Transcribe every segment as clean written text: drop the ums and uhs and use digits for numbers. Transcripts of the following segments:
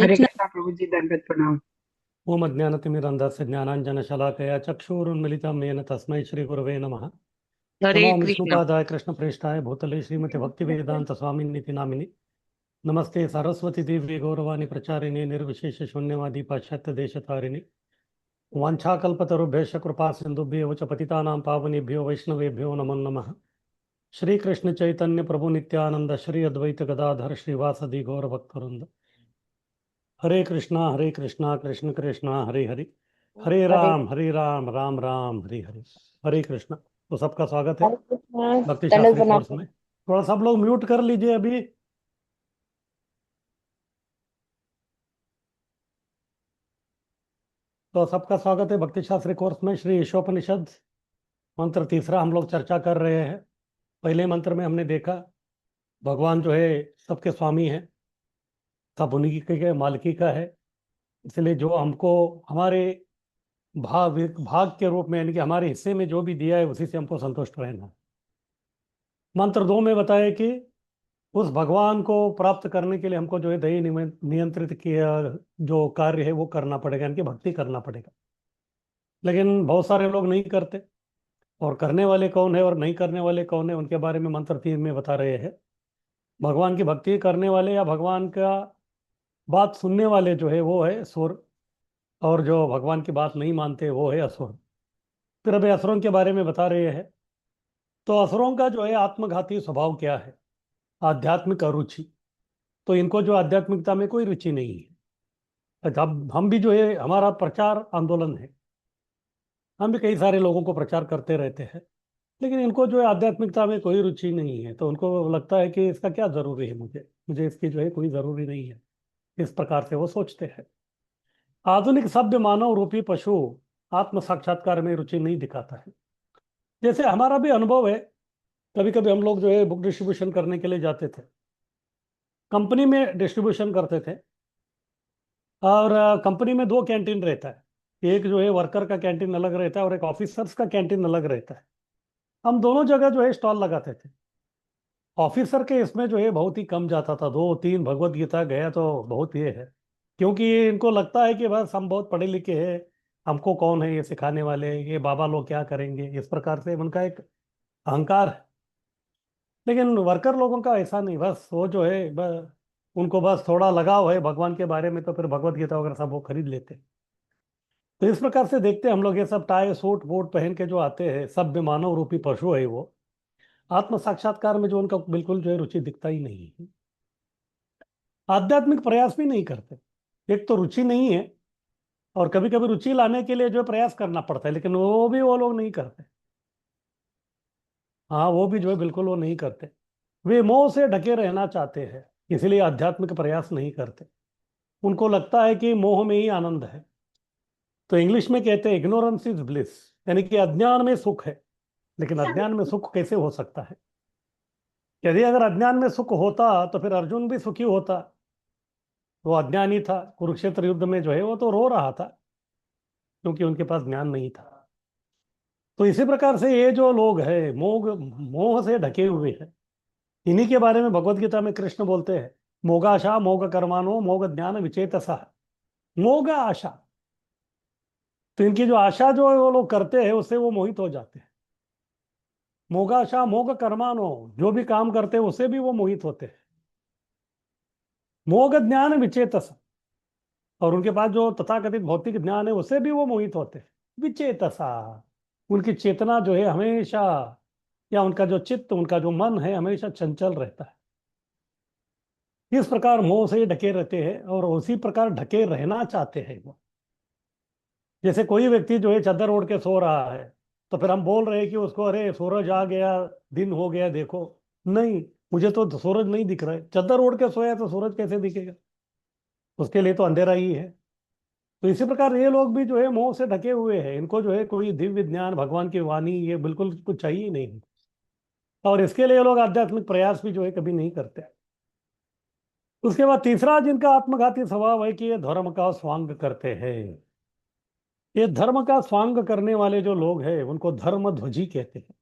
हरे कृष्ण। कृष्णा प्रभु जी, दंडवत प्रणाम। ओम अज्ञानतिमिरन्धस्य ज्ञानाञ्जनशलाकया चक्षुरुन्मिलितं येन तस्मै श्रीगुरवे नमः। हरे नमो कृष्ण। विष्णुपादाय कृष्णप्रेष्ठाय भूतले श्रीमते भक्तिवेदान्तस्वामिन्निति नामिनि। नमस्ते सरस्वती देवी गौरवाणी प्रचारिणे निर्विशेष शून्यवादी पाश्चात्य देशतारिणि। वाञ्छाकल्पतरुभ्यश्च कृपा सिन्धुभ्यः च पतितानां पावनेभ्यो वैष्णवेभ्यो नमो नमः। श्री कृष्ण चैतन्य प्रभु नित्यानंद श्री अद्वैत गदाधर श्रीवासदि गौर भक्तवृंद। हरे कृष्णा कृष्ण कृष्णा हरे हरे, हरे हरे राम राम राम हरे हरे। हरे कृष्णा। तो सबका स्वागत है हरे कृष्ण। भक्ति दंडवत शास्त्री कोर्स प्रणाम। में। थोड़ा सब लोग म्यूट कर लीजिए अभी। तो सबका स्वागत है भक्ति शास्त्री कोर्स में। श्री ईशोपनिषद मंत्र तीसरा हम लोग चर्चा कर रहे हैं। पहले मंत्र में हमने देखा भगवान जो है सबके स्वामी है, सब उन्हीं के मालिकी का है। इसलिए जो हमको हमारे भाग भाग के रूप में यानी कि हमारे हिस्से में जो भी दिया है उसी से हमको संतुष्ट रहना है। मंत्र दो में बताया कि उस भगवान को प्राप्त करने के लिए हमको जो है दही नियंत्रित किया जो कार्य है वो करना पड़ेगा, यानी कि भक्ति करना पड़ेगा। लेकिन बहुत सारे लोग नहीं करते, और करने वाले कौन है और नहीं करने वाले कौन है उनके बारे में मंत्र तीन में बता रहे हैं। भगवान की भक्ति करने वाले या भगवान का बात सुनने वाले जो है वो है सुर, और जो भगवान की बात नहीं मानते वो है असुर। फिर अभी असुरों के बारे में बता रहे हैं। तो असुरों का जो है आत्मघाती स्वभाव क्या है? आध्यात्मिक अरुचि। तो इनको जो आध्यात्मिकता में कोई रुचि नहीं है। अब हम भी जो है हमारा प्रचार आंदोलन है, हम भी कई सारे लोगों को प्रचार करते रहते हैं, लेकिन इनको जो है आध्यात्मिकता में कोई रुचि नहीं है। तो उनको लगता है कि इसका क्या जरूरी है, मुझे मुझे इसकी जो है कोई जरूरी नहीं है। इस प्रकार से वो सोचते हैं। आधुनिक सभ्य मानव रूपी पशु आत्म साक्षात्कार में रुचि नहीं दिखाता है। जैसे हमारा भी अनुभव है, कभी कभी हम लोग जो है बुक डिस्ट्रीब्यूशन करने के लिए जाते थे, कंपनी में डिस्ट्रीब्यूशन करते थे। और कंपनी में दो कैंटीन रहता है, एक जो है वर्कर का कैंटीन अलग रहता है और एक ऑफिसर्स का कैंटीन अलग रहता है। हम दोनों जगह जो है स्टॉल लगाते थे। ऑफिसर के इसमें जो है बहुत ही कम जाता था, दो तीन भगवत गीता गया तो बहुत ये है। क्योंकि इनको लगता है कि बस हम बहुत पढ़े लिखे हैं, हमको कौन है ये सिखाने वाले, ये बाबा लोग क्या करेंगे, इस प्रकार से उनका एक अहंकार है। लेकिन वर्कर लोगों का ऐसा नहीं, बस वो जो है उनको बस थोड़ा लगाव है भगवान के बारे में, तो फिर भगवत गीता वगैरह सब वो खरीद लेते। तो इस प्रकार से देखते हैं हम लोग, ये सब टाई सूट बूट पहन के जो आते हैं सभ्य मानव रूपी पशु है वो। आत्म साक्षात्कार में जो उनका बिल्कुल जो है रुचि दिखता ही नहीं है। आध्यात्मिक प्रयास भी नहीं करते। एक तो रुचि नहीं है, और कभी कभी रुचि लाने के लिए जो है प्रयास करना पड़ता है, लेकिन वो भी वो लोग नहीं करते। हाँ, वो भी जो है बिल्कुल वो नहीं करते। वे मोह से ढके रहना चाहते हैं, इसलिए आध्यात्मिक प्रयास नहीं करते। उनको लगता है कि मोह में ही आनंद है। तो इंग्लिश में कहते हैं इग्नोरेंस इज ब्लिस, यानी कि अज्ञान में सुख है। लेकिन अज्ञान में सुख कैसे हो सकता है? यदि अगर अज्ञान में सुख होता तो फिर अर्जुन भी सुखी होता। वो अज्ञानी था, कुरुक्षेत्र युद्ध में जो है वो तो रो रहा था, क्योंकि उनके पास ज्ञान नहीं था। तो इसी प्रकार से ये जो लोग हैं मोह मोह से ढके हुए हैं, इन्हीं के बारे में भगवत गीता में कृष्ण बोलते हैं, मोगाशा मोग कर्माणो मोग ज्ञान विचेतसा। मोग आशा। तो इनकी जो आशा जो है वो लोग करते हैं उससे वो मोहित हो जाते हैं। मोगाशा मोग कर्माणो, जो भी काम करते हैं उससे भी वो मोहित होते हैं। मोग ज्ञान विचेतसा, और उनके पास जो तथाकथित भौतिक ज्ञान है उससे भी वो मोहित होते हैं। विचेतसा, उनकी चेतना जो है हमेशा, या उनका जो चित्त, उनका जो मन है हमेशा चंचल रहता है। इस प्रकार मोह से ढके रहते हैं और उसी प्रकार ढके रहना चाहते हैं वो। जैसे कोई व्यक्ति जो है चादर ओढ़ के सो रहा है, तो फिर हम बोल रहे हैं कि उसको अरे सूरज आ गया, दिन हो गया देखो। नहीं, मुझे तो सूरज नहीं दिख रहा है। चादर ओढ़ के सोया तो सूरज कैसे दिखेगा? उसके लिए तो अंधेरा ही है। तो इसी प्रकार ये लोग भी जो है मोह से ढके हुए हैं। इनको जो है कोई दिव्य ज्ञान, भगवान की वाणी, ये बिल्कुल कुछ चाहिए ही नहीं। और इसके लिए ये लोग आध्यात्मिक प्रयास भी जो है कभी नहीं करते। उसके बाद तीसरा जिनका आत्मघाती स्वभाव है कि ये धर्म का स्वांग करते हैं। ये धर्म का स्वांग करने वाले जो लोग हैं उनको धर्म ध्वजी कहते हैं।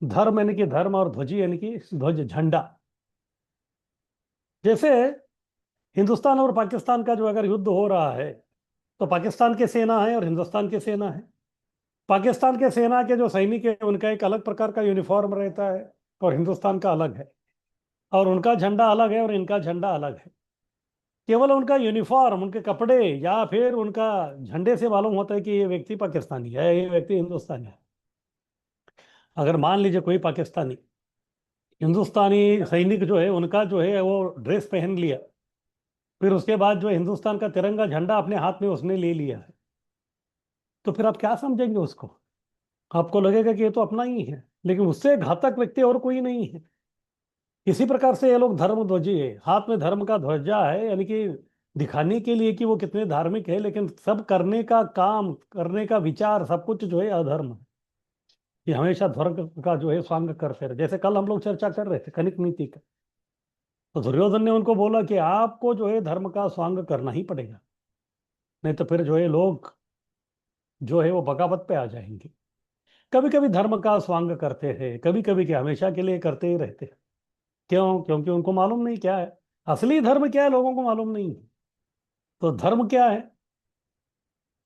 धर्म यानी कि धर्म, और ध्वजी यानी कि ध्वज, झंडा। जैसे हिंदुस्तान और पाकिस्तान का जो अगर युद्ध हो रहा है तो पाकिस्तान की सेना है और हिंदुस्तान की सेना है। पाकिस्तान के सेना के जो सैनिक है उनका एक अलग प्रकार का यूनिफॉर्म रहता है और हिंदुस्तान का अलग है, और उनका झंडा अलग है और इनका झंडा अलग है। केवल उनका यूनिफॉर्म, उनके कपड़े या फिर उनका झंडे से मालूम होता है कि ये व्यक्ति पाकिस्तानी है, ये व्यक्ति हिंदुस्तानी है। अगर मान लीजिए कोई पाकिस्तानी हिंदुस्तानी सैनिक जो है उनका जो है वो ड्रेस पहन लिया, फिर उसके बाद जो है हिंदुस्तान का तिरंगा झंडा अपने हाथ में उसने ले लिया है, तो फिर आप क्या समझेंगे उसको? आपको लगेगा कि ये तो अपना ही है, लेकिन उससे घातक व्यक्ति और कोई नहीं है। इसी प्रकार से ये लोग धर्म ध्वजी है, हाथ में धर्म का ध्वजा है, यानी कि दिखाने के लिए कि वो कितने धार्मिक है, लेकिन सब करने का काम, करने का विचार, सब कुछ जो है अधर्म है। ये हमेशा धर्म का जो है स्वांग करते रहे। जैसे कल हम लोग चर्चा कर रहे थे कनिक नीति का, तो दुर्योधन ने उनको बोला कि आपको जो है धर्म का स्वांग करना ही पड़ेगा, नहीं तो फिर जो है लोग जो है वो बगावत पे आ जाएंगे। कभी कभी धर्म का स्वांग करते हैं, कभी कभी क्या, हमेशा के लिए करते ही रहते हैं। क्यों? क्योंकि उनको मालूम नहीं क्या है असली धर्म, क्या है लोगों को मालूम नहीं है। तो धर्म क्या है?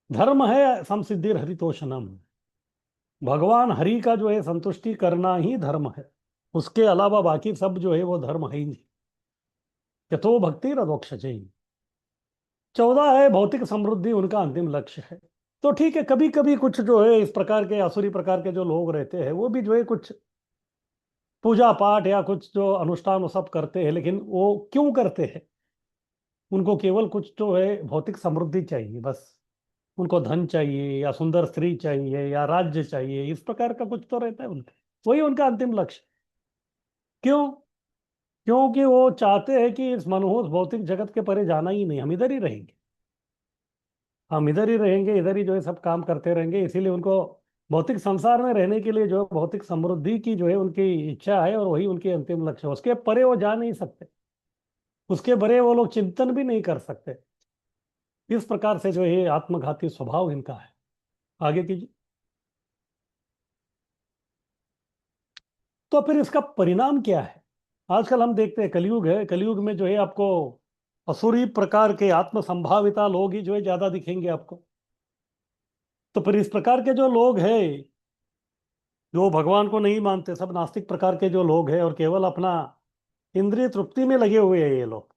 धर्म है समसिद्धि हरितोषणम। भगवान हरि का जो है संतुष्टि करना ही धर्म है। उसके अलावा बाकी सब जो है वो धर्म है ही नहीं। यथो भक्ति रथोक्षजय। 14 है भौतिक समृद्धि, उनका अंतिम लक्ष्य है। तो ठीक है, कभी कभी कुछ जो है इस प्रकार के असुरी प्रकार के जो लोग रहते हैं वो भी जो है कुछ पूजा पाठ या कुछ जो अनुष्ठान वो सब करते हैं, लेकिन वो क्यों करते हैं? उनको केवल कुछ जो है भौतिक समृद्धि चाहिए बस। उनको धन चाहिए या सुंदर स्त्री चाहिए या राज्य चाहिए, इस प्रकार का कुछ तो रहता है उनका। वही उनका अंतिम लक्ष्य। क्यों? क्योंकि वो चाहते हैं कि इस मनहूस भौतिक जगत के परे जाना ही नहीं, हम इधर ही रहेंगे। हम इधर ही रहेंगे, इधर ही जो है सब काम करते रहेंगे। इसीलिए उनको भौतिक संसार में रहने के लिए जो है भौतिक समृद्धि की जो है उनकी इच्छा है, और वही उनकी अंतिम लक्ष्य है। उसके परे वो जा नहीं सकते, उसके परे वो लोग चिंतन भी नहीं कर सकते। इस प्रकार से जो है आत्मघाती स्वभाव इनका है। आगे कीजिए। तो फिर इसका परिणाम क्या है? आजकल हम देखते हैं कलयुग है, कलयुग में जो है आपको असुरी प्रकार के आत्म संभाविता लोग ही जो है ज्यादा दिखेंगे आपको। तो फिर इस प्रकार के जो लोग हैं, जो भगवान को नहीं मानते, सब नास्तिक प्रकार के जो लोग हैं और केवल अपना इंद्रिय तृप्ति में लगे हुए हैं ये लोग,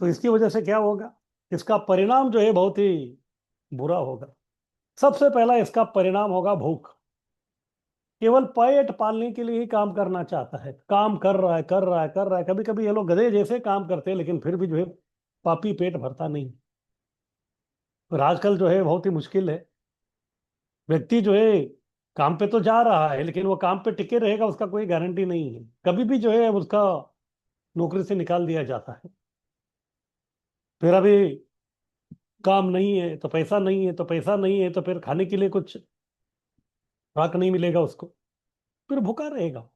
तो इसकी वजह से क्या होगा? इसका परिणाम जो है बहुत ही बुरा होगा। सबसे पहला इसका परिणाम होगा भूख। केवल पेट पालने के लिए ही काम करना चाहता है, काम कर रहा है, कर रहा है, कर रहा है। कभी कभी ये लोग गधे जैसे काम करते हैं, लेकिन फिर भी जो है पापी पेट भरता नहीं। और आजकल जो है बहुत ही मुश्किल है। व्यक्ति जो है काम पे तो जा रहा है, लेकिन वो काम पे टिके रहेगा उसका कोई गारंटी नहीं है। कभी भी जो है उसका नौकरी से निकाल दिया जाता है। फिर अभी काम नहीं है तो पैसा नहीं है, तो पैसा नहीं है तो फिर खाने के लिए कुछ राक नहीं मिलेगा उसको, फिर भूखा रहेगा।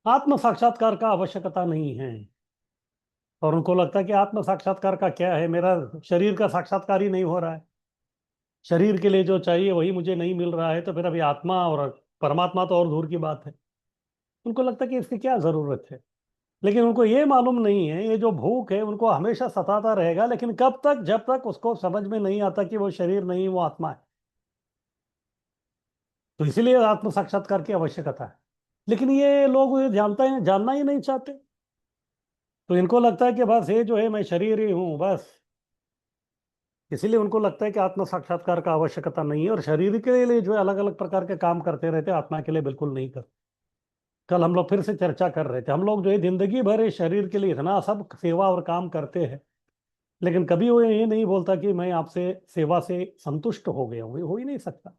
आत्म साक्षात्कार का आवश्यकता नहीं है। और उनको लगता है कि आत्म साक्षात्कार का क्या है, मेरा शरीर का साक्षात्कार ही नहीं हो रहा है, शरीर के लिए जो चाहिए वही मुझे नहीं मिल रहा है, तो फिर अभी आत्मा और परमात्मा तो और दूर की बात है। उनको लगता है कि इसकी क्या जरूरत है। लेकिन उनको ये मालूम नहीं है, ये जो भूख है उनको हमेशा सताता रहेगा, लेकिन कब तक? जब तक उसको समझ में नहीं आता कि वो शरीर नहीं, वो आत्मा है। तो इसीलिए आत्म साक्षात्कार की आवश्यकता है। लेकिन ये लोग ये जानते हैं, जानना ही नहीं चाहते। तो इनको लगता है कि बस ये जो है मैं शरीर ही हूँ बस। इसीलिए उनको लगता है कि आत्म साक्षात्कार का आवश्यकता नहीं है, और शरीर के लिए जो है अलग अलग प्रकार के काम करते रहते हैं, आत्मा के लिए बिल्कुल नहीं करते। कल हम लोग फिर से चर्चा कर रहे थे, हम लोग जो है जिंदगी भर इस शरीर के लिए इतना सब सेवा और काम करते हैं, लेकिन कभी वो ये नहीं बोलता कि मैं आपसे सेवा से संतुष्ट हो गया हूँ। ये हो ही नहीं सकता।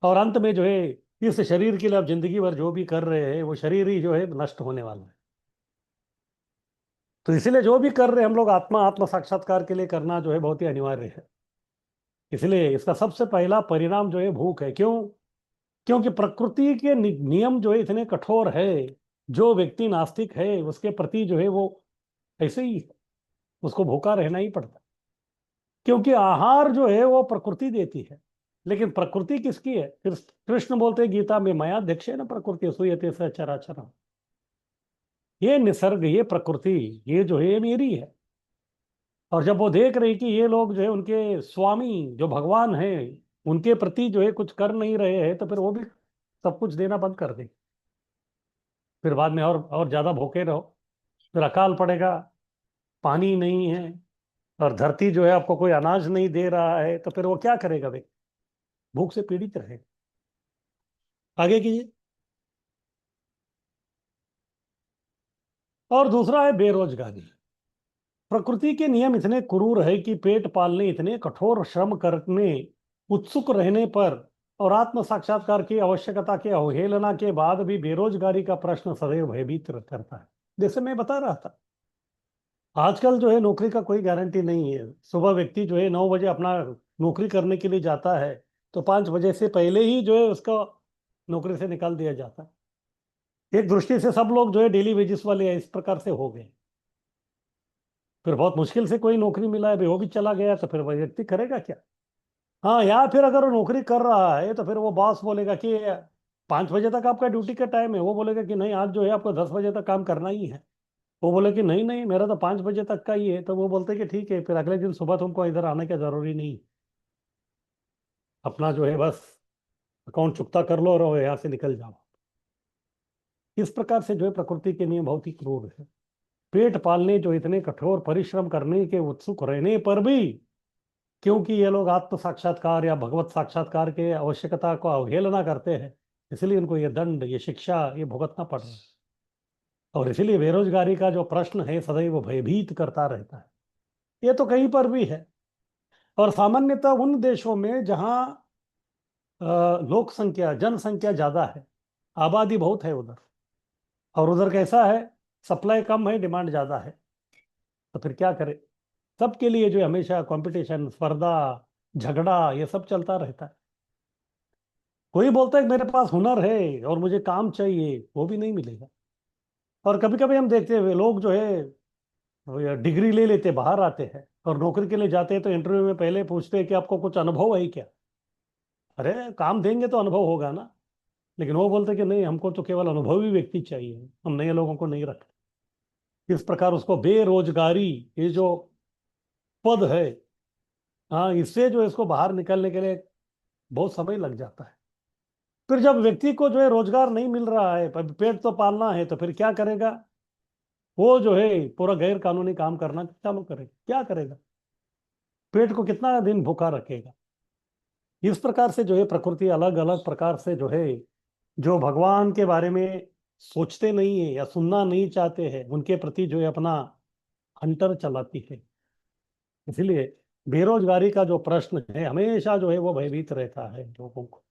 और अंत में जो है इस शरीर के लिए आप जिंदगी भर जो भी कर रहे हैं वो शरीर ही जो है नष्ट होने वाला है। तो इसीलिए जो भी कर रहे हैं हम लोग आत्म साक्षात्कार के लिए करना जो है बहुत ही अनिवार्य है। इसलिए इसका सबसे पहला परिणाम जो है भूख है। क्यों? क्योंकि प्रकृति के नियम जो है इतने कठोर है। जो व्यक्ति नास्तिक है उसके प्रति जो है वो ऐसे ही है, उसको भूखा रहना ही पड़ता है। क्योंकि आहार जो है वो प्रकृति देती है, लेकिन प्रकृति किसकी है? फिर कृष्ण बोलते हैं गीता में, माया अध्यक्ष है ना प्रकृति सूयते स चराचर। ये निसर्ग, ये प्रकृति, ये जो है ये मेरी है। और जब वो देख रही कि ये लोग जो है उनके स्वामी जो भगवान है उनके प्रति जो है कुछ कर नहीं रहे हैं, तो फिर वो भी सब कुछ देना बंद कर दे। फिर बाद में और ज्यादा भूखे रहो, फिर अकाल पड़ेगा, पानी नहीं है, और धरती जो है आपको कोई अनाज नहीं दे रहा है, तो फिर वो क्या करेगा भाई? भूख से पीड़ित रहेगा। आगे कीजिए। और दूसरा है बेरोजगारी। प्रकृति के नियम इतने क्रूर है कि पेट पालने, इतने कठोर श्रम करने उत्सुक रहने पर और आत्म साक्षात्कार की आवश्यकता के अवहेलना के बाद भी बेरोजगारी का प्रश्न सदैव भयभीत करता है। जैसे मैं बता रहा था, आजकल जो है नौकरी का कोई गारंटी नहीं है। सुबह व्यक्ति जो है 9 बजे अपना नौकरी करने के लिए जाता है, तो 5 बजे से पहले ही जो है उसका नौकरी से निकाल दिया जाता है। एक दृष्टि से सब लोग जो है डेली वेजेस वाले इस प्रकार से हो गए। फिर बहुत मुश्किल से कोई नौकरी मिला है भाई, वो भी चला गया, तो फिर वह व्यक्ति करेगा क्या? हाँ, या फिर अगर वो नौकरी कर रहा है तो फिर वो बॉस बोलेगा कि 5 बजे तक आपका ड्यूटी का टाइम है, वो बोलेगा कि नहीं आज जो है आपको 10 बजे तक काम करना ही है। वो बोले कि नहीं नहीं, मेरा तो 5 बजे तक का ही है, तो वो बोलते कि ठीक है, फिर अगले दिन सुबह तुमको इधर आने का जरूरी नहीं, अपना जो है बस अकाउंट चुकता कर लो और यहाँ से निकल जाओ। इस प्रकार से जो है प्रकृति के नियम बहुत ही क्रूर है। पेट पालने जो इतने कठोर परिश्रम करने के उत्सुक रहने पर भी, क्योंकि ये लोग आत्म साक्षात्कार या भगवत साक्षात्कार के आवश्यकता को अवहेलना करते हैं, इसलिए उनको ये दंड, ये शिक्षा, ये भुगतना पड़ रहा है। और इसीलिए बेरोजगारी का जो प्रश्न है सदैव भयभीत करता रहता है। ये तो कहीं पर भी है। और सामान्यतः उन देशों में जहाँ लोक संख्या, जनसंख्या ज्यादा है, आबादी बहुत है उधर, और उधर कैसा है, सप्लाई कम है, डिमांड ज्यादा है, तो फिर क्या करे? सबके लिए जो है हमेशा कंपटीशन, स्पर्धा, झगड़ा, ये सब चलता रहता है। कोई बोलता है कि मेरे पास हुनर है और मुझे काम चाहिए, वो भी नहीं मिलेगा। और कभी कभी हम देखते हुए लोग जो है वो डिग्री ले लेते, बाहर आते हैं और नौकरी के लिए जाते हैं, तो इंटरव्यू में पहले पूछते हैं कि आपको कुछ अनुभव है क्या? अरे काम देंगे तो अनुभव होगा ना। लेकिन वो बोलते कि नहीं, हमको तो केवल अनुभवी व्यक्ति चाहिए, हम नए लोगों को नहीं रखते। इस प्रकार उसको बेरोजगारी, ये जो पद है, हाँ, इससे जो है इसको बाहर निकलने के लिए बहुत समय लग जाता है। फिर जब व्यक्ति को जो है रोजगार नहीं मिल रहा है, पर पेट तो पालना है, तो फिर क्या करेगा? वो जो है पूरा गैर कानूनी काम करना चालू करेगा। क्या करेगा? पेट को कितना दिन भूखा रखेगा? इस प्रकार से जो है प्रकृति अलग अलग प्रकार से जो है, जो भगवान के बारे में सोचते नहीं है या सुनना नहीं चाहते हैं, उनके प्रति जो है अपना हंटर चलाती है। इसलिए बेरोजगारी का जो प्रश्न है हमेशा जो है वो भयभीत रहता है लोगों को।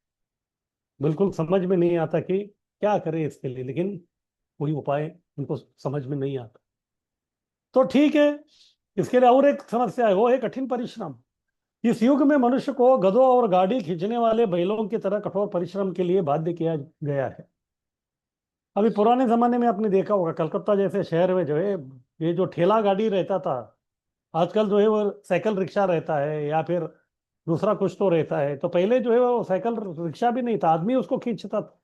बिल्कुल समझ में नहीं आता कि क्या करें इसके लिए, लेकिन कोई उपाय उनको समझ में नहीं आता। तो ठीक है, इसके लिए और एक समस्या है, वो है कठिन परिश्रम। इस युग में मनुष्य को गधों और गाड़ी खींचने वाले बैलों की तरह कठोर परिश्रम के लिए बाध्य किया गया है। अभी पुराने जमाने में आपने देखा होगा, कलकत्ता जैसे शहर में जो है ये जो ठेला गाड़ी रहता था, आजकल जो है वो साइकिल रिक्शा रहता है या फिर दूसरा कुछ तो रहता है। तो पहले जो है वो साइकिल रिक्शा भी नहीं था, आदमी उसको खींचता था,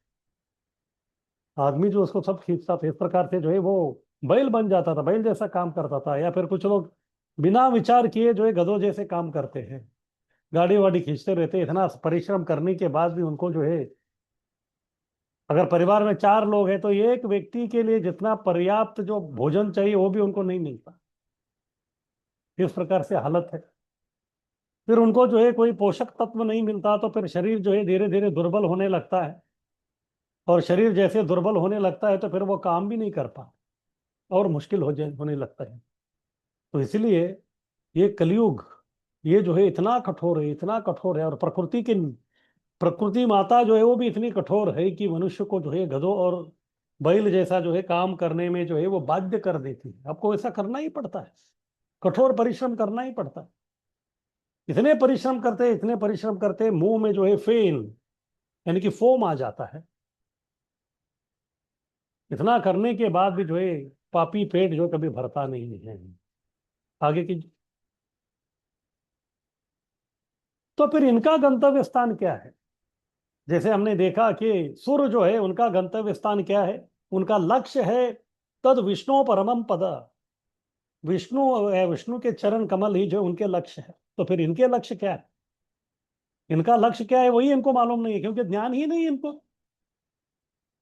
आदमी जो उसको सब खींचता था। इस प्रकार से जो है वो बैल बन जाता था, बैल जैसा काम करता था। या फिर कुछ लोग बिना विचार किए जो है गधों जैसे काम करते हैं, गाड़ी वाड़ी खींचते रहते हैं। इतना परिश्रम करने के बाद भी उनको जो है, अगर परिवार में 4 लोग हैं तो एक व्यक्ति के लिए जितना पर्याप्त जो भोजन चाहिए वो भी उनको नहीं मिलता। इस प्रकार से हालत है। फिर उनको जो है कोई पोषक तत्व नहीं मिलता, तो फिर शरीर जो है धीरे धीरे दुर्बल होने लगता है। और शरीर जैसे दुर्बल होने लगता है तो फिर वो काम भी नहीं कर पाता और मुश्किल होने लगता है। तो इसलिए ये कलयुग, ये जो है इतना कठोर है, इतना कठोर है। और प्रकृति माता जो है वो भी इतनी कठोर है कि मनुष्य को जो है गधों और बैल जैसा जो है काम करने में जो है वो बाध्य कर देती है। आपको ऐसा करना ही पड़ता है, कठोर परिश्रम करना ही पड़ता है। इतने परिश्रम करते, इतने परिश्रम करते, मुंह में जो है फेन यानी कि फोम आ जाता है। इतना करने के बाद भी जो है पापी पेट जो कभी भरता नहीं है। आगे की। तो फिर इनका गंतव्य स्थान क्या है? जैसे हमने देखा कि सूर्य जो है उनका गंतव्य स्थान क्या है? उनका लक्ष्य है तद विष्णु परमम पद। विष्णु, विष्णु के चरण कमल ही जो उनके लक्ष्य है। तो फिर इनके लक्ष्य क्या है, इनका लक्ष्य क्या है, वही इनको मालूम नहीं है, क्योंकि ज्ञान ही नहीं है इनको।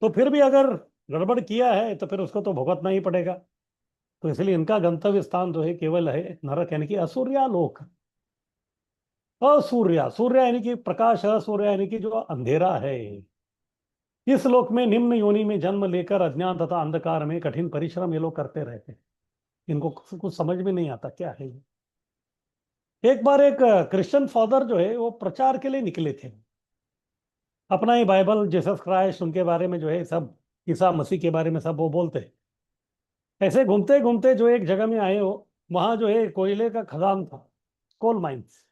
तो फिर भी अगर गड़बड़ किया है तो फिर उसको तो भुगतना ही पड़ेगा। तो इसलिए इनका गंतव्य स्थान जो है केवल है नरक, यानी कि असूर्या लोक। असूर्या, सूर्य यानी कि प्रकाश, असूर्य यानी कि जो अंधेरा है। इस लोक में निम्न योनि में जन्म लेकर अज्ञान तथा अंधकार में कठिन परिश्रम ये लोग करते रहते हैं। इनको कुछ समझ में नहीं आता क्या है ये। एक बार एक क्रिश्चियन फादर जो है वो प्रचार के लिए निकले थे। अपना ही बाइबल, जीसस क्राइस्ट, उनके बारे में जो है सब, ईसा मसीह के बारे में सब वो बोलते हैं। ऐसे घूमते घूमते जो एक जगह में आए हो, वहां जो है कोयले का खदान था, कोल माइंस।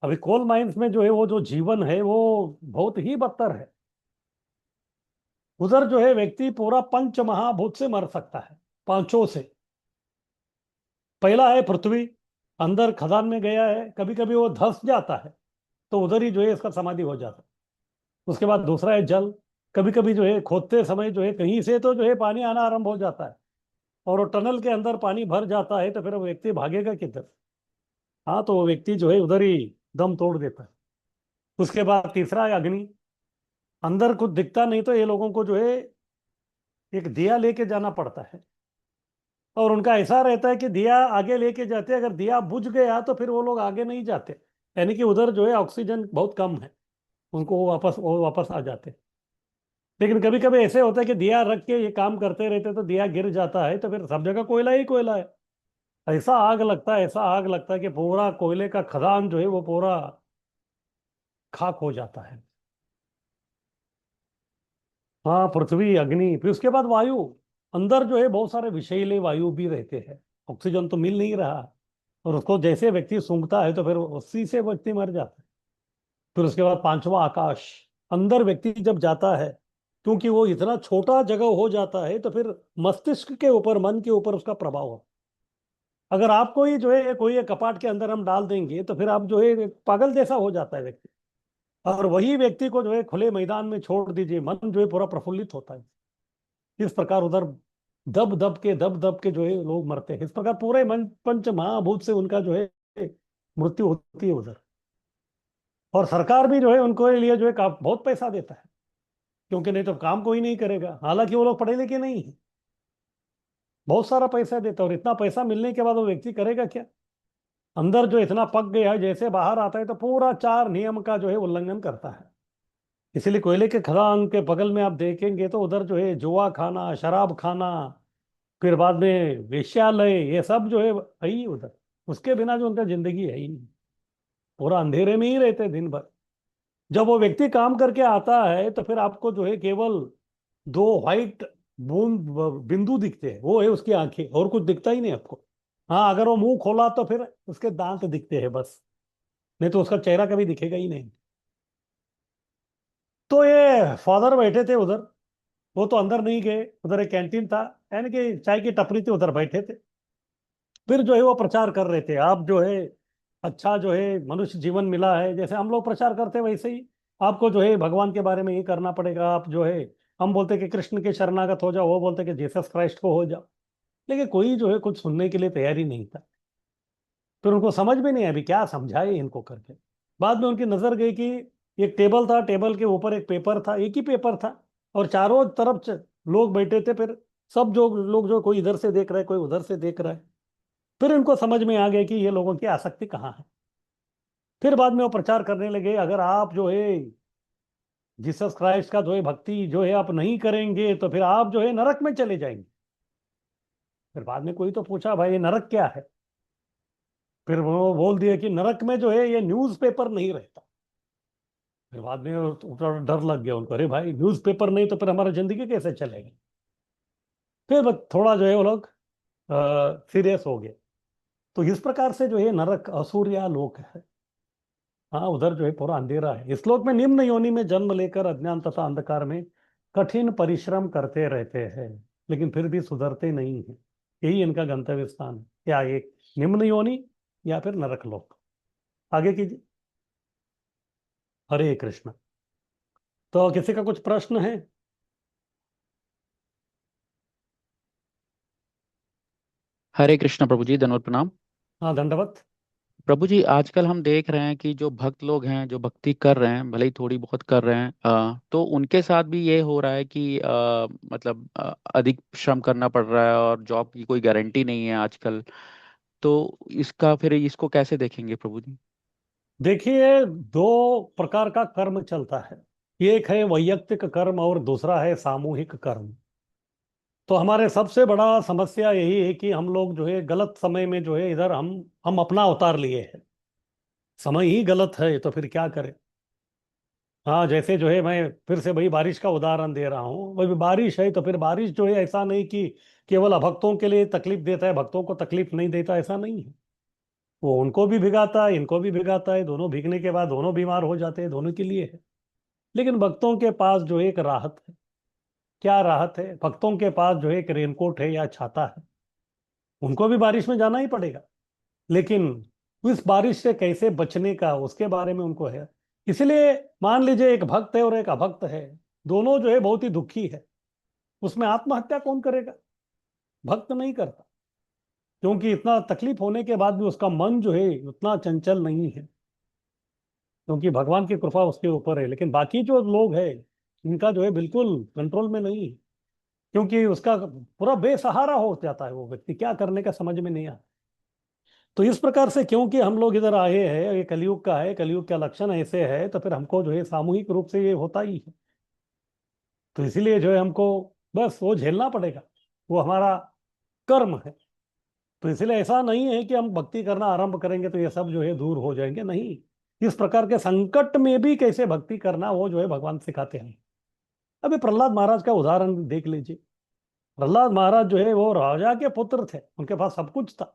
अभी कोल माइंस में जो है वो जो जीवन है वो बहुत ही बदतर है। उधर जो है व्यक्ति पूरा पंच महाभूत से मर सकता है, पांचों से। पहला है पृथ्वी, अंदर खदान में गया है, कभी कभी वो धंस जाता है, तो उधर ही जो है इसका समाधि हो जाता है। उसके बाद दूसरा है जल, कभी कभी जो है खोदते समय जो है कहीं से तो जो है पानी आना आरंभ हो जाता है, और वो टनल के अंदर पानी भर जाता है, तो फिर वो व्यक्ति भागेगा किधर। हाँ, तो वो व्यक्ति जो है उधर ही दम तोड़ देता है। उसके बाद तीसरा है अग्नि। अंदर कुछ दिखता नहीं तो ये लोगों को जो है एक दिया लेके जाना पड़ता है, और उनका ऐसा रहता है कि दिया आगे लेके जाते, अगर दिया बुझ गया तो फिर वो लोग आगे नहीं जाते, यानी कि उधर जो है ऑक्सीजन बहुत कम है, उनको वो वापस आ जाते। लेकिन कभी कभी ऐसे होता है कि दिया रख के ये काम करते रहते तो दिया गिर जाता है, तो फिर सब जगह कोयला ही कोयला है। ऐसा आग लगता है, ऐसा आग लगता है कि पूरा कोयले का खदान जो है वो पूरा खाक हो जाता है। हाँ, पृथ्वी, अग्नि, फिर उसके बाद वायु। अंदर जो है बहुत सारे विषैले वायु भी रहते हैं, ऑक्सीजन तो मिल नहीं रहा, और उसको जैसे व्यक्ति सूंघता है तो फिर उसी से व्यक्ति मर जाता है। फिर उसके बाद पांचवा आकाश। अंदर व्यक्ति जब जाता है, क्योंकि वो इतना छोटा जगह हो जाता है, तो फिर मस्तिष्क के ऊपर, मन के ऊपर उसका प्रभाव हो। अगर आपको ही जो है कोई एक कपाट के अंदर हम डाल देंगे तो फिर आप जो है एक पागल जैसा हो जाता है व्यक्ति। और वही व्यक्ति को जो है खुले मैदान में छोड़ दीजिए, मन जो है पूरा प्रफुल्लित होता है। इस प्रकार उधर दब दब के जो है लोग मरते हैं। इस प्रकार पूरे मन पंच महाभूत से उनका जो है मृत्यु होती है उधर। और सरकार भी जो है उनको लिए जो है बहुत पैसा देता है, क्योंकि नहीं तो काम कोई नहीं करेगा, हालांकि वो लोग पढ़े लिखे नहीं है। बहुत सारा पैसा देता है, और इतना पैसा मिलने के बाद वो व्यक्ति करेगा क्या। अंदर जो इतना पक गया है, जैसे बाहर आता है तो पूरा चार नियम का जो है उल्लंघन करता है। इसीलिए कोयले के खदान के बगल में आप देखेंगे तो उधर जो है जुआ खाना, शराब खाना, फिर बाद में वेश्यालय, ये सब जो है ही उधर। उसके बिना जो उनका जिंदगी है ही नहीं, पूरा अंधेरे में ही रहते हैं दिन भर। जब वो व्यक्ति काम करके आता है तो फिर आपको जो है केवल दो व्हाइट बूंद बिंदु दिखते हैं, वो है उसकी आंखें, और कुछ दिखता ही नहीं आपको। हाँ, अगर वो मुंह खोला तो फिर उसके दांत दिखते हैं बस, नहीं तो उसका चेहरा कभी दिखेगा ही नहीं। तो ये फादर बैठे थे उधर, वो तो अंदर नहीं गए, उधर एक कैंटीन था, यानी कि चाय की टपरी थी, उधर बैठे थे। फिर जो है वो प्रचार कर रहे थे, आप जो है अच्छा जो है मनुष्य जीवन मिला है, जैसे हम लोग प्रचार करते हैं वैसे ही आपको जो है भगवान के बारे में ये करना पड़ेगा। आप जो है, हम बोलते कि कृष्ण के शरणागत हो जाओ, वो बोलते कि जीसस क्राइस्ट को हो जाओ। लेकिन कोई जो है कुछ सुनने के लिए तैयार ही नहीं था। फिर उनको समझ में नहीं आया अभी क्या समझाए इनको करके। बाद में उनकी नजर गई कि एक टेबल था, टेबल के ऊपर एक पेपर था, एक ही पेपर था, और चारों तरफ लोग बैठे थे। फिर सब जो लोग, जो कोई इधर से देख रहा है, कोई उधर से देख रहा है। फिर इनको समझ में आ गया कि ये लोगों की आसक्ति कहाँ है। फिर बाद में वो प्रचार करने लगे, अगर आप जो है जीसस क्राइस्ट का जो है भक्ति जो है आप नहीं करेंगे तो फिर आप जो है नरक में चले जाएंगे। फिर बाद में कोई तो पूछा, भाई ये नरक क्या है। फिर वो बोल दिया कि नरक में जो है ये न्यूज़पेपर नहीं रहता। फिर बाद में थोड़ा डर लग गया उनको, अरे भाई न्यूज़पेपर नहीं तो फिर हमारा जिंदगी कैसे चलेगी। फिर थोड़ा जो है वो लोग सीरियस हो गए। तो इस प्रकार से जो है नरक असूर्या लोक है। हाँ, उधर जो है पूरा अंधेरा है। इस श्लोक में निम्न योनि में जन्म लेकर अज्ञान तथा अंधकार में कठिन परिश्रम करते रहते हैं, लेकिन फिर भी सुधरते नहीं हैं। यही इनका गंतव्य स्थान है, या एक निम्न योनि या फिर नरक लोक। आगे कीजिए। हरे कृष्ण। तो किसी का कुछ प्रश्न है? हरे कृष्ण प्रभु जी, दंडवत प्रणाम। हाँ, दंडवत। प्रभु जी, आजकल हम देख रहे हैं कि जो भक्त लोग हैं जो भक्ति कर रहे हैं, भले ही थोड़ी बहुत कर रहे हैं, तो उनके साथ भी ये हो रहा है कि मतलब अधिक श्रम करना पड़ रहा है और जॉब की कोई गारंटी नहीं है आजकल। तो इसका फिर इसको कैसे देखेंगे प्रभु जी? देखिए, दो प्रकार का कर्म चलता है। एक है वैयक्तिक कर्म और दूसरा है सामूहिक कर्म। तो हमारे सबसे बड़ा समस्या यही है कि हम लोग जो है गलत समय में जो है इधर हम अपना अवतार लिए हैं। समय ही गलत है तो फिर क्या करें। हाँ, जैसे जो है मैं फिर से वही बारिश का उदाहरण दे रहा हूँ। वही बारिश है तो फिर बारिश जो है ऐसा नहीं कि केवल भक्तों के लिए तकलीफ देता है, भक्तों को तकलीफ नहीं देता, ऐसा नहीं है। वो उनको भी भिगाता है, इनको भी भिगाता है, दोनों भीगने के बाद दोनों बीमार हो जाते हैं, दोनों के लिए है। लेकिन भक्तों के पास जो है एक राहत है। क्या राहत है? भक्तों के पास जो है एक रेनकोट है या छाता है। उनको भी बारिश में जाना ही पड़ेगा, लेकिन उस बारिश से कैसे बचने का उसके बारे में उनको है। इसलिए मान लीजिए एक भक्त है और एक अभक्त है, दोनों जो है बहुत ही दुखी है। उसमें आत्महत्या कौन करेगा? भक्त नहीं करता, क्योंकि इतना तकलीफ होने के बाद भी उसका मन जो है उतना चंचल नहीं है, क्योंकि भगवान की कृपा उसके ऊपर है। लेकिन बाकी जो लोग हैं, इनका जो है बिल्कुल कंट्रोल में नहीं है, क्योंकि उसका पूरा बेसहारा हो जाता है। वो व्यक्ति क्या करने का समझ में नहीं आता। तो इस प्रकार से क्योंकि हम लोग इधर आए हैं, ये कलयुग का है, कलयुग का लक्षण ऐसे है, तो फिर हमको जो है सामूहिक रूप से ये होता ही है। तो इसीलिए जो है हमको बस वो झेलना पड़ेगा। वो हमारा कर्म है। तो इसलिए ऐसा नहीं है कि हम भक्ति करना आरंभ करेंगे तो ये सब जो है दूर हो जाएंगे, नहीं। इस प्रकार के संकट में भी कैसे भक्ति करना, वो जो है भगवान सिखाते हैं। अभी प्रहलाद महाराज का उदाहरण देख लीजिए। प्रहलाद महाराज जो है वो राजा के पुत्र थे, उनके पास सब कुछ था।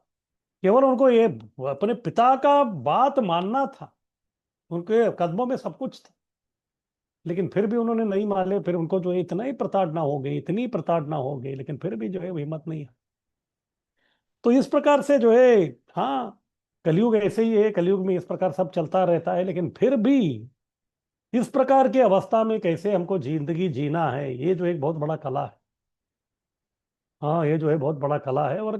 केवल उनको ये अपने पिता का बात मानना था। उनके कदमों में सब कुछ था, लेकिन फिर भी उन्होंने नहीं माने। फिर उनको जो है इतना ही प्रताड़ना हो गई, इतनी प्रताड़ना हो गई, लेकिन फिर भी जो है वो हिम्मत नहीं है। तो इस प्रकार से जो है, हाँ, कलयुग ऐसे ही है। कलयुग में इस प्रकार सब चलता रहता है, लेकिन फिर भी इस प्रकार की अवस्था में कैसे हमको जिंदगी जीना है, ये जो एक बहुत बड़ा कला है। हाँ, ये जो है बहुत बड़ा कला है। और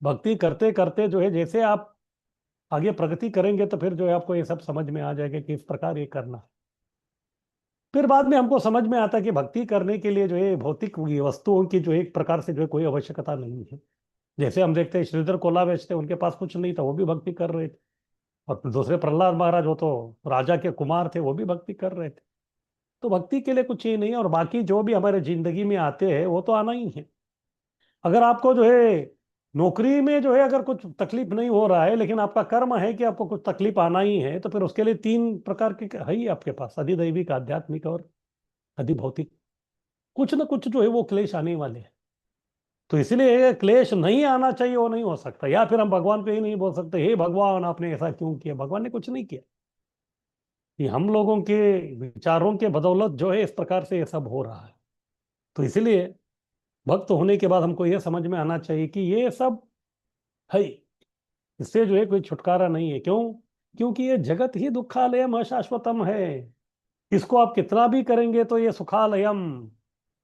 भक्ति करते करते जो है जैसे आप आगे प्रगति करेंगे तो फिर जो है आपको ये सब समझ में आ जाएगा कि इस प्रकार ये करना है। फिर बाद में हमको समझ में आता है कि भक्ति करने के लिए जो है भौतिक वस्तुओं की जो है एक प्रकार से जो है कोई आवश्यकता नहीं है। जैसे हम देखते हैं श्रीधर कोलावेच थे, उनके पास कुछ नहीं था, वो भी भक्ति कर रहे थे। और दूसरे प्रहलाद महाराज, वो तो राजा के कुमार थे, वो भी भक्ति कर रहे थे। तो भक्ति के लिए कुछ ही नहीं है। और बाकी जो भी हमारे जिंदगी में आते हैं वो तो आना ही है। अगर आपको जो है नौकरी में जो है अगर कुछ तकलीफ नहीं हो रहा है, लेकिन आपका कर्म है कि आपको कुछ तकलीफ आना ही है, तो फिर उसके लिए तीन प्रकार के है ही आपके पास: अधिदैविक, आध्यात्मिक और अधिभौतिक। कुछ ना कुछ जो है वो क्लेश आने वाले हैं। तो इसलिए ये क्लेश नहीं आना चाहिए, वो नहीं हो सकता। या फिर हम भगवान को ही नहीं बोल सकते हे भगवान आपने ऐसा क्यों किया। भगवान ने कुछ नहीं किया, ये हम लोगों के विचारों के बदौलत जो है इस प्रकार से ये सब हो रहा है। तो इसलिए भक्त होने के बाद हमको ये समझ में आना चाहिए कि ये सब है, इससे जो है कोई छुटकारा नहीं है। क्यों? क्योंकि ये जगत ही दुखालयम अशाश्वतम है। इसको आप कितना भी करेंगे तो ये सुखालयम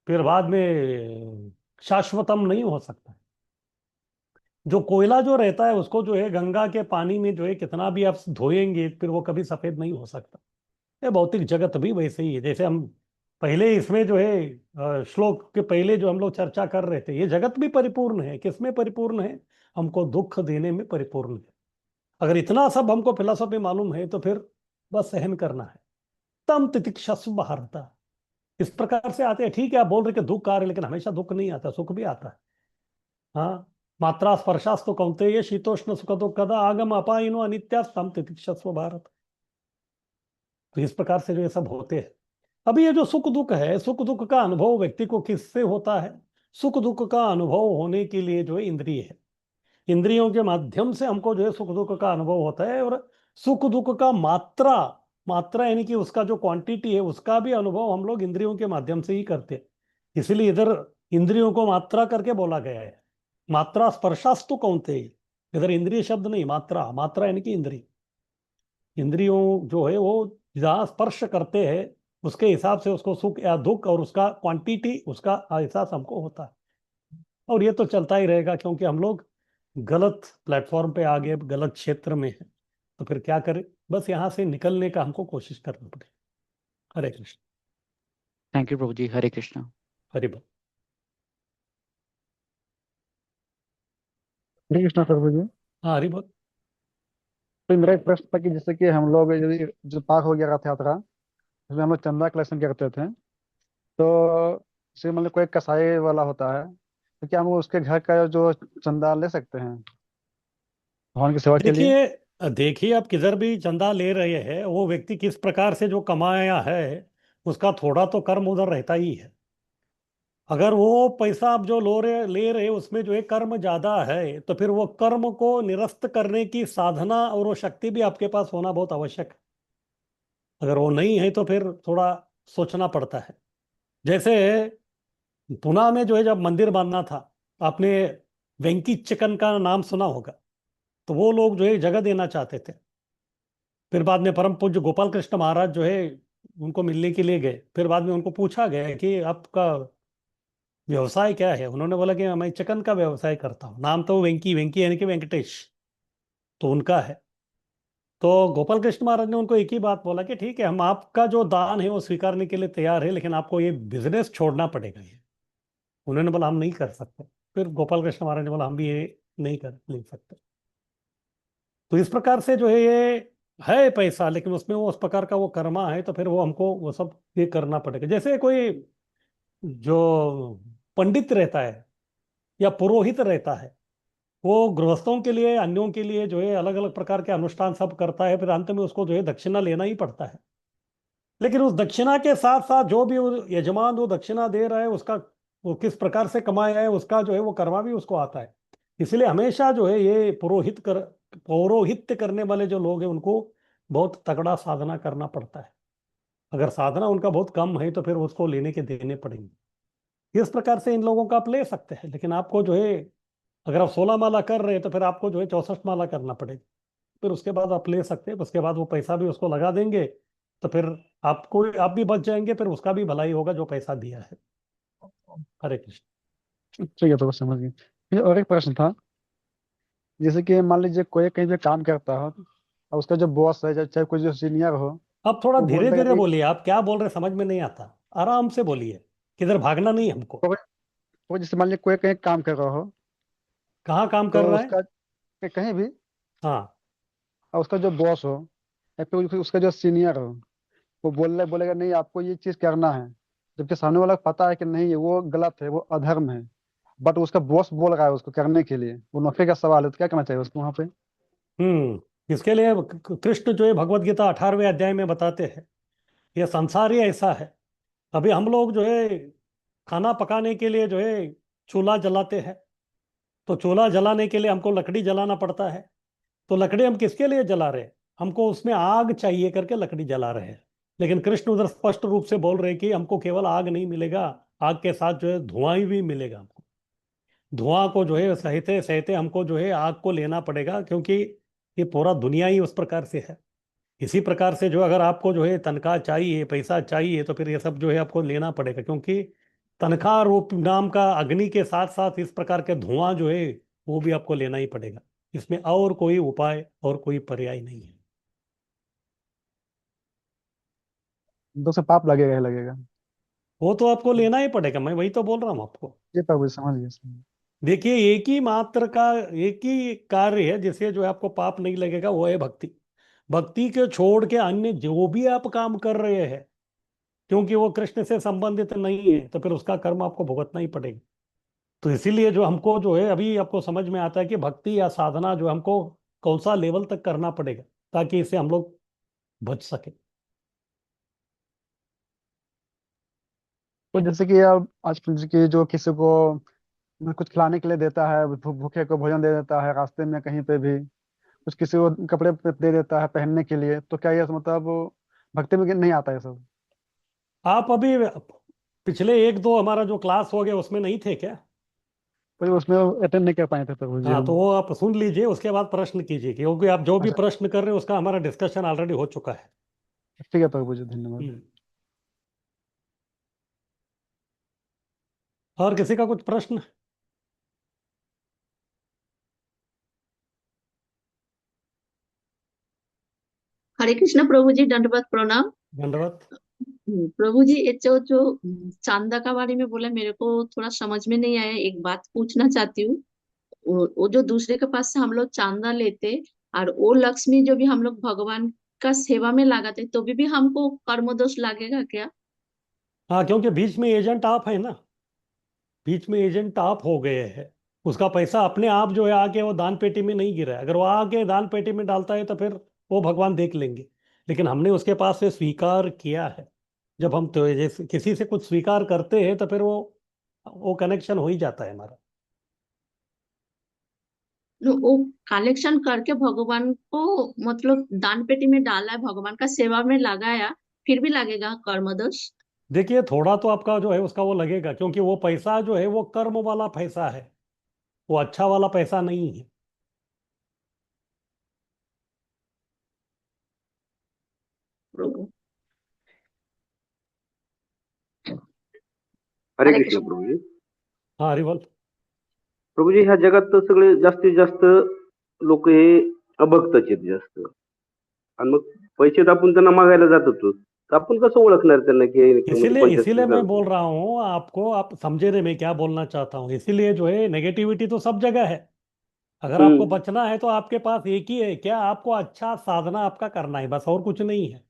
फिर बाद में शाश्वतम नहीं हो सकता। जो कोयला जो रहता है उसको जो है गंगा के पानी में जो है कितना भी आप धोएंगे फिर वो कभी सफेद नहीं हो सकता। ये भौतिक जगत भी वैसे ही है। जैसे हम पहले इसमें जो है श्लोक के पहले जो हम लोग चर्चा कर रहे थे, ये जगत भी परिपूर्ण है। किसमें परिपूर्ण है? हमको दुख देने में परिपूर्ण है। अगर इतना सब हमको फिलोसफी मालूम है तो फिर बस सहन करना है। तम तितिक्षस्व भारत, इस प्रकार से आते हैं। ठीक है, आप बोल रहे कि दुख आ रहे, लेकिन हमेशा दुख नहीं आता, सुख भी आता है। हाँ, मात्रा स्पर्शास्तु कौन्तेय शीतोष्ण सुख दुखदा आगम अपाइनो अनित्या तम तितिक्षस्व भारत। तो इस प्रकार से जो ये सब होते हैं। अभी ये जो सुख दुख है, सुख दुख का अनुभव व्यक्ति को किससे होता है? सुख दुख का अनुभव होने के लिए जो है इंद्रिय है। इंद्रियों के माध्यम से हमको जो है सुख दुख का अनुभव होता है। और सुख दुख का मात्रा, मात्रा यानी कि उसका जो क्वांटिटी है उसका भी अनुभव हम लोग इंद्रियों के माध्यम से ही करते हैं। इसलिए इधर इंद्रियों को मात्रा करके बोला गया है। मात्रा स्पर्शास्तु कौन्तेय, इधर इंद्रिय शब्द नहीं, मात्रा। मात्रा यानी कि इंद्रिय। इंद्रियों जो है वो जहाँ स्पर्श करते हैं उसके हिसाब से उसको सुख या दुख और उसका क्वांटिटी, उसका एहसास हमको होता है। और ये तो चलता ही रहेगा, क्योंकि हम लोग गलत प्लेटफॉर्म पे आ गए, गलत क्षेत्र में है, तो फिर क्या करें? बस यहाँ से निकलने का हमको कोशिश करना पड़ेगा। हरे कृष्ण। थैंक यू प्रभु जी, हरे कृष्णा। हरि बोल। हरे कृष्णा प्रभु जी। हाँ, हरि बोल। तो मेरा एक प्रश्न था कि जैसे कि हम लोग यदि जो पाक हो गया रथ यात्रा, उसमें हम लोग चंदा कलेक्शन करते थे, तो जैसे मतलब कोई कसाई वाला होता है, तो क्या हम उसके घर का जो चंदा ले सकते हैं भगवान की सेवा के लिए? देखिए, देखिए, आप किधर भी चंदा ले रहे हैं, वो व्यक्ति किस प्रकार से जो कमाया है, उसका थोड़ा तो कर्म उधर रहता ही है। अगर वो पैसा आप जो ले रहे उसमें जो है कर्म ज्यादा है, तो फिर वो कर्म को निरस्त करने की साधना और वो शक्ति भी आपके पास होना बहुत आवश्यक है। अगर वो नहीं है तो फिर थोड़ा सोचना पड़ता है। जैसे पुणे में जो है जब मंदिर बनना था, आपने वेंकी चिकन का नाम सुना होगा। तो वो लोग जो है जगह देना चाहते थे। फिर बाद में परम पूज्य गोपाल कृष्ण महाराज जो है उनको मिलने के लिए गए। फिर बाद में उनको पूछा गया कि आपका व्यवसाय क्या है। उन्होंने बोला कि मैं चिकन का व्यवसाय करता हूँ। नाम तो वेंकी, वेंकी यानी कि वेंकटेश, तो उनका है। तो गोपाल कृष्ण महाराज ने उनको एक ही बात बोला कि ठीक है, हम आपका जो दान है वो स्वीकारने के लिए तैयार है, लेकिन आपको ये बिजनेस छोड़ना पड़ेगा ये। उन्होंने बोला हम नहीं कर सकते। फिर गोपाल कृष्ण महाराज ने बोला हम भी ये नहीं कर ले सकते। तो इस प्रकार से जो है ये है पैसा, लेकिन उसमें वो उस प्रकार का वो कर्मा है, तो फिर वो हमको वो सब ये करना पड़ेगा। जैसे कोई जो पंडित रहता है या पुरोहित रहता है, वो गृहस्थों के लिए, अन्यों के लिए जो है अलग अलग प्रकार के अनुष्ठान सब करता है, फिर अंत में उसको जो है दक्षिणा लेना ही पड़ता है। लेकिन उस दक्षिणा के साथ साथ जो भी वो यजमान वो दक्षिणा दे रहा है, उसका वो किस प्रकार से कमाया है, उसका जो है वो कर्मा भी उसको आता है। इसलिए हमेशा जो है ये पौरोहित्य करने वाले जो लोग हैं उनको बहुत तगड़ा साधना करना पड़ता है। अगर साधना उनका बहुत कम है तो फिर उसको लेने के देने पड़ेंगे। इस प्रकार से इन लोगों का आप ले सकते हैं, लेकिन आपको जो है अगर आप 16 माला कर रहे हैं तो फिर आपको जो है 64 माला करना पड़ेगा। फिर उसके बाद आप ले सकते हैं, उसके बाद वो पैसा भी उसको लगा देंगे। तो फिर आप भी बच जाएंगे, फिर उसका भी भलाई होगा जो पैसा दिया है। हरे कृष्ण। ठीक है, तो बस समझ गए। फिर और एक प्रश्न था, जैसे कि मान लीजिए कोई कहीं पे काम करता हो, और उसका जो बॉस है, चाहे कोई जो सीनियर हो, आप थोड़ा वो धीरे बोलता है धीरे कि बोलिए, आप क्या बोल रहे समझ में नहीं आता। आराम से बोलिए, किधर भागना नहीं हमको। कोई कोई जैसे मान लीजिए कोई कहीं काम कर रहा हो, कहाँ काम कर तो रहा है? उसका कहीं भी, हाँ। और उसका जो बॉस हो या फिर उसका जो सीनियर हो, वो बोलेगा नहीं आपको ये चीज करना है, जबकि सामने वाला को पता है कि नहीं वो गलत है, वो अधर्म है, बट उसका बॉस बोल रहा है उसको करने के लिए, वो नौकरी का सवाल है, तो क्या करना चाहिए उसको वहां पे? इसके लिए कृष्ण जो है भगवत गीता 18वें अध्याय में बताते हैं, ये संसार ही ऐसा है। अभी हम लोग जो है खाना पकाने के लिए जो है चूल्हा जलाते हैं। तो चूल्हा जलाने के लिए हमको लकड़ी जलाना पड़ता है। तो लकड़ी हम किसके लिए जला रहे हैं? हमको उसमें आग चाहिए करके लकड़ी जला रहे हैं। लेकिन कृष्ण उधर स्पष्ट रूप से बोल रहे हैं कि हमको केवल आग नहीं मिलेगा, आग के साथ जो है धुआं भी मिलेगा हमको। धुआं को जो है सहते सहते हमको जो है आग को लेना पड़ेगा, क्योंकि ये पूरा दुनिया ही उस प्रकार से है। इसी प्रकार से जो अगर आपको जो है तनख्वाह चाहिए, पैसा चाहिए, तो फिर ये सब जो है आपको लेना पड़ेगा, क्योंकि तनख्वाह रूप नाम का अग्नि के साथ साथ इस प्रकार के धुआं जो है वो भी आपको लेना ही पड़ेगा। इसमें और कोई उपाय और कोई पर्याय नहीं है। तो उसे पाप लगेगा ही लगेगा। वो तो आपको लेना ही पड़ेगा, मैं वही तो बोल रहा हूँ आपको। ये प्रभु समझ गया, देखिए, एक ही मात्र का एक ही कार्य है जिससे जो है आपको पाप नहीं लगेगा, वो है भक्ति। भक्ति के छोड़ के अन्य जो भी आप काम कर रहे हैं, क्योंकि वो कृष्ण से संबंधित नहीं है, तो फिर उसका कर्म आपको भुगतना ही पड़ेगा। तो इसीलिए जो हमको जो है अभी आपको समझ में आता है कि भक्ति या साधना जो हमको कौन सा लेवल तक करना पड़ेगा, ताकि इससे हम लोग बच सके। तो जैसे कि अब आजकल जैसे कि जो किसी को कुछ खिलाने के लिए देता है, भूखे को भोजन दे देता है रास्ते में कहीं पे भी, कुछ किसी को कपड़े दे देता है पहनने के लिए, तो क्या ये मतलब भक्ति में नहीं आता है सब? आप अभी पिछले एक दो हमारा जो क्लास हो गया उसमें नहीं थे क्या? कोई उसमें अटेंड नहीं कर पाए थे प्रभु जी हाँ, तो हम। वो आप सुन लीजिए, उसके बाद प्रश्न कीजिए, क्योंकि आप जो भी अच्छा, प्रश्न कर रहे हैं उसका हमारा डिस्कशन ऑलरेडी हो चुका है। ठीक है प्रभु जी, धन्यवाद। हम्म। और किसी का कुछ प्रश्न? हरे कृष्ण प्रभु जी, दंडवत प्रणाम। दंडवत। प्रभु जी, ये जो चांदा का बारे में बोला, मेरे को थोड़ा समझ में नहीं आया। एक बात पूछना चाहती हूँ। वो जो दूसरे के पास से हम लोग चांदा लेते, और वो लक्ष्मी जो भी हम लोग भगवान का सेवा में लगाते, तो भी हमको कर्म दोष लगेगा क्या? हाँ, क्योंकि बीच में एजेंट आप है ना, बीच में एजेंट आप हो गए हैं। उसका पैसा अपने आप जो है आके वो दान पेटी में नहीं गिरा है। अगर वो आके दान पेटी में डालता है तो फिर वो भगवान देख लेंगे। लेकिन हमने उसके पास से स्वीकार किया है। जब हम तो जैसे किसी से कुछ स्वीकार करते हैं तो फिर वो कनेक्शन हो ही जाता है हमारा। वो कलेक्शन करके भगवान को, मतलब दान पेटी में डाला है, भगवान का सेवा में लगाया, फिर भी लगेगा कर्म दोष? देखिए, थोड़ा तो आपका जो है उसका वो लगेगा, क्योंकि वो पैसा जो है वो कर्म वाला पैसा है, वो अच्छा वाला पैसा नहीं है। प्रभु। हरे हरे कृष्ण कृष्ण। प्रभूजी. हाँ, हरिवल। प्रभूजी, ह्या जगात तर सगळे जास्तीत जास्त लोक हे अभक्तच आहेत जास्त. आणि मग पैसे तर आपण त्यांना मागायला जातोच. तर आपण कसं ओळखणार त्यांना की हे म्हणजे इसीलिए कोणत्या इसीलिए मैं स्थितीत. बोल रहा हूँ आपको, आप समझे नहीं मैं क्या बोलना चाहता हूँ। इसीलिए जो है नेगेटिविटी तो सब जगह है। अगर आपको हम्म. बचना है तो आपके पास एक ही है, क्या आपको अच्छा साधना आपका करना है, बस और कुछ नहीं है।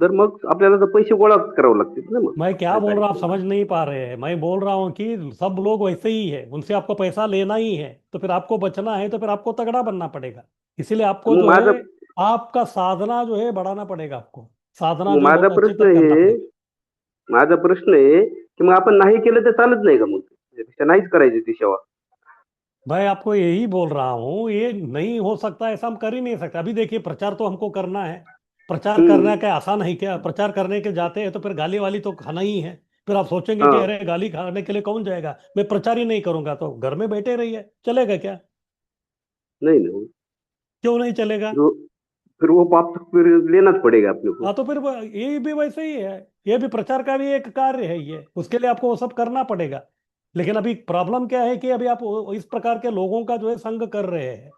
तर मग आपल्याला तर पैसे गोळा करावे लागतील ना, मग मैं क्या त्या बोल रहा हूँ आप कार्यक्रमाला. समझ नहीं पा रहे हैं। मैं बोल रहा हूँ कि सब लोग वैसे ही है, उनसे आपको पैसा लेना ही है, तो फिर आपको बचना है तो फिर आपको तगड़ा बनना पड़ेगा। इसीलिए आपको मग जो माझा है आपका साधना जो है बढ़ाना पड़ेगा आपको। साधना मग जो है माझा बहुत अच्छी प्रश्न तरह करना आहे पड़ेगा। माझा प्रश्न आहे की मग आपण नाही केलं तर चालत नाही का? मग त्यापेक्षा नाहीच करायची ती सेवा. भाई आपको यही बोल रहा हूँ, ये नहीं हो सकता, ऐसा हम कर ही नहीं सकते। अभी देखिए, प्रचार तो हमको करना है। प्रचार करना हम्म. क्या आसान है क्या? प्रचार करने के जाते हैं तो फिर गाली वाली तो खाना ही है। फिर आप सोचेंगे हा. कि अरे गाली खाने के लिए कौन जाएगा, मैं प्रचार ही नहीं करूंगा, तो घर में बैठे रहिए, चलेगा क्या? नहीं नहीं. क्यों नहीं चलेगा? जो फिर वो पाप तो फिर लेना पड़ेगा अपने को. हाँ, तो फिर ये भी वैसे ही है। ये भी प्रचार का भी एक कार्य है, ये उसके लिए आपको वो सब करना पड़ेगा। लेकिन अभी प्रॉब्लम क्या है कि अभी आप इस प्रकार के लोगों का जो है संग कर रहे हैं,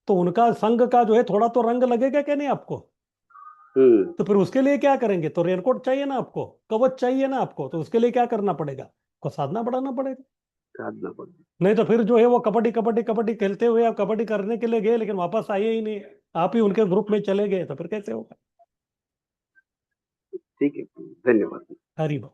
तो उनका संग का जो है थोड़ा तो रंग लगेगा क्या नहीं आपको? हम्म. तो फिर उसके लिए क्या करेंगे? तो रेनकोट चाहिए ना आपको, कवच चाहिए ना आपको, तो उसके लिए क्या करना पड़ेगा? को साधना बढ़ाना पड़ेगा। साधना पड़ेगा. नहीं तो फिर जो है वो कबड्डी कबड्डी कबड्डी खेलते हुए आप कबड्डी करने के लिए गए लेकिन वापस आए ही नहीं, आप ही उनके ग्रुप में चले गए, तो फिर कैसे होगा? ठीक है. धन्यवाद. हरी बोल।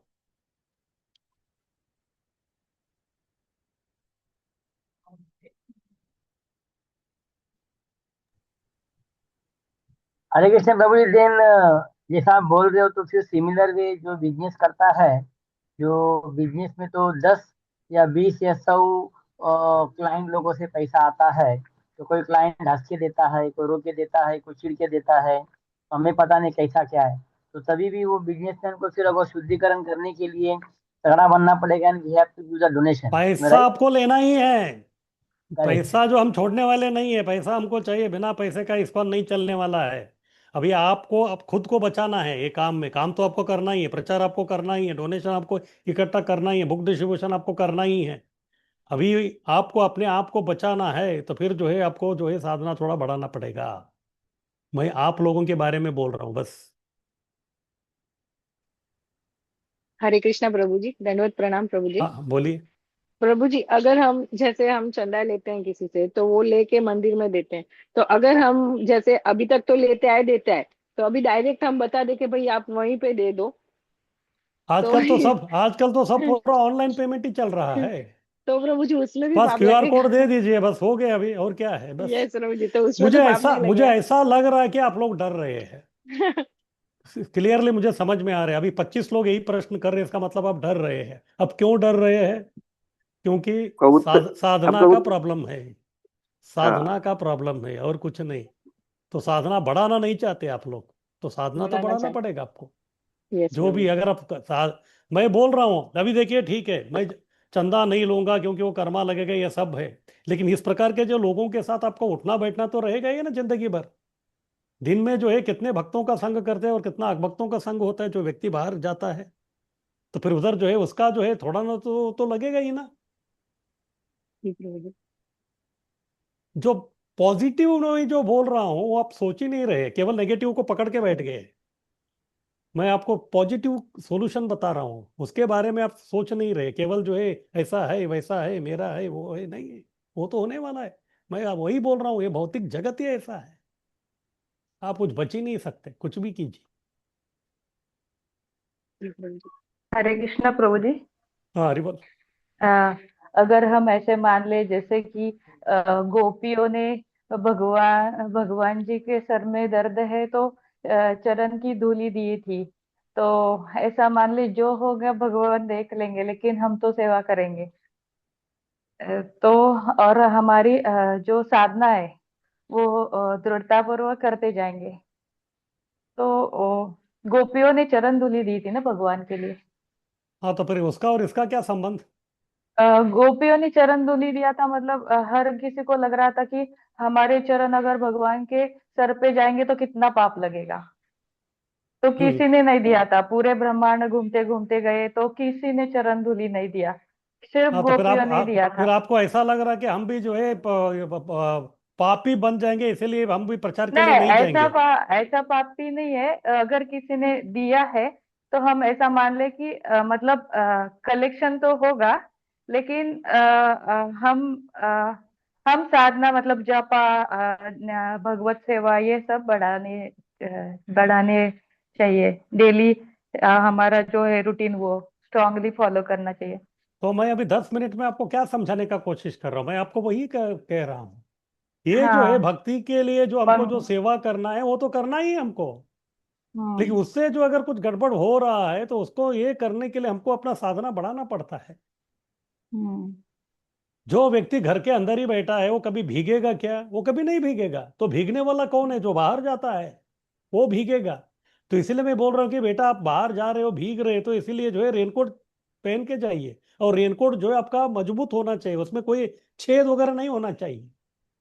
हरे कृष्ण प्रभु जी। देन जैसा आप बोल रहे हो, तो फिर सिमिलर वे जो बिजनेस करता है, जो बिजनेस में तो 10 या 20 या 100 क्लाइंट लोगों से पैसा आता है। तो कोई क्लाइंट हंस के देता है, कोई रो के देता है, कोई चिढ़ के देता है, तो हमें पता नहीं कैसा क्या है। तो तभी भी वो बिजनेसमैन को फिर अगर शुद्धिकरण करने के लिए तगड़ा बनना पड़ेगा, and we have to do the donation, पैसा राइट? आपको लेना ही है। करेक्ट। पैसा जो हम छोड़ने वाले नहीं है, पैसा हमको चाहिए। बिना पैसे का इसको नहीं चलने वाला है। अभी आपको अब खुद को बचाना है। ये काम में काम तो आपको करना ही है, प्रचार आपको करना ही है, डोनेशन आपको इकट्ठा करना ही है, बुक डिस्ट्रीब्यूशन आपको करना ही है। अभी आपको अपने आप को बचाना है तो फिर जो है आपको जो है साधना थोड़ा बढ़ाना पड़ेगा। मैं आप लोगों के बारे में बोल रहा हूँ बस। हरे कृष्णा प्रभु जी, दंडवत प्रणाम प्रभु जी। हाँ, बोलिए। प्रभु जी, अगर हम जैसे हम चंदा लेते हैं किसी से, तो वो लेके मंदिर में देते हैं। तो अगर हम जैसे अभी तक तो लेते आए देते आए, तो अभी डायरेक्ट हम बता दे कि भाई आप वहीं पे दे दो, तो आजकल तो सब पूरा ऑनलाइन पेमेंट ही चल रहा है। तो प्रभु जी उसमें भी बस पाप क्यूआर कोड लगेगा? दे दीजिए, बस हो गया। अभी और क्या है बस। यस प्रभु जी, तो उसमें तो पाप नहीं मुझे लगेगा? ऐसा लग रहा है कि आप लोग डर रहे हैं। क्लियरली मुझे समझ में आ रहा है। अभी 25 लोग यही प्रश्न कर रहे हैं, इसका मतलब आप डर रहे हैं। अब क्यों डर रहे हैं? क्योंकि आपका उत्तर साधना आपका का उत्तर. प्रॉब्लम है। हाँ. साधना का प्रॉब्लम है और कुछ नहीं। तो साधना बढ़ाना नहीं चाहते आप लोग, तो साधना तो बढ़ाना बढ़ाना चाहते। पड़ेगा आपको। यस जो प्रभु भी जी। अगर मैं बोल रहा हूँ अभी देखिए, ठीक है, मैं चंदा नहीं लूंगा क्योंकि वो कर्मा लगेगा, ये सब है। लेकिन इस प्रकार के जो लोगों के साथ आपको उठना बैठना तो रहेगा ही ना जिंदगी भर। दिन में जो है कितने भक्तों का संग करते हैं और कितना अभक्तों का संग होता है। जो व्यक्ति बाहर जाता है तो फिर उधर जो है उसका जो है थोड़ा ना तो लगेगा ही ना। जी प्रभु जी। जो पॉजिटिव में जो बोल रहा हूँ वो आप सोच ही नहीं रहे, केवल नेगेटिव को पकड़ के बैठ गए। मैं आपको पॉजिटिव सॉल्यूशन बता रहा हूँ, उसके बारे में आप सोच नहीं रहे, केवल जो है ऐसा है वैसा है मेरा है वो है, नहीं है, वो तो होने वाला है। मैं अब वही बोल रहा हूँ, ये भौतिक जगत ही ऐसा है, आप कुछ बच ही नहीं सकते, कुछ भी कीजिए। हरे कृष्णा प्रभु जी। हाँ हरि बोल। अ, अगर हम ऐसे मान ले जैसे कि गोपियों ने भगवान भगवान जी के सर में दर्द है तो चरण की धूली दी थी, तो ऐसा मान ले जो होगा भगवान देख लेंगे, लेकिन हम तो सेवा करेंगे। तो और हमारी जो साधना है वो दृढ़ता पूर्वक करते जाएंगे। तो गोपियों ने चरण धूली दी थी ना भगवान के लिए। हाँ तो फिर उसका और इसका क्या संबंध? गोपियों ने चरण धूली दिया था, मतलब हर किसी को लग रहा था कि हमारे चरण अगर भगवान के सर पे जाएंगे तो कितना पाप लगेगा, तो हम्म। किसी ने नहीं दिया था। पूरे ब्रह्मांड घूमते घूमते गए तो किसी ने चरण धूली नहीं दिया, सिर्फ हाँ तो फिर गोपियों ने दिया था। फिर आपको ऐसा लग रहा है कि हम भी जो है पापी बन जाएंगे, इसीलिए हम भी प्रचार के नहीं, लिए नहीं जाएंगे। ऐसा पापी नहीं है। अगर किसी ने दिया है तो हम ऐसा मान ले कि मतलब कलेक्शन तो होगा, लेकिन हम साधना मतलब जपा, भगवत सेवा ये सब बढ़ाने चाहिए डेली। हमारा जो है रूटीन वो स्ट्रांगली फॉलो करना चाहिए। तो मैं अभी 10 मिनट में आपको क्या समझाने का कोशिश कर रहा हूँ, मैं आपको वही कह रहा हूँ। ये जो है हाँ। भक्ति के लिए जो हमको जो मन। सेवा करना है वो तो करना ही है हमको, लेकिन हम्म। उससे जो अगर कुछ गड़बड़ हो रहा है तो उसको ये करने के लिए हमको अपना साधना बढ़ाना पड़ता है। हम्म। जो व्यक्ति घर के अंदर ही बैठा है वो कभी भीगेगा क्या? वो कभी नहीं भीगेगा। तो भीगने वाला कौन है? जो बाहर जाता है वो भीगेगा। तो इसीलिए मैं बोल रहा हूँ कि बेटा आप बाहर जा रहे हो, भीग रहे हो, तो इसीलिए जो है रेनकोट पहन के जाइए। और रेनकोट जो है आपका मजबूत होना चाहिए, उसमें कोई छेद वगैरह नहीं होना चाहिए।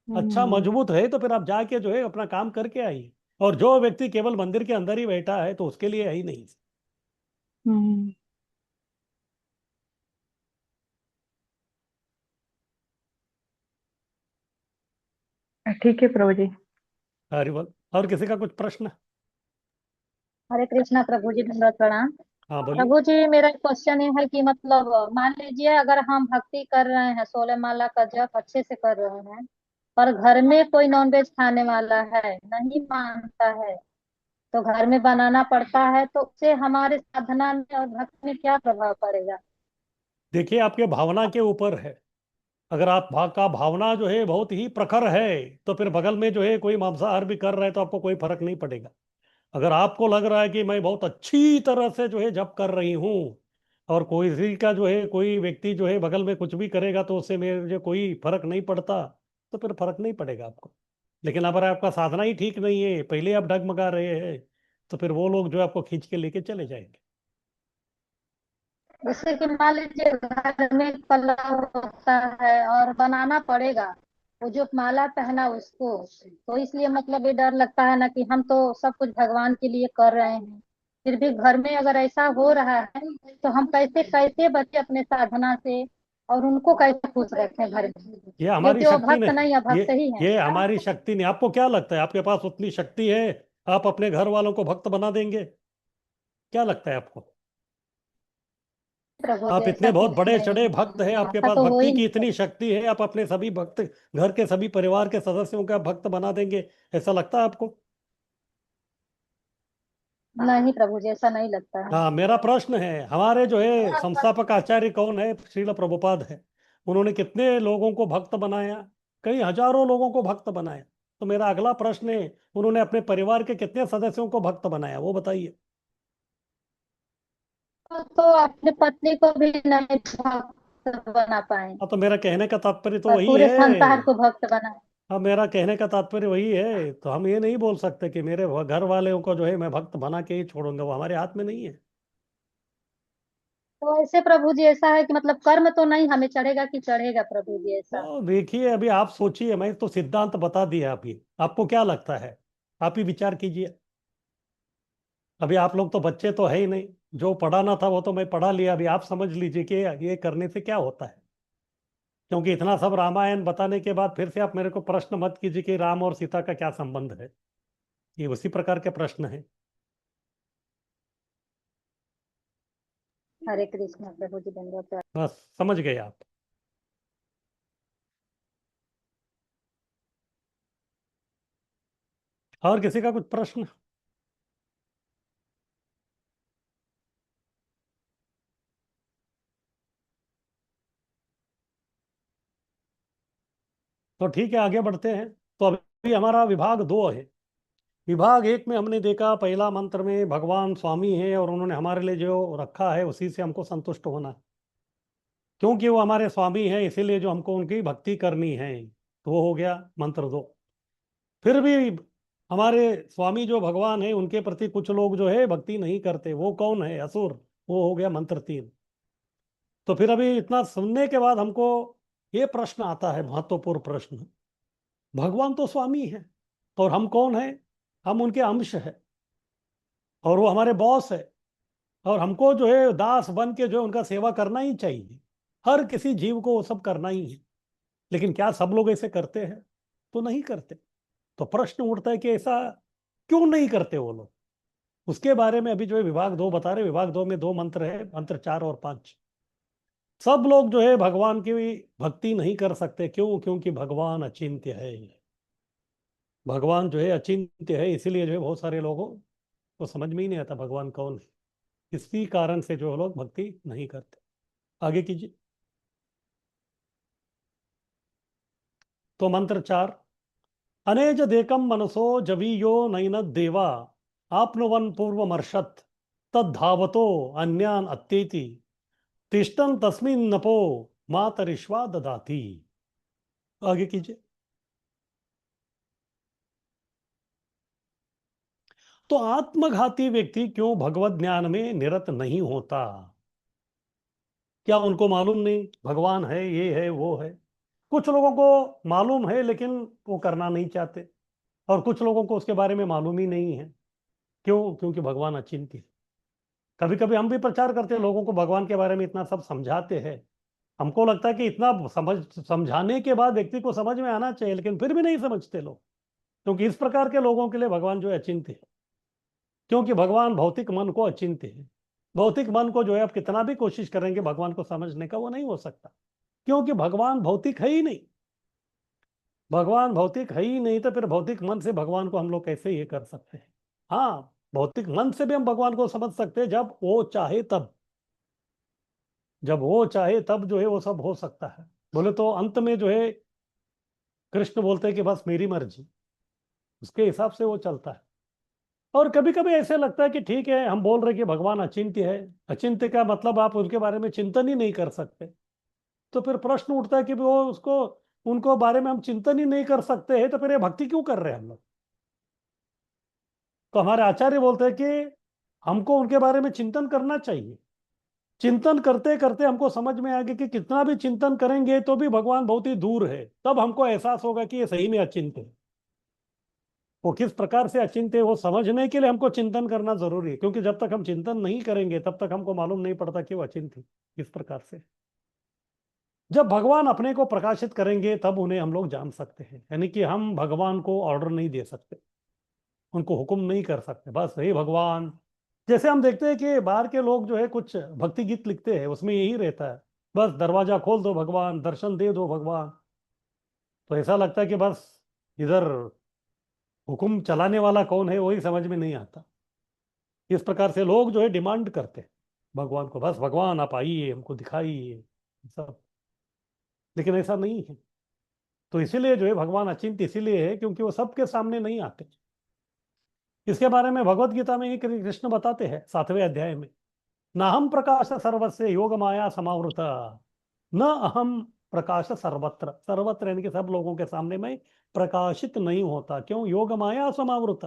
अच्छा हम्म। मजबूत है तो फिर आप जाके जो है अपना काम करके आइए। और जो व्यक्ति केवल मंदिर के अंदर ही बैठा है तो उसके लिए है ही नहीं। हम्म। ठीक है प्रभु जी। हरि बोल। और किसी का कुछ प्रश्न? हरे कृष्णा प्रभु जी, दंडवत प्रणाम। हाँ बोलिए। प्रभु जी, मेरा क्वेश्चन ये है कि मतलब मान लीजिए अगर हम भक्ति कर रहे हैं, 16 माला का जप अच्छे से कर रहे हैं, पर घर में कोई नॉनवेज खाने वाला है, नहीं मानता है, तो घर में बनाना पड़ता है, तो उससे हमारे साधना में और भक्ति में क्या प्रभाव पड़ेगा? देखिए आपके भावना के ऊपर है। अगर आप का भावना जो है बहुत ही प्रखर है तो फिर बगल में जो है कोई मांसाहार भी कर रहा है तो आपको कोई फर्क नहीं पड़ेगा। अगर आपको लग रहा है कि मैं बहुत अच्छी तरह से जो है जप कर रही हूँ और कोई किसी का जो है कोई व्यक्ति जो है बगल में कुछ भी करेगा तो उससे मुझे कोई फर्क नहीं पड़ता, तो फिर फर्क नहीं पड़ेगा आपको। लेकिन अगर आपका साधना ही ठीक नहीं है, पहले आप डगमगा रहे हैं, तो फिर वो लोग जो है आपको खींच के लेके चले जाएंगे। जैसे कि मान लीजिए घर में कलह होता है और बनाना पड़ेगा, वो जो माला पहना उसको, तो इसलिए मतलब ये डर लगता है ना कि हम तो सब कुछ भगवान के लिए कर रहे हैं, फिर भी घर में अगर ऐसा हो रहा है तो हम कैसे कैसे बचे अपने साधना से, और उनको कैसे खुश रखें घर में, ये हमारी क्योंकि वो शक्ति भक्त नहीं। नहीं ये अभक्त ही है। ये हमारी शक्ति नहीं। आपको क्या लगता है आपके पास उतनी शक्ति है आप अपने घर वालों को भक्त बना देंगे? क्या लगता है आपको? प्रभु जी आप ऐसा इतने बहुत कुछ बड़े नहीं चढ़े भक्त हैं, है, आपके ऐसा पास तो हो भक्ति ही की नहीं इतनी सकता। शक्ति है, आप अपने सभी भक्त घर के सभी परिवार के सदस्यों का भक्त बना देंगे, ऐसा लगता है आपको? नहीं प्रभु जी, ऐसा नहीं लगता है। हाँ मेरा प्रश्न है, हमारे जो है संस्थापक आचार्य कौन है? श्रील प्रभुपाद है। उन्होंने कितने लोगों को भक्त बनाया? कई हजारों लोगों को भक्त बनाया। तो मेरा अगला प्रश्न है, उन्होंने अपने परिवार के कितने सदस्यों को भक्त बनाया वो बताइए। तो अपने पत्नी को भी नहीं भक्त बना पाए, हाँ तो मेरा कहने का तात्पर्य तो और वही पूरे है। संसार को भक्त बना। हाँ मेरा कहने का तात्पर्य वही है। तो हम ये नहीं बोल सकते कि मेरे घर वालों को जो है मैं भक्त बना के ही छोड़ूंगा, वो हमारे हाथ में नहीं है। तो ऐसे प्रभु जी ऐसा है कि मतलब कर्म तो नहीं हमें चढ़ेगा कि चढ़ेगा प्रभु जी ऐसा? तो देखिए अभी आप सोचिए, मैं तो सिद्धांत बता दिया अभी, आपको क्या लगता है? आप ही विचार कीजिए। अभी आप लोग तो बच्चे तो है ही नहीं, जो पढ़ाना था वो तो मैं पढ़ा लिया, अभी आप समझ लीजिए कि ये करने से क्या होता है। क्योंकि इतना सब रामायण बताने के बाद फिर से आप मेरे को प्रश्न मत कीजिए कि राम और सीता का क्या संबंध है। ये उसी प्रकार के प्रश्न है। हरे कृष्ण प्रभु जी, दंडवत। बस समझ गए आप। और किसी का कुछ प्रश्न? तो ठीक है, आगे बढ़ते हैं। तो अभी हमारा विभाग 2 है। विभाग 1 में हमने देखा पहला मंत्र में भगवान स्वामी है और उन्होंने हमारे लिए जो रखा है उसी से हमको संतुष्ट होना है। क्योंकि वो हमारे स्वामी है इसीलिए जो हमको उनकी भक्ति करनी है। तो वो हो गया मंत्र 2। फिर भी हमारे स्वामी जो भगवान है उनके प्रति कुछ लोग जो है भक्ति नहीं करते। वो कौन है? असुर। वो हो गया मंत्र 3। तो फिर अभी इतना सुनने के बाद हमको ये प्रश्न आता है, महत्वपूर्ण प्रश्न। भगवान तो स्वामी है और हम कौन है? हम उनके अंश है और वो हमारे बॉस है और हमको जो है दास बन के जो है उनका सेवा करना ही चाहिए। हर किसी जीव को वो सब करना ही है। लेकिन क्या सब लोग ऐसे करते हैं? तो नहीं करते। तो प्रश्न उठता है कि ऐसा क्यों नहीं करते वो लोग? उसके बारे में अभी जो है विभाग 2 बता रहे। विभाग 2 में 2 मंत्र है, मंत्र 4 और 5। सब लोग जो है भगवान की भक्ति नहीं कर सकते। क्यों? क्योंकि भगवान अचिंत्य है। भगवान जो है अचिंत्य है, इसीलिए जो है बहुत सारे लोगों को समझ में ही नहीं आता भगवान कौन है। इसी कारण से जो लोग भक्ति नहीं करते। आगे कीजिए। तो मंत्र 4, अनेज देकम मनसो जवीयो नैन देवा आपनुवन पूर्वमर्षत तद्धावतो अन्यान अत्येति तिष्ठन् तस्मिन् नपो मातरिश्वा ददाति। आगे कीजिए। तो आत्मघाती व्यक्ति क्यों भगवत ज्ञान में निरत नहीं होता? क्या उनको मालूम नहीं भगवान है, ये है, वो है? कुछ लोगों को मालूम है लेकिन वो करना नहीं चाहते और कुछ लोगों को उसके बारे में मालूम ही नहीं है। क्यों? क्योंकि भगवान अचिंत्य है। कभी कभी हम भी प्रचार करते हैं, लोगों को भगवान के बारे में इतना सब समझाते हैं। हमको लगता है कि इतना समझाने के बाद व्यक्ति को समझ में आना चाहिए, लेकिन फिर भी नहीं समझते लोग। क्योंकि इस प्रकार के लोगों के लिए भगवान जो है अचिंत्य है। क्योंकि भगवान भौतिक मन को अचिंत्य है। भौतिक मन को जो है आप कितना भी कोशिश करेंगे भगवान को समझने का, वो नहीं हो सकता। क्योंकि भगवान भौतिक है ही नहीं। भगवान भौतिक है ही नहीं तो फिर भौतिक मन से भगवान को हम लोग कैसे ये कर सकते हैं? हाँ, भौतिक मन से भी हम भगवान को समझ सकते हैं जब वो चाहे तब। जब वो चाहे तब जो है वो सब हो सकता है। बोले तो अंत में जो है कृष्ण बोलते हैं कि बस मेरी मर्जी, उसके हिसाब से वो चलता है। और कभी कभी ऐसे लगता है कि ठीक है, हम बोल रहे कि भगवान अचिंत्य है। अचिंत्य का मतलब आप उनके बारे में चिंतन ही नहीं कर सकते। तो फिर प्रश्न उठता है कि वो उसको उनको बारे में हम चिंतन ही नहीं कर सकते हैं तो फिर ये भक्ति क्यों कर रहे हैं हम लोग? तो हमारे आचार्य बोलते हैं कि हमको उनके बारे में चिंतन करना चाहिए। चिंतन करते करते हमको समझ में आ गया कि कितना भी चिंतन करेंगे तो भी भगवान बहुत ही दूर है। तब हमको एहसास होगा कि ये सही में अचिंत्य है। वो किस प्रकार से अचिंत्य है वो समझने के लिए हमको चिंतन करना जरूरी है। क्योंकि जब तक हम चिंतन नहीं करेंगे तब तक हमको मालूम नहीं पड़ता कि वो अचिंत्य किस प्रकार से। जब भगवान अपने को प्रकाशित करेंगे तब उन्हें हम लोग जान सकते हैं। यानी कि हम भगवान को ऑर्डर नहीं दे सकते, उनको हुक्म नहीं कर सकते। बस हे भगवान, जैसे हम देखते हैं कि बाहर के लोग जो है कुछ भक्ति गीत लिखते हैं, उसमें यही रहता है, बस दरवाजा खोल दो भगवान, दर्शन दे दो भगवान। तो ऐसा लगता है कि बस इधर हुक्म चलाने वाला कौन है वही समझ में नहीं आता। इस प्रकार से लोग जो है डिमांड करते हैं भगवान को, बस भगवान आप आइए, हमको दिखाइए सब। लेकिन ऐसा नहीं है। तो इसीलिए जो है भगवान अचिंत्य इसीलिए है क्योंकि वो सबके सामने नहीं आते। इसके बारे में भगवत गीता में ही कृष्ण बताते हैं 7वें अध्याय में, न हम प्रकाश सर्वस्य योग माया समावृत न अहम प्रकाश सर्वत्र। सर्वत्र यानी कि सब लोगों के सामने मैं प्रकाशित नहीं होता। क्यों? योग माया समावृत।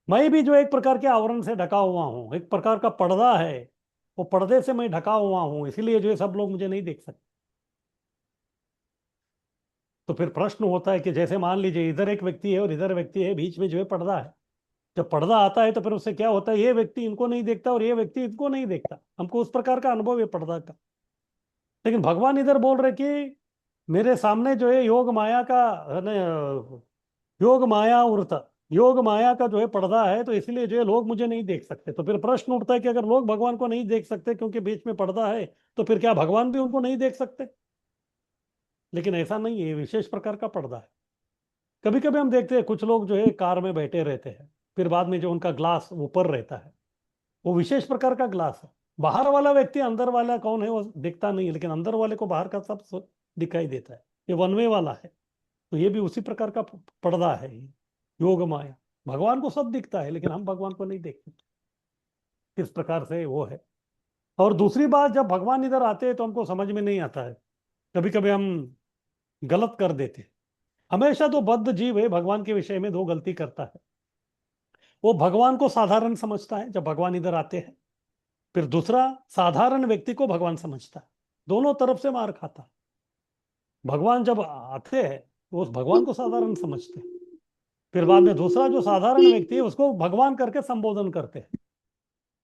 मैं भी जो एक प्रकार के आवरण से ढका हुआ हूं, एक प्रकार का पर्दा है, वो पर्दे से मैं ढका हुआ हूं, इसीलिए जो है सब लोग मुझे नहीं देख सकते। तो फिर प्रश्न होता है कि जैसे मान लीजिए इधर एक व्यक्ति है और इधर व्यक्ति है, बीच में जो है पर्दा है। जब पर्दा आता है तो फिर उससे क्या होता है, ये व्यक्ति इनको नहीं देखता और ये व्यक्ति इनको नहीं देखता। हमको उस प्रकार का अनुभव है पर्दा का। लेकिन भगवान इधर बोल रहे कि मेरे सामने जो है योग माया का योग माया उड़ता योग माया का जो है पर्दा है, तो इसलिए जो है लोग मुझे नहीं देख सकते। तो फिर प्रश्न उठता है कि अगर लोग भगवान को नहीं देख सकते क्योंकि बीच में पर्दा है, तो फिर क्या भगवान भी उनको नहीं देख सकते? लेकिन ऐसा नहीं है, ये विशेष प्रकार का पर्दा है। कभी कभी हम देखते हैं कुछ लोग जो है कार में बैठे रहते हैं, फिर बाद में जो उनका ग्लास ऊपर रहता है, वो विशेष प्रकार का ग्लास है। बाहर वाला व्यक्ति अंदर वाला कौन है वो दिखता नहीं है, लेकिन अंदर वाले को बाहर का सब दिखाई देता है। ये वन वे वाला है। तो ये भी उसी प्रकार का पर्दा है, ये योग माया। भगवान को सब दिखता है, लेकिन हम भगवान को नहीं देखते। किस प्रकार से वो है। और दूसरी बात, जब भगवान इधर आते हैं तो हमको समझ में नहीं आता है। कभी कभी हम गलत कर देते हैं। हमेशा तो बद्ध जीव है भगवान के विषय में दो गलती करता है। वो भगवान को साधारण समझता है जब भगवान इधर आते हैं, फिर दूसरा साधारण व्यक्ति को भगवान समझता है। दोनों तरफ से मार खाता है। भगवान जब आते हैं तो उस भगवान को साधारण समझते हैं, फिर बाद में दूसरा जो साधारण व्यक्ति है उसको भगवान करके संबोधन करते हैं।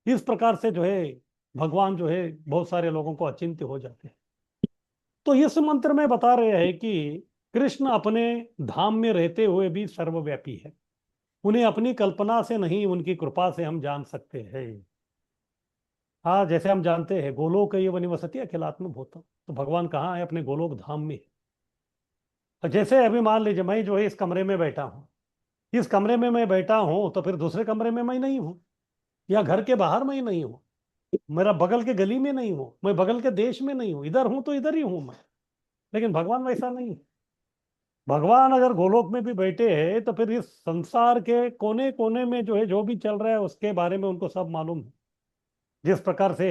इस प्रकार से जो है भगवान जो है बहुत सारे लोगों को अचिंत्य हो जाते हैं। तो इस मंत्र में बता रहे हैं कि कृष्ण अपने धाम में रहते हुए भी सर्वव्यापी है। उन्हें अपनी कल्पना से नहीं, उनकी कृपा से हम जान सकते हैं। हाँ, जैसे हम जानते हैं गोलोक ये वनिवसति अखिलात्म भूतम, तो भगवान कहाँ है? अपने गोलोक धाम में। और जैसे अभी मान लीजिए मैं जो है इस कमरे में बैठा हूँ, इस कमरे में मैं बैठा हूँ, तो फिर दूसरे कमरे में मैं नहीं हूँ, या घर के बाहर मैं नहीं हूँ, मेरा बगल के गली में नहीं हूँ, मैं बगल के देश में नहीं हूँ, इधर हूँ तो इधर ही हूँ मैं। लेकिन भगवान वैसा नहीं है। भगवान अगर गोलोक में भी बैठे हैं तो फिर इस संसार के कोने कोने में जो है जो भी चल रहा है उसके बारे में उनको सब मालूम है। जिस प्रकार से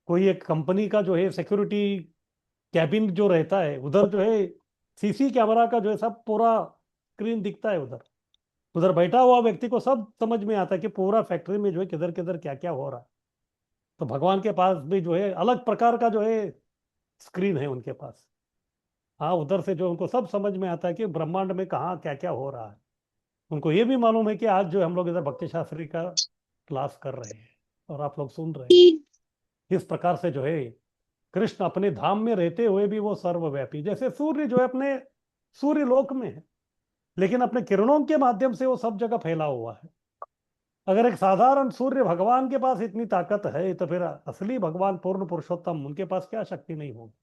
कोई एक कंपनी का जो है सिक्योरिटी कैबिन जो रहता है, उधर जो है सीसी कैमरा का जो है सब पूरा स्क्रीन दिखता है। उधर उधर बैठा हुआ व्यक्ति को सब समझ में आता है कि पूरा फैक्ट्री में जो है किधर किधर क्या क्या हो रहा है। तो भगवान के पास भी जो है अलग प्रकार का जो है स्क्रीन है उनके पास। हाँ, उधर से जो उनको सब समझ में आता है कि ब्रह्मांड में कहाँ क्या क्या हो रहा है। उनको ये भी मालूम है कि आज जो हम लोग इधर भक्ति शास्त्री का क्लास कर रहे हैं और आप लोग सुन रहे हैं। इस प्रकार से जो है कृष्ण अपने धाम में रहते हुए भी वो सर्वव्यापी, जैसे सूर्य जो है अपने सूर्य लोक में है, लेकिन अपने किरणों के माध्यम से वो सब जगह फैला हुआ है। अगर एक साधारण सूर्य भगवान के पास इतनी ताकत है, तो फिर असली भगवान पूर्ण पुरुषोत्तम उनके पास क्या शक्ति नहीं होगी?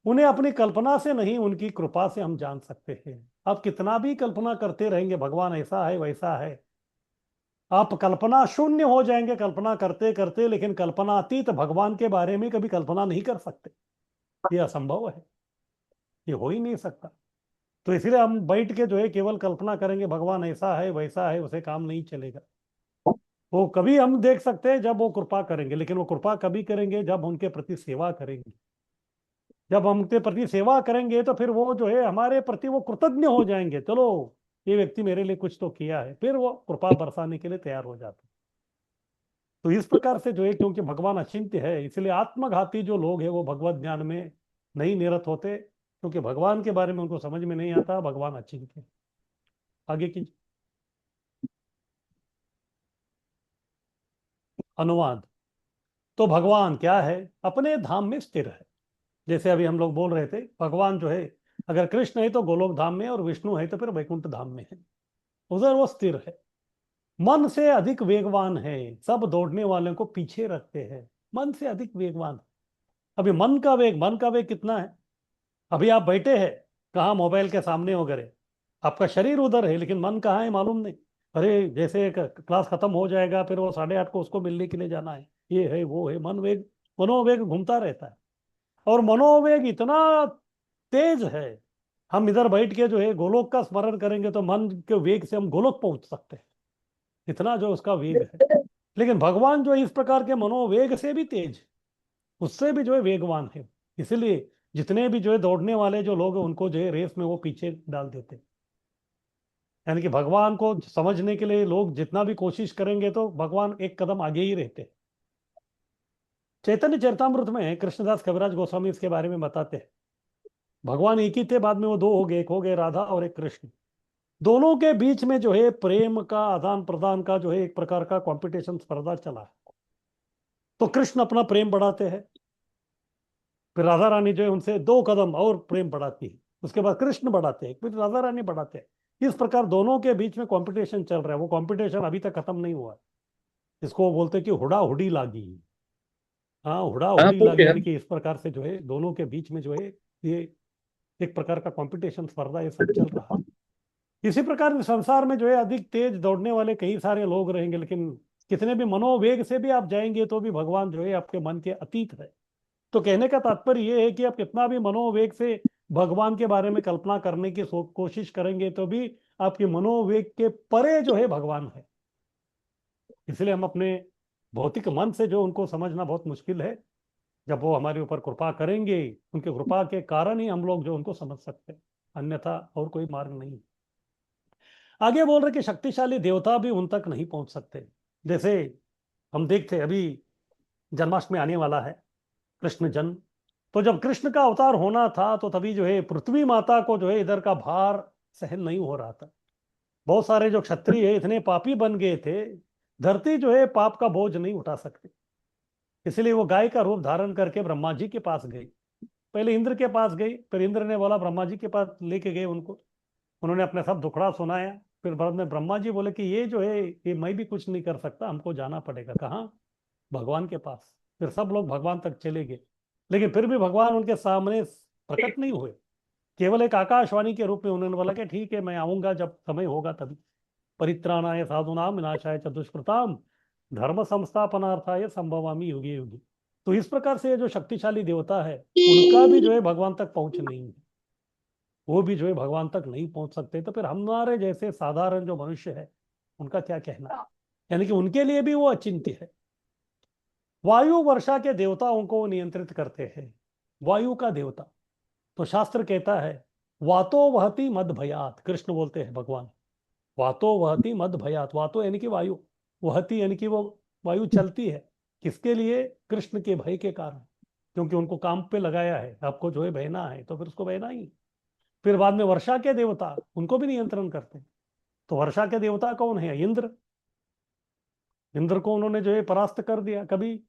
उन्हें अपनी कल्पना से नहीं, उनकी कृपा से हम जान सकते हैं। आप कितना भी कल्पना करते रहेंगे भगवान ऐसा है वैसा है, आप कल्पना शून्य हो जाएंगे कल्पना करते करते, लेकिन कल्पनातीत भगवान के बारे में कभी कल्पना नहीं कर सकते। ये असंभव है, ये हो ही नहीं सकता। तो इसलिए हम बैठ के जो है केवल कल्पना करेंगे भगवान ऐसा है वैसा है, उसे काम नहीं चलेगा। वो कभी हम देख सकते हैं जब वो कृपा करेंगे, लेकिन वो कृपा कभी करेंगे जब उनके प्रति सेवा करेंगे। जब हम उनके प्रति सेवा करेंगे तो फिर वो जो है हमारे प्रति वो कृतज्ञ हो जाएंगे। चलो, ये व्यक्ति मेरे लिए कुछ तो किया है, फिर वो कृपा बरसाने के लिए तैयार हो जाते। तो इस प्रकार से जो है, क्योंकि भगवान अचिंत्य है, इसलिए आत्मघाती जो लोग हैं वो भगवत ज्ञान में नहीं निरत होते, क्योंकि भगवान के बारे में उनको समझ में नहीं आता। भगवान अचिंत्य है। आगे की अनुवाद। तो भगवान क्या है? अपने धाम में स्थिर है। जैसे अभी हम लोग बोल रहे थे, भगवान जो है अगर कृष्ण है तो गोलोक धाम में, और विष्णु है तो फिर वैकुंठ धाम में है। उधर वो स्थिर है। मन से अधिक वेगवान है, सब दौड़ने वालों को पीछे रखते हैं। मन से अधिक वेगवान। अभी मन का वेग कितना है? अभी आप बैठे हैं कहाँ? मोबाइल के सामने वगैरह, आपका शरीर उधर है, लेकिन मन कहाँ है मालूम नहीं। अरे, जैसे क्लास खत्म हो जाएगा, फिर वो 8:30 को उसको मिलने के लिए जाना है, ये है वो है। मनोवेग घूमता रहता है। और मनोवेग इतना तेज है, हम इधर बैठ के जो है गोलोक का स्मरण करेंगे तो मन के वेग से हम गोलोक पहुंच सकते हैं। इतना जो उसका वेग है। लेकिन भगवान जो इस प्रकार के मनोवेग से भी तेज, उससे भी जो है वेगवान है। इसलिए जितने भी जो है दौड़ने वाले जो लोग हैं उनको जो है रेस में वो पीछे डाल देते। यानी कि भगवान को समझने के लिए लोग जितना भी कोशिश करेंगे तो भगवान एक कदम आगे ही रहते। चैतन्य चरितामृत में कृष्णदास कविराज गोस्वामी इसके बारे में बताते हैं। भगवान एक ही थे, बाद में वो दो हो गए, एक हो गए राधा और एक कृष्ण। दोनों के बीच में जो है प्रेम का आदान प्रदान का जो है एक प्रकार का कंपटीशन, स्पर्धा चला है। तो कृष्ण अपना प्रेम बढ़ाते हैं, फिर राधा रानी जो है उनसे 2 कदम और प्रेम बढ़ाती है, उसके बाद कृष्ण बढ़ाते हैं, फिर राधा रानी बढ़ाते हैं। इस प्रकार दोनों के बीच में कंपटीशन चल रहा है। वो कंपटीशन अभी तक खत्म नहीं हुआ है। इसको वो बोलते हैं कि हुडा हुडी लागी। हाँ, हुडा हाँ हुडी तो लागी, यानी कि इस प्रकार से जो है दोनों के बीच में जो है ये एक प्रकार का कंपटीशन, स्पर्धा, ये सब चल रहा है। इसी प्रकार संसार में जो है अधिक तेज दौड़ने वाले कई सारे लोग रहेंगे, लेकिन कितने भी मनोवेग से भी आप जाएंगे तो भी भगवान जो है आपके मन के अतीत है। तो कहने का तात्पर्य यह है कि आप कितना भी मनोवेग से भगवान के बारे में कल्पना करने की कोशिश करेंगे तो भी आपके मनोवेग के परे जो है भगवान है। इसलिए हम अपने भौतिक मन से जो उनको समझना बहुत मुश्किल है। जब वो हमारे ऊपर कृपा करेंगे, उनकी कृपा के कारण ही हम लोग जो उनको समझ सकते हैं, अन्यथा और कोई मार्ग नहीं। आगे बोल रहे कि शक्तिशाली देवता भी उन तक नहीं पहुंच सकते। जैसे हम देखते अभी जन्माष्टमी आने वाला है, कृष्ण जन्म। तो जब कृष्ण का अवतार होना था तो तभी जो है पृथ्वी माता को जो है इधर का भार सहन नहीं हो रहा था। बहुत सारे जो क्षत्रिय है इतने पापी बन गए थे, धरती जो है पाप का बोझ नहीं उठा सकती। इसलिए वो गाय का रूप धारण करके ब्रह्मा जी के पास गई। पहले इंद्र के पास गई, फिर इंद्र ने बोला ब्रह्मा जी के पास लेके गए उनको। उन्होंने अपने सब दुखड़ा सुनाया। फिर बाद में ब्रह्मा जी बोले कि ये जो है ये मैं भी कुछ नहीं कर सकता, हमको जाना पड़ेगा। कहाँ? भगवान के पास। फिर सब लोग भगवान तक चले गए, लेकिन फिर भी भगवान उनके सामने प्रकट नहीं हुए। केवल एक आकाशवाणी के रूप में उन्होंने बोला कि ठीक है, मैं आऊंगा जब समय होगा तभी। परित्राणाय साधूनां विनाशाय च दुष्कृताम धर्म संस्थापनार्थाय संभवामि युगे युगे। तो इस प्रकार से ये जो शक्तिशाली देवता है उनका भी जो है भगवान तक पहुंच नहीं है। वो भी जो है भगवान तक नहीं पहुंच सकते। तो फिर हमारे जैसे साधारण जो मनुष्य है उनका क्या कहना, यानी कि उनके लिए भी वो अचिंत्य है। वायु वर्षा के देवताओं को नियंत्रित करते हैं, वायु का देवता। तो शास्त्र कहता है वातो वहति मद भयात। कृष्ण बोलते हैं भगवान, वातो वहति मद भयात। वातो यानी कि वायु, वहति यानी कि वो वायु चलती है। किसके लिए? कृष्ण के भय के कारण, क्योंकि उनको काम पे लगाया है, आपको जो है बहना है तो फिर उसको बहना ही। फिर बाद में वर्षा के देवता, उनको भी नियंत्रण करते हैं। तो वर्षा के देवता कौन है? इंद्र। इंद्र को उन्होंने जो है परास्त कर दिया। कभी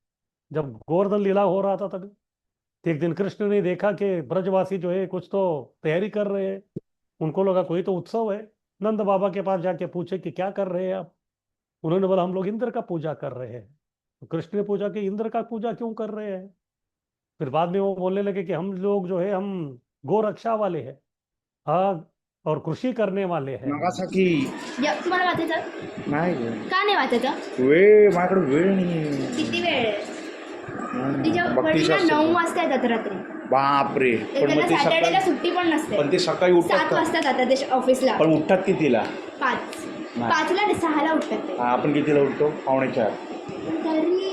जब गोवर्धन लीला हो रहा था तभी एक दिन कृष्ण ने देखा कि ब्रजवासी जो है कुछ तो तैयारी कर रहे हैं। उनको लगा कोई तो उत्सव है। नंद बाबा के पास जाके पूछे कि क्या कर रहे हैं आप? उन्होंने बोला हम लोग इंद्र का पूजा कर रहे हैं। तो कृष्ण ने पूछा कि इंद्र का पूजा क्यों कर रहे हैं? फिर बाद में वो बोलने लगे कि हम लोग जो है हम गोरक्षा वाले हैं, हाँ, और कृषि करने वाले हैं। नागासाकी तुम्हाला वाचायचं नाही का नाही वाचायचं? वेळ माझ्याकडे वेळ नाही. किती वेळ आहे? तिच्या वडिलांना 9 वाजता येतात रात्री. बापरे. पण त्यांना मग ते सॅटर्डेला सकाळी सुट्टी पण नसते. पण ते सकाळी 7 उठतात का? वाजता जातात ते ऑफिसला. पण उठतात कितीला? 5 नाही. 5ला 6ला उठतात ते. हा, आपण कितीला उठतो? 3:45. तरी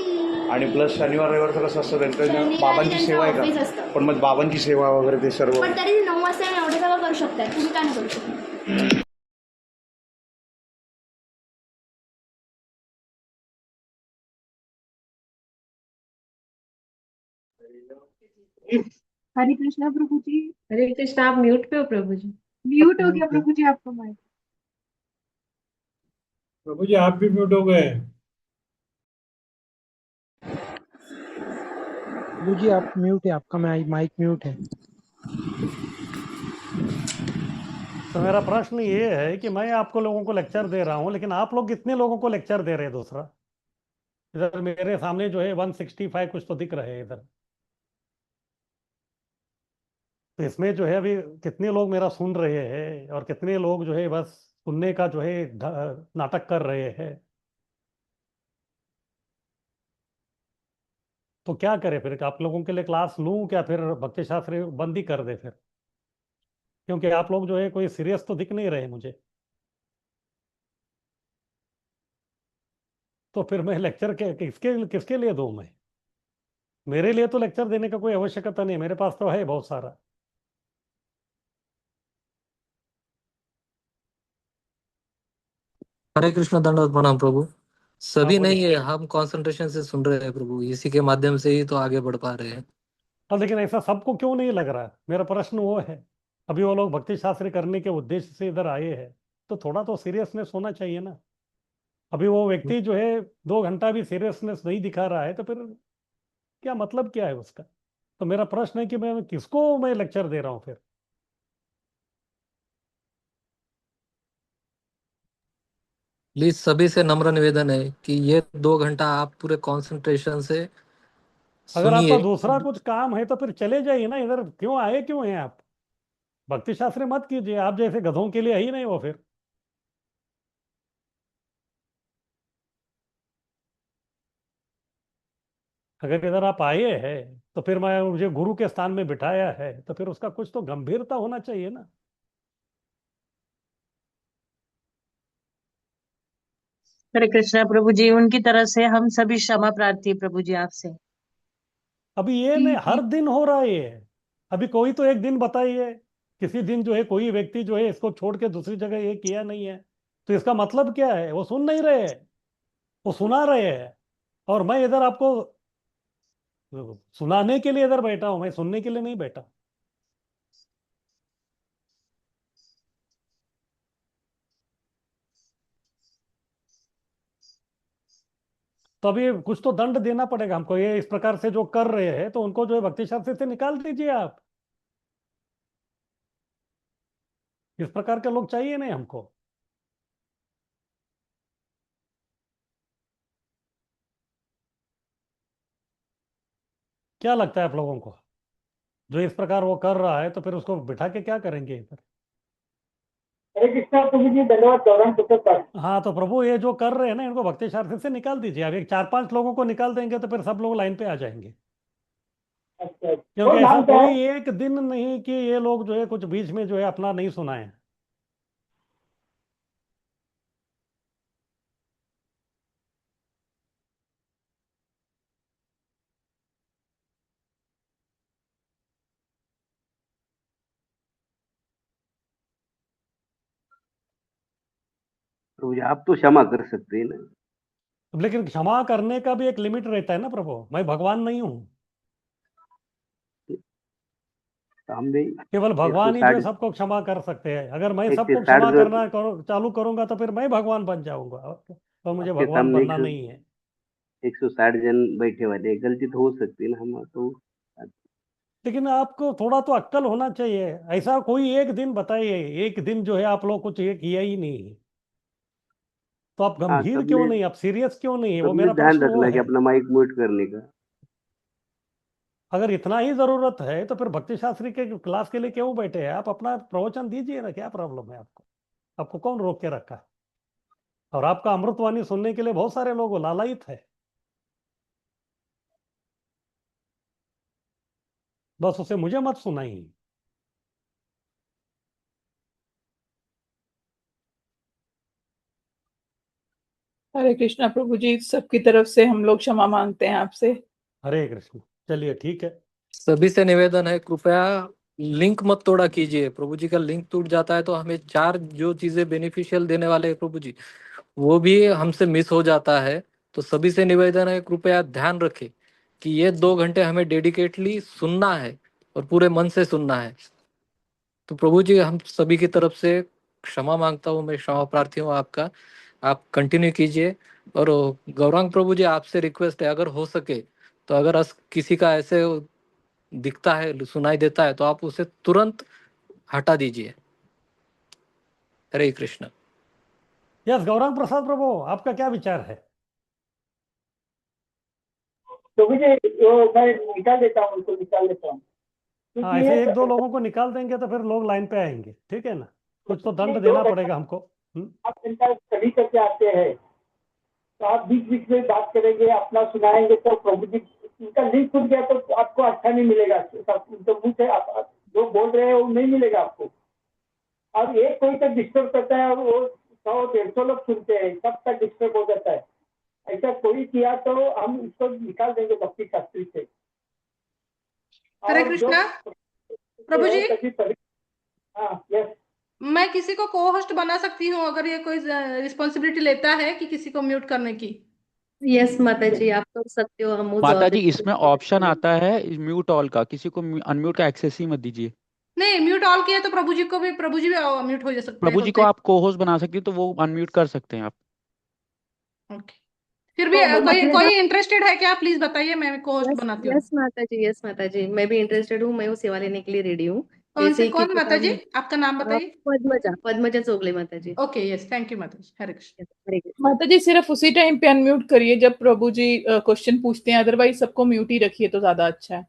आणि प्लस शनिवार रविवारचं कसं असतं त्यांचं शनिवारी बाबांची त्यांचं सेवा आहे ऑफिस का? असतं. पण मग बाबांची सेवा वगैरे ते सर्व पण तरी 9 वाजता एवढं सगळं करू शकतात. तुम्ही का नाही करू शकत? हरे कृष्णा प्रभु जी। हरे कृष्णा। आप म्यूट पे हो प्रभु जी। म्यूट हो गया प्रभु जी आपका माइक। प्रभु जी आप भी म्यूट हो गए। प्रभु जी आप म्यूट है, आपका माइक म्यूट है। तो मेरा प्रश्न ये है कि मैं आपको लोगों को लेक्चर दे रहा हूँ, लेकिन आप लोग कितने लोगों को लेक्चर दे रहे हैं? दूसरा, इधर मेरे सामने जो है 165 कुछ तो दिख रहे हैं इधर। तो इसमें जो है अभी कितने लोग मेरा सुन रहे हैं और कितने लोग जो है बस सुनने का जो है नाटक कर रहे हैं? तो क्या करें फिर? आप लोगों के लिए क्लास लूं क्या? फिर भक्ति शास्त्र बंद ही कर दे फिर? क्योंकि आप लोग जो है कोई सीरियस तो दिख नहीं रहे मुझे। तो फिर मैं लेक्चर किसके किसके लिए दूं? मैं, मेरे लिए तो लेक्चर देने का कोई आवश्यकता नहीं, मेरे पास तो है बहुत सारा। हरे कृष्ण, दंडवत प्रणाम प्रभु। सभी बोलिए। नहीं है, हम कंसंट्रेशन से सुन रहे हैं प्रभु, इसी के माध्यम से ही तो आगे बढ़ पा रहे हैं। हाँ, लेकिन ऐसा सबको क्यों नहीं लग रहा? मेरा प्रश्न वो है। अभी वो लोग भक्ति शास्त्र करने के उद्देश्य से इधर आए हैं, तो थोड़ा तो सीरियसनेस होना चाहिए ना। अभी वो व्यक्ति जो है 2 घंटा भी सीरियसनेस नहीं दिखा रहा है, तो फिर क्या मतलब क्या है उसका? तो मेरा प्रश्न है कि मैं किसको मैं लेक्चर दे रहा हूँ फिर? प्लीज सभी से नम्र निवेदन है कि ये 2 घंटा आप पूरे कंसंट्रेशन से अगर आपका सुनिए। दूसरा कुछ काम है तो फिर चले जाइए ना, इधर क्यों आए, क्यों हैं आप? भक्ति शास्त्र मत कीजिए, आप जैसे गधों के लिए है ही नहीं वो फिर। अगर इधर आप आए हैं तो फिर मैं, मुझे गुरु के स्थान में बिठाया है तो फिर उसका कुछ तो गंभीरता होना चाहिए ना। हरे कृष्णा प्रभु जी, उनकी तरफ से हम सभी क्षमा प्रार्थी है प्रभु जी आपसे। अभी ये नहीं हर दिन हो रहा है ये। अभी कोई तो एक दिन बताइए, किसी दिन जो है कोई व्यक्ति जो है इसको छोड़ के दूसरी जगह ये किया नहीं है, तो इसका मतलब क्या है? वो सुन नहीं रहे हैं, वो सुना रहे हैं। और मैं इधर आपको सुनाने के लिए इधर बैठा हूं, मैं सुनने के लिए नहीं बैठा। तो अभी कुछ तो दंड देना पड़ेगा हमको, ये इस प्रकार से जो कर रहे हैं तो उनको जो है भक्ति शास्त्र से निकाल दीजिए आप। इस प्रकार के लोग चाहिए नहीं हमको। क्या लगता है आप लोगों को? जो इस प्रकार वो कर रहा है तो फिर उसको बिठा के क्या करेंगे इधर? हरे कृष्णा प्रभु जी, धन्यवाद। गौरांग पुस्तक। हाँ, तो प्रभु ये जो कर रहे हैं ना, इनको भक्ति शास्त्र से निकाल दीजिए। अब एक 4-5 लोगों को निकाल देंगे तो फिर सब लोग लाइन पे आ जाएंगे। अच्छा, क्योंकि और ऐसा नाम क्या है? कोई एक दिन नहीं कि ये लोग जो है कुछ बीच में जो है अपना नहीं सुनाए। प्रभु जी आप तो क्षमा कर सकते हैं ना। लेकिन क्षमा करने का भी एक लिमिट रहता है ना प्रभु, मैं भगवान नहीं हूँ। सामने केवल एक सौ भगवान ही जो है साठ सबको क्षमा कर सकते हैं। अगर मैं एक से सबको साठ क्षमा जो करना चालू करूंगा तो फिर मैं भगवान बन जाऊंगा, और मुझे आपके भगवान सामने बनना नहीं है। 160 जन बैठे वाले, गलती तो हो सकती है ना, हम तो। लेकिन आपको थोड़ा तो अक्ल होना चाहिए। ऐसा कोई एक दिन बताइए, एक दिन जो है आप लोग कुछ ये किया ही नहीं है, तो आप हाँ, गंभीर क्यों सबने नहीं, आप सीरियस क्यों नहीं है? वो सबने मेरा ध्यान प्रश्न वो रखना कि है। अपना माइक म्यूट करने का। अगर इतना ही जरूरत है तो फिर भक्ति शास्त्री के क्लास के लिए क्यों बैठे हैं आप? अपना प्रवचन दीजिए ना, क्या प्रॉब्लम है आपको? आपको कौन रोक के रखा है? और आपका अमृतवाणी सुनने के लिए बहुत सारे लोग लालायित है। बस उसे मुझे मत सुनाइए। हरे कृष्णा प्रभु जी, सबकी तरफ से हम लोग क्षमा मांगते हैं आपसे। हरे कृष्ण। चलिए ठीक है। सभी से निवेदन है, कृपया लिंक मत तोड़ा कीजिए। प्रभु जी का लिंक टूट जाता है तो हमें 4 जो चीजें बेनिफिशियल देने वाले हैं प्रभु जी, वो भी हमसे मिस हो जाता है। तो सभी से निवेदन है, कृपया ध्यान रखें कि ये 2 घंटे हमें डेडिकेटली सुनना है और पूरे मन से सुनना है। तो प्रभु जी हम सभी की तरफ से क्षमा मांगता हूँ, मैं क्षमा प्रार्थी हूँ आपका। आप कंटिन्यू कीजिए। और गौरांग प्रभु जी आपसे रिक्वेस्ट है, अगर हो सके तो अगर किसी का ऐसे दिखता है, सुनाई देता है, तो आप उसे तुरंत हटा दीजिए। हरे कृष्ण। यस, गौरांग प्रसाद प्रभु, आपका क्या विचार है? तो मुझे वो मैं निकाल देता हूँ, उनको निकाल देता हूँ, हाँ, क्योंकि ऐसे ये 1-2 लोगों को निकाल देंगे तो फिर लोग लाइन पे आएंगे, ठीक है ना? कुछ तो ये दंड दो देना घंटा पड़ेगा हमको। आप घंटा सभी करके आते हैं, तो आप बीच बीच में बात करेंगे, अपना सुनाएंगे, तो प्रभु जी उनका लिंक खुल गया तो आपको अच्छा नहीं मिलेगा। तो मुंह से आप जो बोल रहे हैं वो नहीं मिलेगा आपको। और एक कोई तक डिस्टर्ब करता है और वो 100-150 लोग सुनते हैं, तब तक डिस्टर्ब हो जाता है। ऐसा कोई किया तो हम इसको निकाल देंगे भक्ति शास्त्री से। हरे और जो कृष्णा प्रभु जी, हाँ, यस, मैं किसी को को होस्ट बना सकती हूँ अगर ये कोई रिस्पॉन्सिबिलिटी लेता है कि किसी को म्यूट करने की? यस माता जी, आप कर सकते हो, हम उस माता और जी इसमें ऑप्शन आता है म्यूट ऑल का, किसी को अनम्यूट का एक्सेस ही मत दीजिए। नहीं, म्यूट ऑल किया तो प्रभु जी भी म्यूट हो जा सकते प्रभु जी होते को हैं। आप को होस्ट बना सकती है, तो वो अनम्यूट कर सकते हैं आप। ओके। फिर भी तो कोई मुझे कोई इंटरेस्टेड है क्या? प्लीज बताइए, मैं को होस्ट बनाती हूँ। यस माता जी, यस माता जी, मैं भी इंटरेस्टेड हूँ, मैं वो सेवा लेने के लिए रेडी हूँ। कौन जैसे से, ही कौन किसी माता का जी? भी आपका नाम बताइए। पद्मजा, पद्मजा चोगले माता जी। ओके, यस, थैंक यू माता जी। हरे कृष्ण। हरे कृष्ण। माता जी सिर्फ उसी टाइम पे अनम्यूट करिए जब प्रभु जी क्वेश्चन पूछते हैं, अदरवाइज सबको म्यूट ही रखिए तो ज्यादा अच्छा है।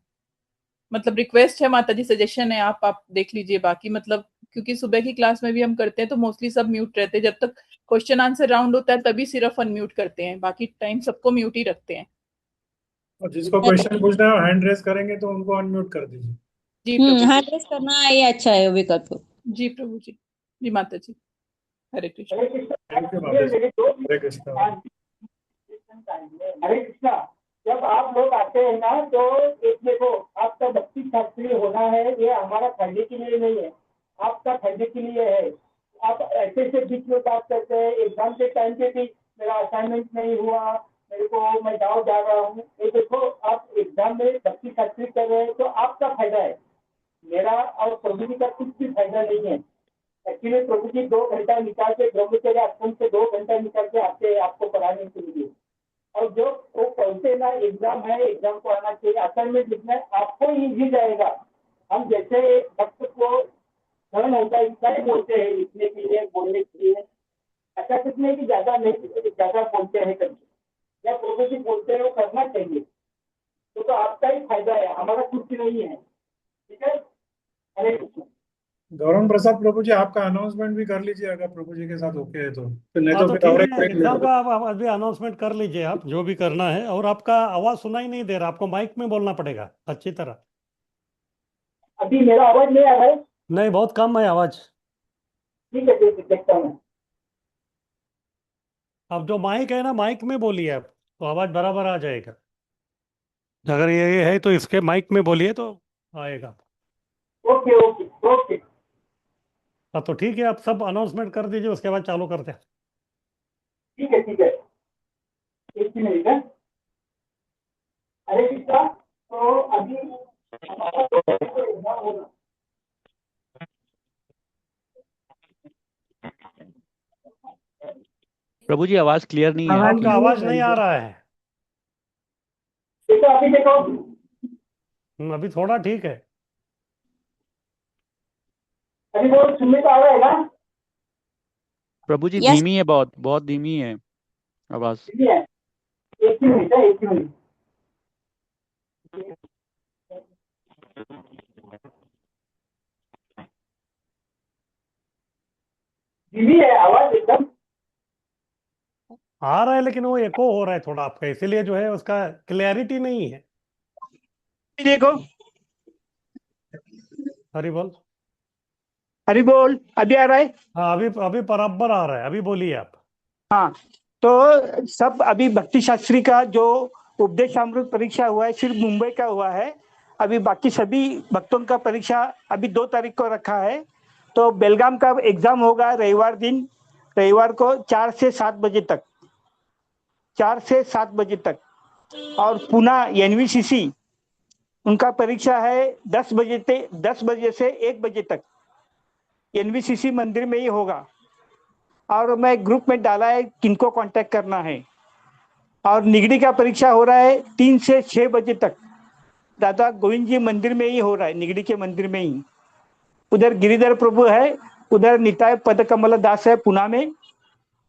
मतलब रिक्वेस्ट है माता जी, सजेशन है, आप देख लीजिए। बाकी मतलब क्योंकि सुबह की क्लास में भी हम करते हैं तो मोस्टली सब म्यूट रहते हैं, जब तक क्वेश्चन आंसर राउंड होता है तभी सिर्फ अनम्यूट करते हैं, बाकी टाइम सबको म्यूट ही रखते हैं। और जिसको क्वेश्चन पूछना है हैंड रेस करेंगे तो उनको अनम्यूट कर दीजिए। जी प्रभु हाथ रेस करना ये अच्छा है विकल्प। जी प्रभु जी। जी माता जी, हरे कृष्ण। थैंक यू माता जी। हरे कृष्णा। हरे कृष्णा। जब आप लोग आते हैं ना तो एक देखो, आपका भक्ति शास्त्रीय होना है, ये हमारा फायदे के लिए नहीं है, आपका फायदे के लिए है। आप ऐसे से बीच में बात करते हैं, एग्जाम के टाइम पे भी मेरा असाइनमेंट नहीं हुआ, मेरे को, मैं गाँव जा रहा हूँ, ये देखो आप एग्जाम में भक्ति शास्त्री कर रहे हैं तो आपका फायदा है, मेरा और प्रभु जी का कुछ भी फायदा नहीं है। एक्चुअली प्रभु जी 2 घंटा निकाल के ब्रह्मचर्य आश्रम से 2 घंटा निकाल के आते हैं आपको पढ़ाने के लिए। और जो वो पढ़ते ना, एग्जाम है, एग्जाम को आना चाहिए, असाइनमेंट लिखना है, आपको इजी जाएगा। हम जैसे भक्त को सहन होता है इसका ही बोलते हैं लिखने के लिए, बोलने के लिए, ऐसा कुछ नहीं कि ज्यादा नहीं, ज्यादा बोलते हैं करके, या प्रभु जी बोलते हैं वो करना चाहिए, तो आपका ही फायदा है, हमारा कुछ नहीं है। ठीक है, हरे कृष्ण। गौरव प्रसाद प्रभु जी आपका अनाउंसमेंट भी कर लीजिए अगर प्रभु जी के साथ ओके है तो, नहीं हाँ तो तो फिर ठीक और है, एक मिनट एग्जाम लेट का आप अभी अनाउंसमेंट कर लीजिए, आप जो भी करना है। और आपका आवाज सुनाई नहीं दे रहा, आपको माइक में बोलना पड़ेगा अच्छी तरह। अभी मेरा आवाज नहीं आ रहा है? नहीं, बहुत कम है आवाज। ठीक है, देखता हूँ। अब जो माइक है ना, माइक में बोलिए आप तो आवाज बराबर आ जाएगा। अगर ये है तो इसके माइक में बोलिए तो आएगा। Okay okay okay. हाँ तो ठीक है, आप सब अनाउंसमेंट कर दीजिए, उसके बाद चालू करते हैं। ठीक है ठीक है, एक मिनट है। हरे कृष्णा। तो अभी प्रभु जी आवाज क्लियर नहीं है आपका आपकी। आवाज नहीं आ रहा है। देखो, अभी देखो। अभी थोड़ा ठीक है। अभी वो सुनने को आ रहा है ना? प्रभु जी Yes. धीमी है, बहुत बहुत धीमी है आवाज। ठीक है, एक ही मिनट है, एक ही मिनट। धीमी है आवाज एकदम। आ रहा है लेकिन वो एको हो रहा है थोड़ा आपका, इसीलिए जो है उसका क्लैरिटी नहीं है। देखो, हरी बोल। हरि बोल, अभी आ रहा है? हाँ अभी बराबर आ रहा है, अभी बोलिए आप। हाँ, तो सब अभी भक्ति शास्त्री का जो उपदेश अमृत परीक्षा हुआ है सिर्फ मुंबई का हुआ है, अभी बाकी सभी भक्तों का परीक्षा अभी 2 तारीख को रखा है। तो बेलगाम का एग्जाम होगा रविवार दिन, रविवार को 4 से 7 बजे तक, 4 से 7 बजे तक। और पुणे एनवीसीसी उनका परीक्षा है 10 बजे से 1 बजे तक, एनवीसीसी मंदिर में ही होगा। और मैं ग्रुप में डाला है किनको कांटेक्ट करना है। और निगड़ी का परीक्षा हो रहा है 3 से 6 बजे तक, दादा गोविंद जी मंदिर में ही हो रहा है, निगड़ी के मंदिर में ही। उधर गिरिधर प्रभु है, उधर निताय पदकमल दास है पुणे में।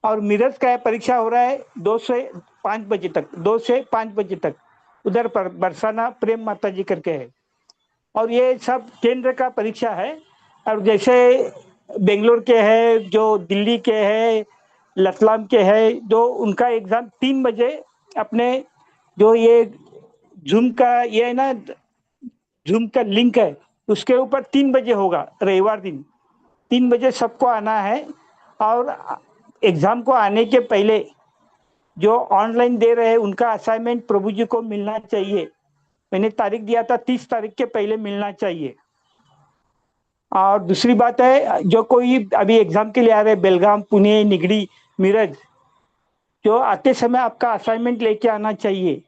और मिरज का परीक्षा हो रहा है 2 से 5 बजे तक, 2 से 5 बजे तक, उधर पर बरसाना प्रेम माता जी करके है। और ये सब केंद्र का परीक्षा है। और जैसे बेंगलोर के है, जो दिल्ली के है, लतलाम के है, जो उनका एग्जाम 3 बजे अपने जो ये जूम का ये है ना, जूम का लिंक है उसके ऊपर 3 बजे होगा रविवार दिन, 3 बजे सबको आना है। और एग्जाम को आने के पहले जो ऑनलाइन दे रहे हैं उनका असाइनमेंट प्रभु जी को मिलना चाहिए। मैंने तारीख दिया था 30 तारीख के पहले मिलना चाहिए। और दूसरी बात है, जो कोई अभी एग्जाम के लिए आ रहे हैं बेलगाम, पुणे, निगड़ी, मिरज, जो आते समय आपका असाइनमेंट लेके आना चाहिए।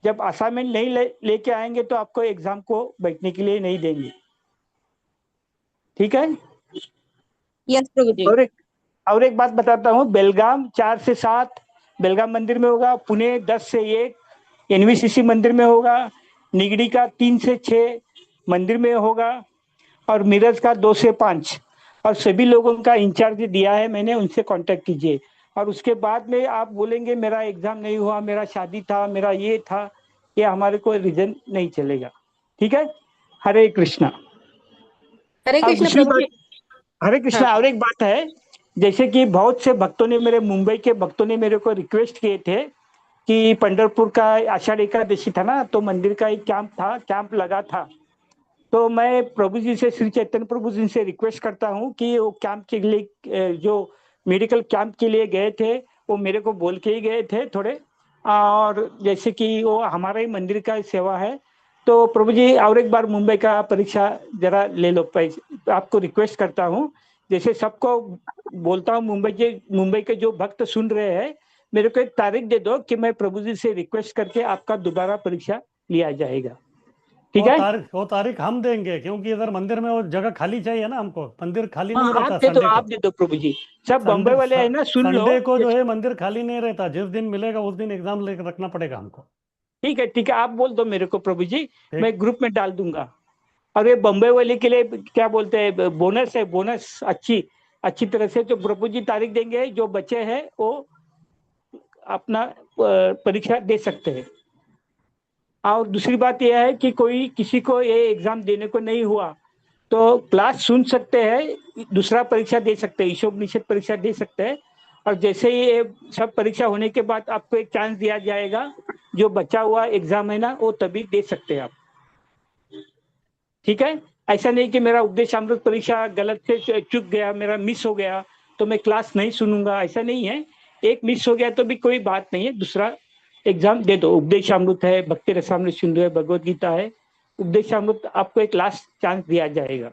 जब असाइनमेंट नहीं लेके आएंगे तो आपको एग्जाम को बैठने के लिए नहीं देंगे। ठीक है? यस प्रभु जी। और एक बात बताता हूँ, बेलगाम 4 से 7, बेलगाम मंदिर में होगा, पुणे 10 से 1 एनवीसीसी मंदिर में होगा, निगड़ी का 3 से 6 मंदिर में होगा और मिरज का 2 से 5। और सभी लोगों का इंचार्ज दिया है मैंने, उनसे कांटेक्ट कीजिए। और उसके बाद में आप बोलेंगे मेरा एग्जाम नहीं हुआ, मेरा शादी था, मेरा ये था, ये हमारे को रीजन नहीं चलेगा। ठीक है, हरे कृष्णा। हरे और कृष्ण दूसरी प्रभु बात, जी। हरे कृष्णा, हाँ और एक बात है, जैसे कि बहुत से भक्तों ने, मेरे मुंबई के भक्तों ने मेरे को रिक्वेस्ट किए थे कि पंढरपुर का आषाढ़ एकादशी था ना, तो मंदिर का एक कैंप लगा था। तो मैं प्रभु जी से, श्री चैतन्य प्रभु जी से रिक्वेस्ट करता हूँ कि वो कैंप के लिए, जो मेडिकल कैंप के लिए गए थे, वो मेरे को बोल के ही गए थे थोड़े। और जैसे कि वो हमारा ही मंदिर का सेवा है, तो प्रभु जी और एक बार मुंबई का परीक्षा जरा ले लो, पैसे आपको रिक्वेस्ट करता हूँ। जैसे सबको बोलता हूँ, मुंबई के जो भक्त सुन रहे हैं, मेरे को एक तारीख दे दो कि मैं प्रभु जी से रिक्वेस्ट करके आपका दोबारा परीक्षा लिया जाएगा। ठीक है, वो तारीख हम देंगे, क्योंकि इधर मंदिर में वो जगह खाली चाहिए ना हमको। मंदिर खाली नहीं हाँ रहता आप दे दो, संडे को। आप दे दो प्रभु जी। सब बम्बई वाले है ना, सुन लो। संडे को जो है मंदिर खाली नहीं रहता, जिस दिन मिलेगा उस दिन एग्जाम लेकर रखना पड़ेगा हमको। ठीक है, आप बोल दो मेरे को प्रभु जी, मैं ग्रुप में डाल दूंगा। और ये बम्बई वाले के लिए क्या बोलते हैं, बोनस है, बोनस अच्छी तरह से जो प्रभु जी तारीख देंगे, जो बच्चे हैं वो अपना परीक्षा दे सकते हैं। और दूसरी बात यह है कि कोई किसी को ये एग्जाम देने को नहीं हुआ तो क्लास सुन सकते हैं, दूसरा परीक्षा दे सकते हैं, ईशोपनिषद परीक्षा दे सकते हैं। और जैसे ही ये सब परीक्षा होने के बाद आपको एक चांस दिया जाएगा, जो बचा हुआ एग्जाम है ना, वो तभी दे सकते हैं आप। ठीक है, ऐसा नहीं कि मेरा उपदेश अमृत परीक्षा गलत से चूक गया, मेरा मिस हो गया तो मैं क्लास नहीं सुनूंगा, ऐसा नहीं है। एक मिस हो गया तो भी कोई बात नहीं है, दूसरा एग्जाम दे दो। उपदेश अमृत है, भक्ति रसामृत सिंधु है, भगवत गीता है, उपदेश अमृत आपको एक लास्ट चांस दिया जाएगा।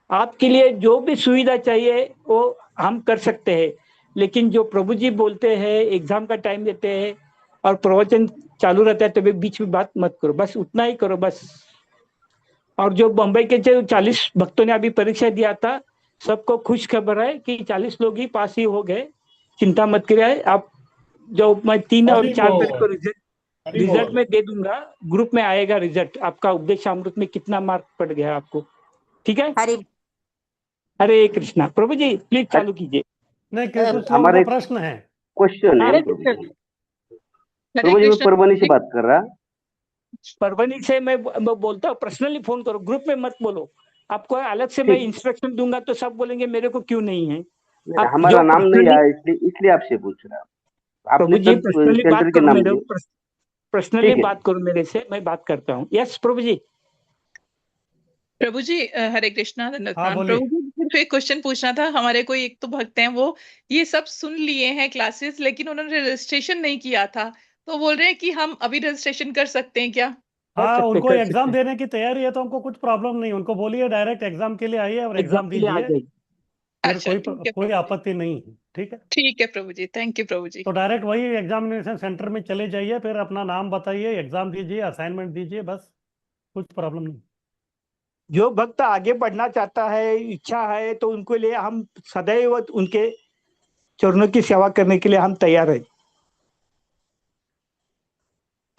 आपके लिए जो भी सुविधा चाहिए वो हम कर सकते हैं, लेकिन जो प्रभु जी बोलते हैं, एग्जाम का टाइम देते हैं और प्रवचन चालू रहता है, तो बीच में बात मत करो, बस उतना ही करो बस। और जो बम्बई के जो 40 भक्तों ने अभी परीक्षा दिया था, सबको खुश खबर है कि 40 लोग ही पास ही हो गए, चिंता मत करिए आप। जो मैं 3 और 4 तारीख को रिजल्ट में दे दूंगा, ग्रुप में आएगा रिजल्ट, आपका उपदेश अमृत में कितना मार्क पड़ गया आपको। ठीक है, हरे कृष्णा। प्रभु जी प्लीज चालू कीजिए। नहीं, कुछ लोगों का प्रश्न है। क्वेश्चन है प्रभु जी, मैं परभणी से बात कर रहा। परभणी से मैं बोलता हूँ, पर्सनली फोन करो, ग्रुप में मत बोलो। आपको अलग से मैं इंस्ट्रक्शन दूंगा तो सब बोलेंगे मेरे को क्यों नहीं है। हमारा नाम नहीं आया, इसलिए आपसे पूछ रहा। प्रभु जी पर्सनली बात करो मेरे, पर्सनली ठीक है। बात करो मेरे से, मैं बात करता हूँ। यस प्रभु जी। प्रभु जी हरे कृष्णा, दंडवत हाँ, प्रणाम। बोलिए। प्रभु जी सिर्फ एक क्वेश्चन पूछना था। हमारे कोई एक तो भक्त हैं, वो ये सब सुन लिए हैं क्लासेस, लेकिन उन्होंने रजिस्ट्रेशन नहीं किया था, तो बोल रहे हैं कि हम अभी रजिस्ट्रेशन कर सकते हैं क्या? हाँ, उनको एग्जाम देने की तैयारी है तो हमको कुछ प्रॉब्लम नहीं, उनको बोलिए डायरेक्ट एग्जाम के लिए आइए और एग्जाम दीजिए, फिर अच्छा, कोई आपत्ति नहीं है। ठीक है, ठीक है प्रभु जी, थैंक यू प्रभु जी। तो डायरेक्ट वही एग्जामिनेशन सेंटर में चले जाइए, फिर अपना नाम बताइए, एग्जाम दीजिए, असाइनमेंट दीजिए, बस कुछ प्रॉब्लम नहीं। जो भक्त आगे बढ़ना चाहता है, इच्छा है, तो उनके लिए हम सदैव उनके चरणों की सेवा करने के लिए हम तैयार हैं।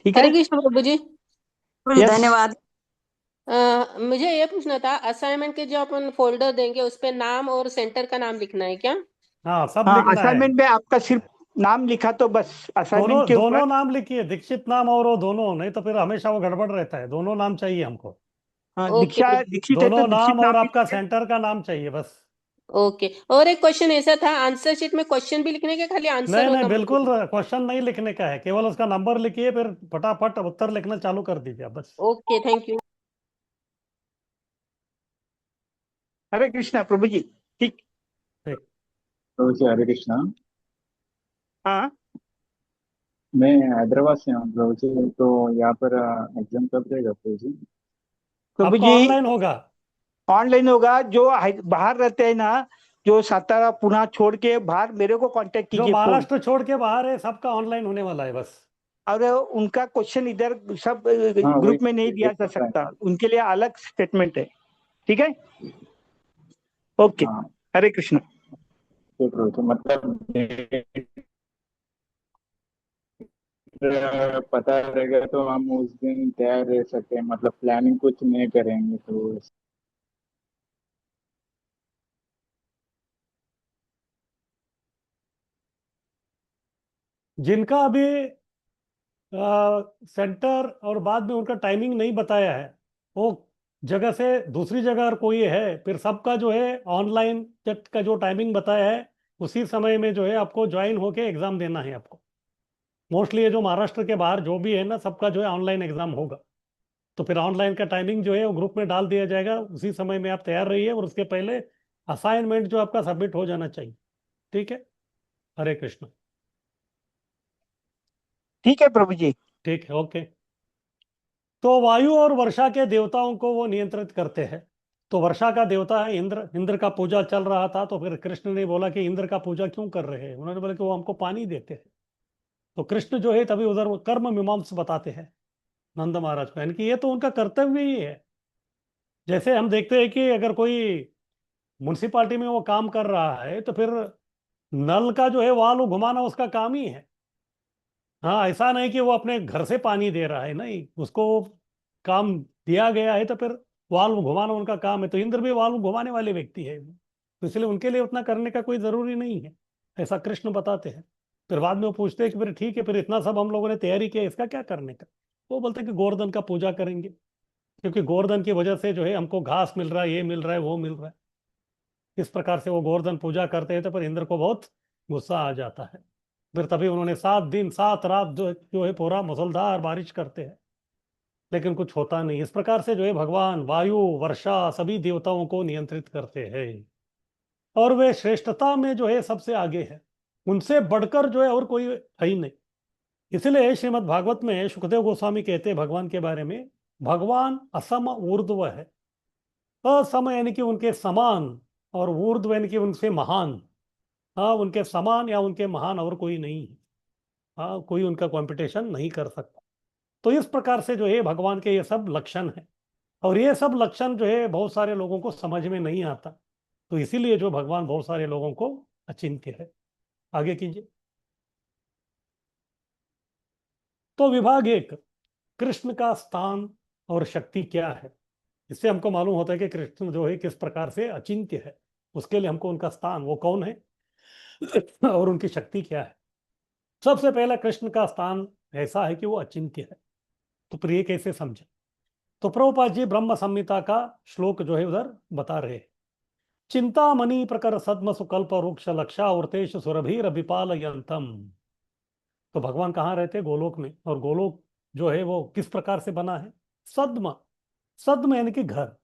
ठीक है, हरे कृष्ण प्रभु जी। Yes. धन्यवाद। मुझे ये पूछना था, असाइनमेंट के जो अपन फोल्डर देंगे उस पे नाम और सेंटर का नाम लिखना है क्या? हाँ, सब हाँ, लिखना है। असाइनमेंट में आपका सिर्फ नाम लिखा तो बस, असाइनमेंट के ऊपर दोनों नाम लिखिए, दीक्षित नाम और वो दोनों, नहीं तो फिर हमेशा वो गड़बड़ रहता है। दोनों नाम चाहिए हमको। हाँ, दीक्षित है दोनों तो नाम दीक्षित और नाम आपका सेंटर का नाम चाहिए बस। ओके। और एक क्वेश्चन ऐसा था, आंसर शीट में क्वेश्चन भी लिखने के खाली आंसर नहीं, होगा? बिल्कुल क्वेश्चन नहीं लिखने का है, केवल उसका नंबर लिखिए, फिर फटाफट उत्तर लिखना चालू कर दीजिए बस। Okay, thank you. Hare Krishna प्रभु जी। ठीक प्रभु जी हरे कृष्णा। हाँ, मैं हैदराबाद से हूँ प्रभु जी, तो यहाँ पर एग्जाम कब रहेगा प्रभु जी? प्रभु जी ऑनलाइन होगा। ऑनलाइन होगा। जो बाहर रहते हैं ना, जो सातारा पुणे छोड़ के बाहर, मेरे को कांटेक्ट जो कीजिए। महाराष्ट्र छोड़ के बाहर है सबका ऑनलाइन होने वाला है बस। और उनका क्वेश्चन इधर सब हाँ, ग्रुप में नहीं दिया जा सकता, उनके लिए अलग स्टेटमेंट है। ठीक है, ओके। हरे कृष्ण। प्रभु जी मतलब पता रहेगा तो हम उस दिन तैयार रह सकते हैं, मतलब प्लानिंग कुछ नहीं करेंगे तो। जिनका अभी सेंटर और बाद में उनका टाइमिंग नहीं बताया है, वो जगह से दूसरी जगह अगर कोई है, फिर सबका जो है ऑनलाइन टेस्ट का जो टाइमिंग बताया है उसी समय में जो है आपको ज्वाइन होके एग्जाम देना है आपको। मोस्टली ये जो महाराष्ट्र के बाहर जो भी है ना, सबका जो है ऑनलाइन एग्जाम होगा। तो फिर ऑनलाइन का टाइमिंग जो है वो ग्रुप में डाल दिया जाएगा, उसी समय में आप तैयार रहिए और उसके पहले असाइनमेंट जो आपका सबमिट हो जाना चाहिए। ठीक है, हरे कृष्ण। ठीक है प्रभु जी। ठीक है, ओके। तो वायु और वर्षा के देवताओं को वो नियंत्रित करते हैं। तो वर्षा का देवता है इंद्र। इंद्र का पूजा चल रहा था, तो फिर कृष्ण ने बोला कि इंद्र का पूजा क्यों कर रहे हैं। उन्होंने बोला कि वो हमको पानी देते हैं। तो कृष्ण जो है तभी उधर वो कर्म मीमांसा बताते हैं नंद महाराज को, यानी कि ये तो उनका कर्तव्य ही है। जैसे हम देखते हैं कि अगर कोई म्युनिसिपालिटी में वो काम कर रहा है तो फिर नल का जो है वाल्व घुमाना उसका काम ही है। हाँ, ऐसा नहीं कि वो अपने घर से पानी दे रहा है, नहीं, उसको काम दिया गया है तो फिर वाल्व घुमाना उनका काम है। तो इंद्र भी वाल्व घुमाने वाले व्यक्ति है, तो इसलिए उनके लिए उतना करने का कोई जरूरी नहीं है, ऐसा कृष्ण बताते हैं। फिर बाद में वो पूछते हैं कि फिर ठीक है, फिर इतना सब हम लोगों ने तैयारी की, इसका क्या करने का। वो बोलते हैं कि गोवर्धन का पूजा करेंगे, क्योंकि गोवर्धन की वजह से जो है हमको घास मिल रहा है, ये मिल रहा है, वो मिल रहा है। इस प्रकार से वो गोवर्धन पूजा करते हैं। तो फिर इंद्र को बहुत गुस्सा आ जाता है। फिर तभी उन्होंने 7 दिन 7 रात जो है पूरा मुसलधार बारिश करते हैं, लेकिन कुछ होता नहीं। इस प्रकार से जो है भगवान वायु वर्षा सभी देवताओं को नियंत्रित करते हैं, और वे श्रेष्ठता में जो है सबसे आगे है। उनसे बढ़कर जो है और कोई है ही नहीं। इसलिए श्रीमद् भागवत में सुखदेव गोस्वामी कहते हैं भगवान के बारे में, भगवान असम ऊर्ध्व है। असम यानी कि उनके समान, और ऊर्ध्व यानी कि उनसे महान। हाँ, उनके समान या उनके महान और कोई नहीं है। हाँ, कोई उनका कंपटीशन नहीं कर सकता। तो इस प्रकार से जो है भगवान के ये सब लक्षण है, और ये सब लक्षण जो है बहुत सारे लोगों को समझ में नहीं आता। तो इसीलिए जो भगवान बहुत सारे लोगों को अचिंत्य है। आगे कीजिए। तो विभाग 1, कृष्ण का स्थान और शक्ति क्या है। इससे हमको मालूम होता है कि कृष्ण जो है किस प्रकार से अचिंत्य है। उसके लिए हमको उनका स्थान, वो कौन है और उनकी शक्ति क्या है। सबसे पहला कृष्ण का स्थान ऐसा है कि वो अचिंत्य है। तो प्रिय कैसे समझे। तो प्रभुपाद जी ब्रह्म संहिता का श्लोक जो है उधर बता रहे हैं, चिंतामणि प्रकर सद्म सुकल्प वृक्ष लक्षा उर्तेश सुरभीर विपाल यंतम। तो भगवान कहाँ रहते हैं, गोलोक में। और गोलोक जो है वो किस प्रकार से बना है, सद्म। सद्म यानी कि घर।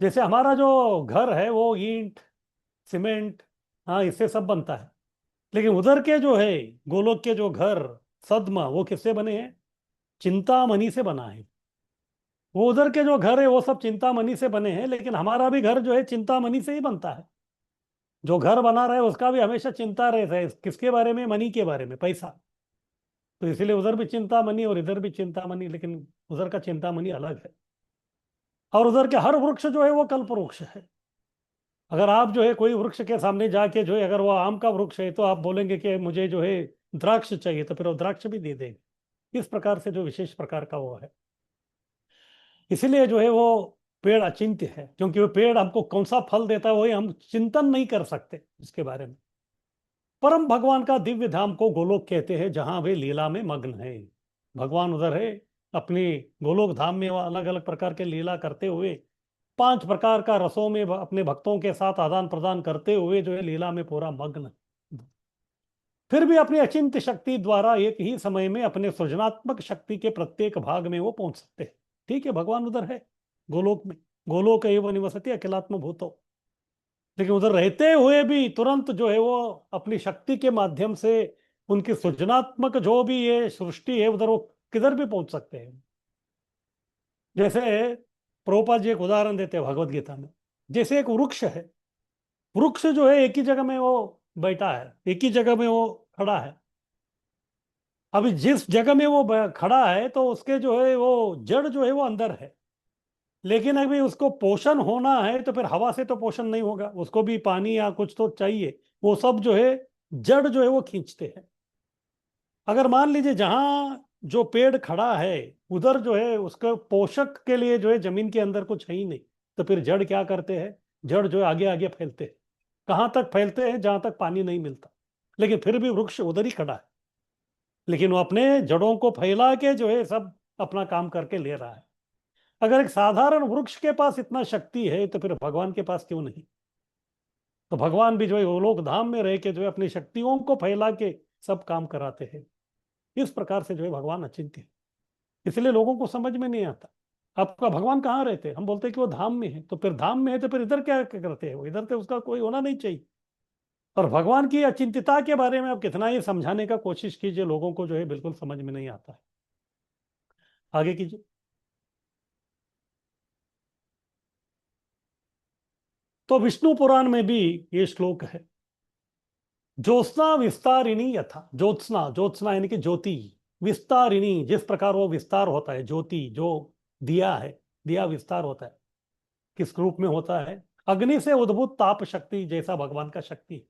जैसे हमारा जो घर है वो ईंट सीमेंट, हाँ, इससे सब बनता है। लेकिन उधर के जो है गोलोक के जो घर सद्म, वो किससे बने हैं, चिंतामणि से बना है। वो उधर के जो घर है वो सब चिंतामणि से बने हैं, लेकिन हमारा भी घर जो है चिंतामणि से ही बनता है। जो घर बना रहा है उसका भी हमेशा चिंता रहता है, किसके बारे में, मनी के बारे में, पैसा। तो इसीलिए उधर भी चिंतामणि और इधर भी चिंतामणि, लेकिन उधर का चिंतामणि अलग है। और उधर के हर वृक्ष जो है वो कल्प वृक्ष है। अगर आप जो है कोई वृक्ष के सामने जाके जो है, अगर वो आम का वृक्ष है तो आप बोलेंगे कि मुझे जो है द्राक्ष चाहिए, तो फिर वो द्राक्ष भी दे देंगे। इस प्रकार से जो विशेष प्रकार का वो है। इसीलिए जो है वो पेड़ अचिंत्य है, क्योंकि वो पेड़ हमको कौन सा फल देता है वही हम चिंतन नहीं कर सकते इसके बारे में। परम भगवान का दिव्य धाम को गोलोक कहते हैं, जहां वे लीला में मग्न है। भगवान उधर है अपनी गोलोक धाम में, वो अलग अलग प्रकार के लीला करते हुए 5 प्रकार का रसों में अपने भक्तों के साथ आदान प्रदान करते हुए जो है लीला में पूरा मग्न है। फिर भी अपनी अचिंत्य शक्ति द्वारा एक ही समय में अपने सृजनात्मक शक्ति के प्रत्येक भाग में वो पहुंच सकते हैं। ठीक है, भगवान उधर है गोलोक में, गोलोक एवं निवसति अखिलात्म भूतो। लेकिन उधर रहते हुए भी तुरंत जो है वो अपनी शक्ति के माध्यम से उनकी सृजनात्मक जो भी ये सृष्टि है उधर वो किधर भी पहुंच सकते हैं। जैसे प्रभुपाद जी एक उदाहरण देते हैं भगवत गीता में। जैसे एक वृक्ष है, वृक्ष जो है एक ही जगह में वो बैठा है, एक ही जगह में वो खड़ा है। अभी जिस जगह में वो खड़ा है तो उसके जो है वो जड़ जो है वो अंदर है, लेकिन अभी उसको पोषण होना है तो फिर हवा से तो पोषण नहीं होगा, उसको भी पानी या कुछ तो चाहिए। वो सब जो है जड़ जो है वो खींचते हैं। अगर मान लीजिए जहां जो पेड़ खड़ा है उधर जो है उसका पोषक के लिए जो है जमीन के अंदर कुछ है ही नहीं, तो फिर जड़ क्या करते हैं? जड़ जो है आगे आगे फैलते हैं। कहाँ तक फैलते हैं? जहां तक पानी नहीं मिलता। लेकिन फिर भी वृक्ष उधर ही खड़ा है, लेकिन वो अपने जड़ों को फैला के जो है सब अपना काम करके ले रहा है। अगर एक साधारण वृक्ष के पास इतना शक्ति है तो फिर भगवान के पास क्यों नहीं? तो भगवान भी जो है वो लोग धाम में रह के जो है अपनी शक्तियों को फैला के सब काम कराते हैं। इस प्रकार से जो है भगवान अचिंत्य है, इसलिए लोगों को समझ में नहीं आता आपका भगवान कहाँ रहते हैं। हम बोलते हैं कि वो धाम में है, तो फिर धाम में है तो फिर इधर क्या करते हैं? वो इधर तो उसका कोई होना नहीं चाहिए। और भगवान की अचिंत्यता के बारे में आप कितना ही समझाने का कोशिश कीजिए, लोगों को जो है बिल्कुल समझ में नहीं आता है। आगे कीजिए। तो विष्णु पुराण में भी ये श्लोक है, ज्योत्स्ना विस्तारिणी यथा। ज्योत्स्ना, ज्योत्स्ना यानी कि ज्योति, विस्तारिणी जिस प्रकार वो विस्तार होता है, ज्योति जो दिया है, दिया विस्तार होता है, किस रूप में होता है? अग्नि से उद्भूत ताप शक्ति जैसा भगवान का शक्ति है।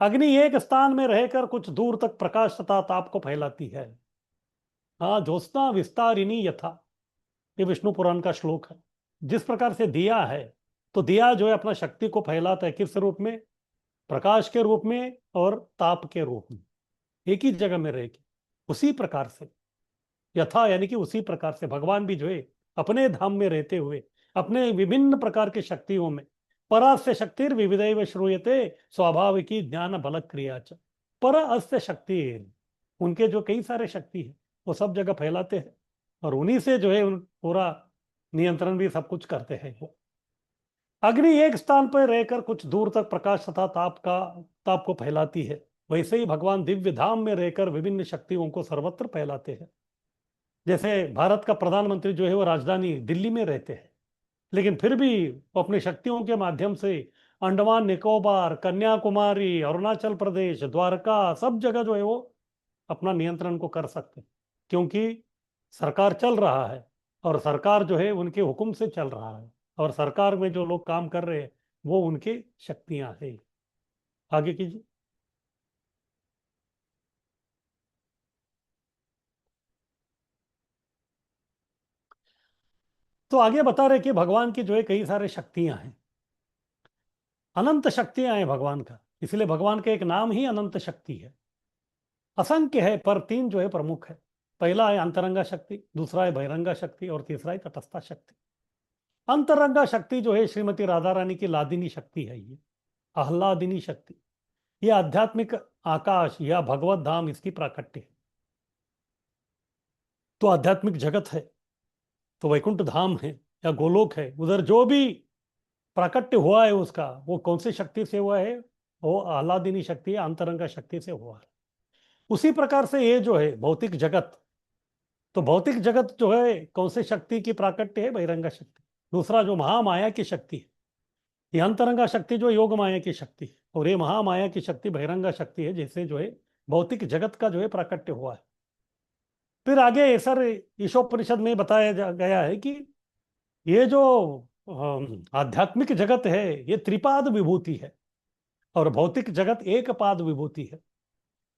अग्नि एक स्थान में रहकर कुछ दूर तक प्रकाश तथा ताप को फैलाती है। हाँ, ज्योत्स्ना विस्तारिणी यथा, ये विष्णु पुराण का श्लोक है। जिस प्रकार से दिया है, तो दिया जो है अपना शक्ति को फैलाता है, किस रूप में? प्रकाश के रूप में और ताप के रूप में, एक ही जगह में रहेगी। उसी प्रकार से यथा यानी कि उसी प्रकार से भगवान भी जो है अपने धाम में रहते हुए अपने विभिन्न प्रकार की शक्तियों में, परास्य शक्तिर विविधैव श्रूयते स्वाभाविकी ज्ञान बल क्रिया च, पर अस्य शक्ति, उनके जो कई सारे शक्ति है वो सब जगह फैलाते हैं और उन्हीं से जो है पूरा नियंत्रण भी सब कुछ करते हैं वो। अग्नि एक स्थान पर रहकर कुछ दूर तक प्रकाश तथा ताप को फैलाती है, वैसे ही भगवान दिव्य धाम में रहकर विभिन्न शक्तियों को सर्वत्र फैलाते हैं। जैसे भारत का प्रधानमंत्री जो है वो राजधानी दिल्ली में रहते हैं, लेकिन फिर भी वो अपनी शक्तियों के माध्यम से अंडमान निकोबार, कन्याकुमारी, अरुणाचल प्रदेश, द्वारका, सब जगह जो है वो अपना नियंत्रण को कर सकते हैं, क्योंकि सरकार चल रहा है और सरकार जो है उनके हुक्म से चल रहा है और सरकार में जो लोग काम कर रहे हैं वो उनकी शक्तियां हैं। आगे कीजिए। तो आगे बता रहे कि भगवान की जो है कई सारे शक्तियां हैं, अनंत शक्तियां हैं भगवान का, इसलिए भगवान का एक नाम ही अनंत शक्ति है। असंख्य है पर तीन जो है प्रमुख है। पहला है अंतरंगा शक्ति, दूसरा है बहिरंगा शक्ति और तीसरा है तटस्था शक्ति। अंतरंगा शक्ति जो है श्रीमती राधा रानी की लादिनी शक्ति है, ये आह्लादिनी शक्ति, यह आध्यात्मिक आकाश या भगवत धाम इसकी प्राकट्य है। तो आध्यात्मिक जगत है तो वैकुंठ धाम है या गोलोक है, उधर जो भी प्राकट्य हुआ है उसका वो कौन सी शक्ति से हुआ है? वो आह्लादिनी शक्ति है, अंतरंगा शक्ति से हुआ है। उसी प्रकार से ये जो है भौतिक जगत, तो भौतिक जगत जो है कौन सी शक्ति की प्राकट्य है? बहिरंगा शक्ति। दूसरा जो महामाया की शक्ति है, ये अंतरंगा शक्ति जो योग माया की शक्ति है, और ये महामाया की शक्ति बहिरंगा शक्ति है, जिससे जो है भौतिक जगत का जो है प्राकट्य हुआ है। फिर आगे सर ईशोपनिषद में बताया गया है कि ये जो आध्यात्मिक जगत है ये त्रिपाद विभूति है और भौतिक जगत एक पाद विभूति है।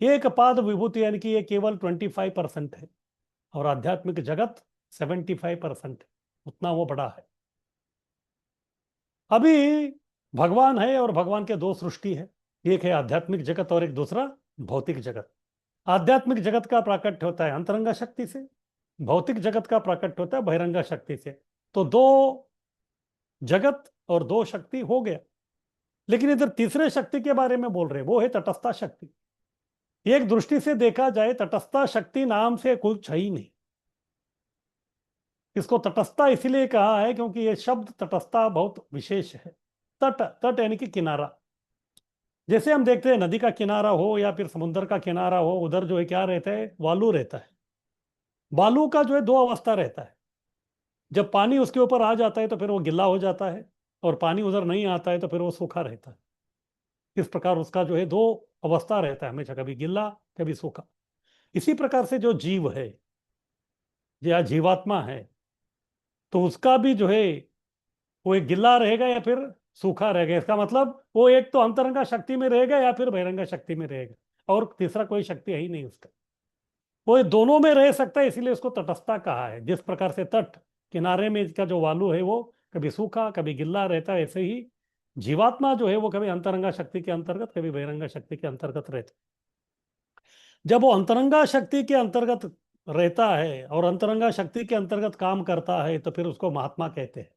एक पाद विभूति यानी कि ये केवल 25% है और आध्यात्मिक जगत 75% है, उतना वो बड़ा है। अभी भगवान है और भगवान के दो सृष्टि है, एक है आध्यात्मिक जगत और एक दूसरा भौतिक जगत। आध्यात्मिक जगत का प्राकट्य होता है अंतरंगा शक्ति से, भौतिक जगत का प्राकट्य होता है बहिरंगा शक्ति से। तो दो जगत और दो शक्ति हो गया, लेकिन इधर तीसरे शक्ति के बारे में बोल रहे, वो है तटस्था शक्ति। एक दृष्टि से देखा जाए तटस्था शक्ति नाम से कुछ है ही नहीं। इसको तटस्था इसलिए कहा है क्योंकि यह शब्द तटस्था बहुत विशेष है। तट, तट यानी कि किनारा। जैसे हम देखते हैं नदी का किनारा हो या फिर समुद्र का किनारा हो, उधर जो है क्या रहता है? बालू रहता है। बालू का जो है दो अवस्था रहता है, जब पानी उसके ऊपर आ जाता है तो फिर वो गिल्ला हो जाता है और पानी उधर नहीं आता है तो फिर वो सूखा रहता है। इस प्रकार उसका जो है दो अवस्था रहता है हमेशा, कभी गिल्ला कभी सूखा। इसी प्रकार से जो जीव है या जीवात्मा है तो उसका भी जो है वो एक गिल्ला रहेगा या फिर सूखा रहेगा। इसका मतलब वो एक तो अंतरंगा शक्ति में रहेगा या फिर बहिरंगा शक्ति में रहेगा, और तीसरा कोई शक्ति है ही नहीं उसका। वो ये दोनों में रह सकता है, इसीलिए उसको तटस्थता कहा है। जिस प्रकार से तट किनारे में इसका जो वालू है वो कभी सूखा कभी गिल्ला रहता है, ऐसे ही जीवात्मा जो है वो कभी अंतरंगा शक्ति के अंतर्गत कभी बहिरंगा शक्ति के अंतर्गत रहता है। जब वो अंतरंगा शक्ति के अंतर्गत रहता है और अंतरंगा शक्ति के अंतर्गत काम करता है तो फिर उसको महात्मा कहते हैं।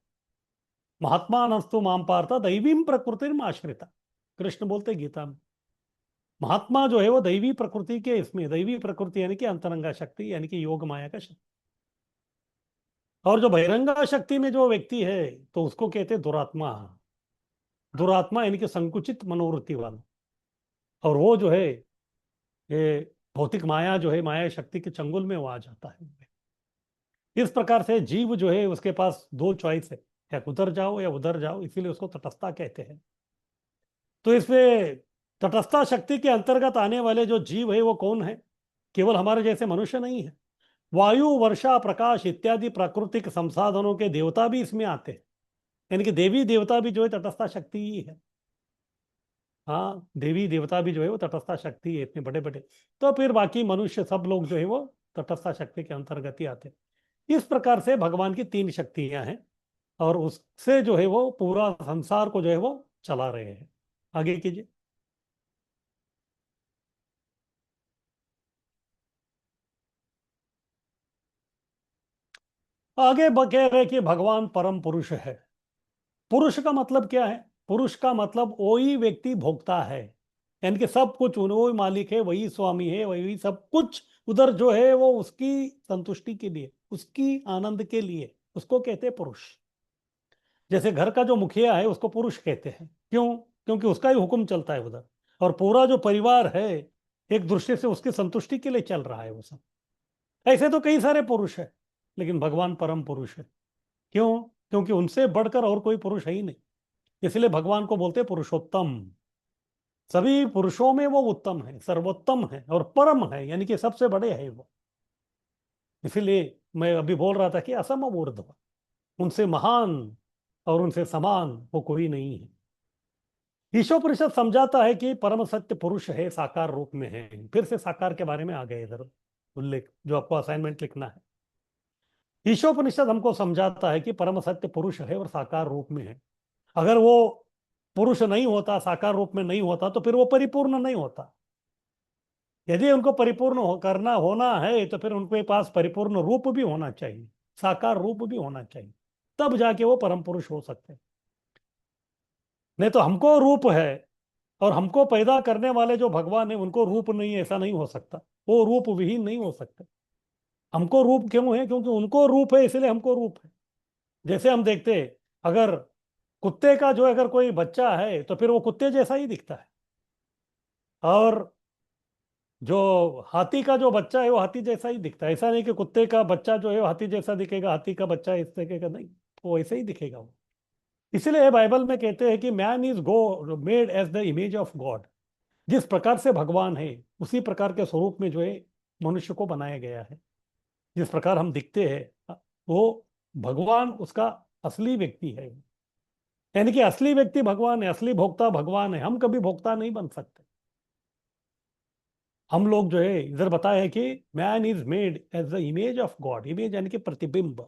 महात्मा नस्तु माम पार्थ दैवीम प्रकृति आश्रिता, कृष्ण बोलते गीता में। महात्मा जो है वो दैवी प्रकृति के, इसमें दैवी प्रकृति यानी कि अंतरंगा शक्ति यानी कि योग माया का शक्ति। और जो बहिरंगा शक्ति में जो व्यक्ति है तो उसको कहते हैं दुरात्मा। दुरात्मा यानी कि संकुचित मनोवृत्ति वाला। और वो जो है ये भौतिक माया जो है, माया शक्ति के चंगुल में वो आ जाता है। इस प्रकार से जीव जो है उसके पास दो चॉइस है, या उधर जाओ या उधर जाओ, इसीलिए उसको तटस्थता कहते हैं। तो इसमें तटस्थता शक्ति के अंतर्गत आने वाले जो जीव है वो कौन है? केवल हमारे जैसे मनुष्य नहीं है, वायु वर्षा प्रकाश इत्यादि प्राकृतिक संसाधनों के देवता भी इसमें आते हैं। यानी कि देवी देवता भी जो है तटस्थता शक्ति ही है। हाँ, देवी देवता भी जो है वो तटस्थता शक्ति है, इतने बड़े बड़े। तो फिर बाकी मनुष्य सब लोग जो है वो तटस्थता शक्ति के अंतर्गत ही आते हैं। इस प्रकार से भगवान की तीन शक्तियां हैं और उससे जो है वो पूरा संसार को जो है वो चला रहे हैं। आगे कीजिए। आगे कह रहे कि भगवान परम पुरुष है। पुरुष का मतलब क्या है? पुरुष का मतलब वही व्यक्ति भोगता है, यानी कि सब कुछ वही मालिक है, वही स्वामी है, वही सब कुछ उधर जो है वो उसकी संतुष्टि के लिए, उसकी आनंद के लिए, उसको कहते हैं पुरुष। जैसे घर का जो मुखिया है उसको पुरुष कहते हैं। क्यों? क्योंकि उसका ही हुक्म चलता है उधर, और पूरा जो परिवार है एक दृष्टि से उसकी संतुष्टि के लिए चल रहा है वो सब। ऐसे तो कई सारे पुरुष है, लेकिन भगवान परम पुरुष है। क्यों? क्योंकि उनसे बढ़कर और कोई पुरुष है ही नहीं, इसलिए भगवान को बोलते पुरुषोत्तम। सभी पुरुषों में वो उत्तम है, सर्वोत्तम है और परम है, यानी कि सबसे बड़े है वो। इसीलिए मैं अभी बोल रहा था कि असम ऊर्ध्व, उनसे महान और उनसे समान वो कोई नहीं है। ईशोपनिषद समझाता है कि परम सत्य पुरुष है, साकार रूप में है। फिर से साकार के बारे में आ गए इधर उल्लेख, जो आपको असाइनमेंट लिखना है। ईशोपनिषद हमको समझाता है कि परम सत्य पुरुष है और साकार रूप में है। अगर वो पुरुष नहीं होता, साकार रूप में नहीं होता, तो फिर वो परिपूर्ण नहीं होता। यदि उनको परिपूर्ण करना होना है तो फिर उनके पास परिपूर्ण रूप भी होना चाहिए, साकार रूप भी होना चाहिए, तब जाके वो परम पुरुष हो सकते हैं। नहीं तो हमको रूप है और हमको पैदा करने वाले जो भगवान है उनको रूप नहीं है, ऐसा नहीं हो सकता। वो रूप विहीन नहीं हो सकते। हमको रूप क्यों है? क्योंकि उनको रूप है, इसलिए हमको रूप है। जैसे हम देखते हैं, अगर कुत्ते का जो अगर कोई बच्चा है तो फिर वो कुत्ते जैसा ही दिखता है, और जो हाथी का जो बच्चा है वो हाथी जैसा ही दिखता है। ऐसा नहीं कि कुत्ते का बच्चा जो है वो हाथी जैसा दिखेगा, हाथी का बच्चा इस तरह का, नहीं, वो ऐसे ही दिखेगा वो। इसलिए बाइबल में कहते हैं कि man is go made as the image of God. जिस प्रकार से भगवान है उसी प्रकार के स्वरूप में जो है मनुष्य को बनाया गया है। जिस प्रकार हम दिखते हैं वो भगवान उसका असली व्यक्ति है, यानी कि असली व्यक्ति भगवान है, असली भोक्ता भगवान है। हम कभी भोक्ता नहीं बन सकते। हम लोग जो है इधर बताया है कि man is made as the image of God. Image यानी कि प्रतिबिंब।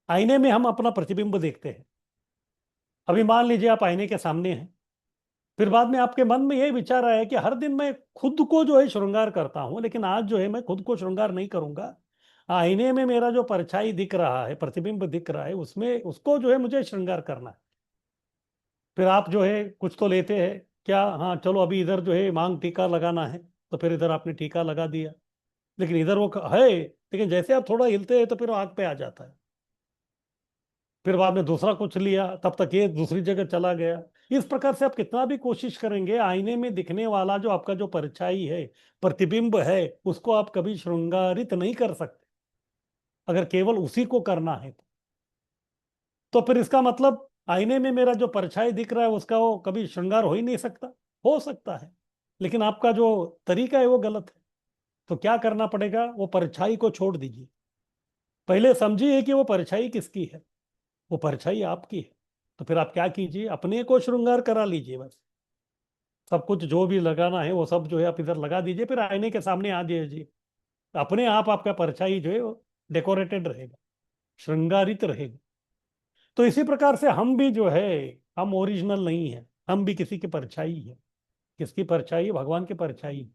आईने में हम अपना प्रतिबिंब देखते हैं। अभी मान लीजिए आप आईने के सामने हैं, फिर बाद में आपके मन में यही विचार आया कि हर दिन मैं खुद को जो है श्रृंगार करता हूं, लेकिन आज जो है मैं खुद को श्रृंगार नहीं करूंगा। आईने में मेरा जो परछाई दिख रहा है, प्रतिबिंब दिख रहा है, उसमें उसको जो है मुझे श्रृंगार करना है। फिर आप जो है कुछ तो लेते हैं, क्या, हाँ चलो अभी इधर जो है मांग टीका लगाना है, तो फिर इधर आपने टीका लगा दिया, लेकिन इधर वो है, लेकिन जैसे आप थोड़ा हिलते हैं तो फिर वो आंख पे आ जाता है। फिर बाद में दूसरा कुछ लिया, तब तक ये दूसरी जगह चला गया। इस प्रकार से आप कितना भी कोशिश करेंगे, आईने में दिखने वाला जो आपका जो परछाई है, प्रतिबिंब है, उसको आप कभी श्रृंगारित नहीं कर सकते। अगर केवल उसी को करना है तो फिर इसका मतलब आईने में मेरा जो परछाई दिख रहा है उसका वो कभी श्रृंगार हो ही नहीं सकता। हो सकता है, लेकिन आपका जो तरीका है वो गलत है। तो क्या करना पड़ेगा? वो परछाई को छोड़ दीजिए। पहले समझिए कि वो परछाई किसकी है। वो परछाई आपकी है। तो फिर आप क्या कीजिए, अपने को श्रृंगार करा लीजिए। बस सब कुछ जो भी लगाना है वो सब जो है आप इधर लगा दीजिए, फिर आईने के सामने आ जाइए। अपने आप आपका परछाई जो है वो डेकोरेटेड रहेगा, श्रृंगारित रहेगा। तो इसी प्रकार से हम भी जो है, हम ओरिजिनल नहीं है, हम भी किसी की परछाई है। किसकी परछाई? भगवान की परछाई।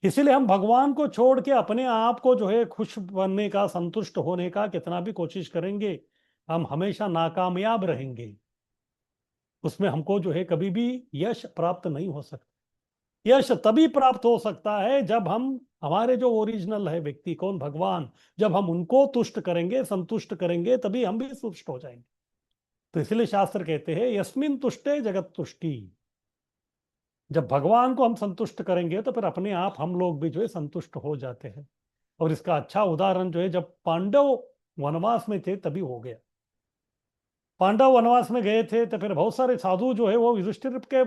इसीलिए हम भगवान को छोड़ के अपने आप को जो है खुश बनने का, संतुष्ट होने का कितना भी कोशिश करेंगे, हम हमेशा नाकामयाब रहेंगे। उसमें हमको जो है कभी भी यश प्राप्त नहीं हो सकता। यश तभी प्राप्त हो सकता है जब हम हमारे जो ओरिजिनल है व्यक्ति, कौन? भगवान, जब हम उनको तुष्ट करेंगे, संतुष्ट करेंगे, तभी हम भी तुष्ट हो जाएंगे। तो इसलिए शास्त्र कहते हैं यस्मिन तुष्टे जगत तुष्टि। जब भगवान को हम संतुष्ट करेंगे तो फिर अपने आप हम लोग भी जो है संतुष्ट हो जाते हैं। और इसका अच्छा उदाहरण जो है, जब पांडव वनवास में थे तभी हो गया। पांडव वनवास में गए थे तो फिर बहुत सारे साधु जो है वो युधिष्ठिर के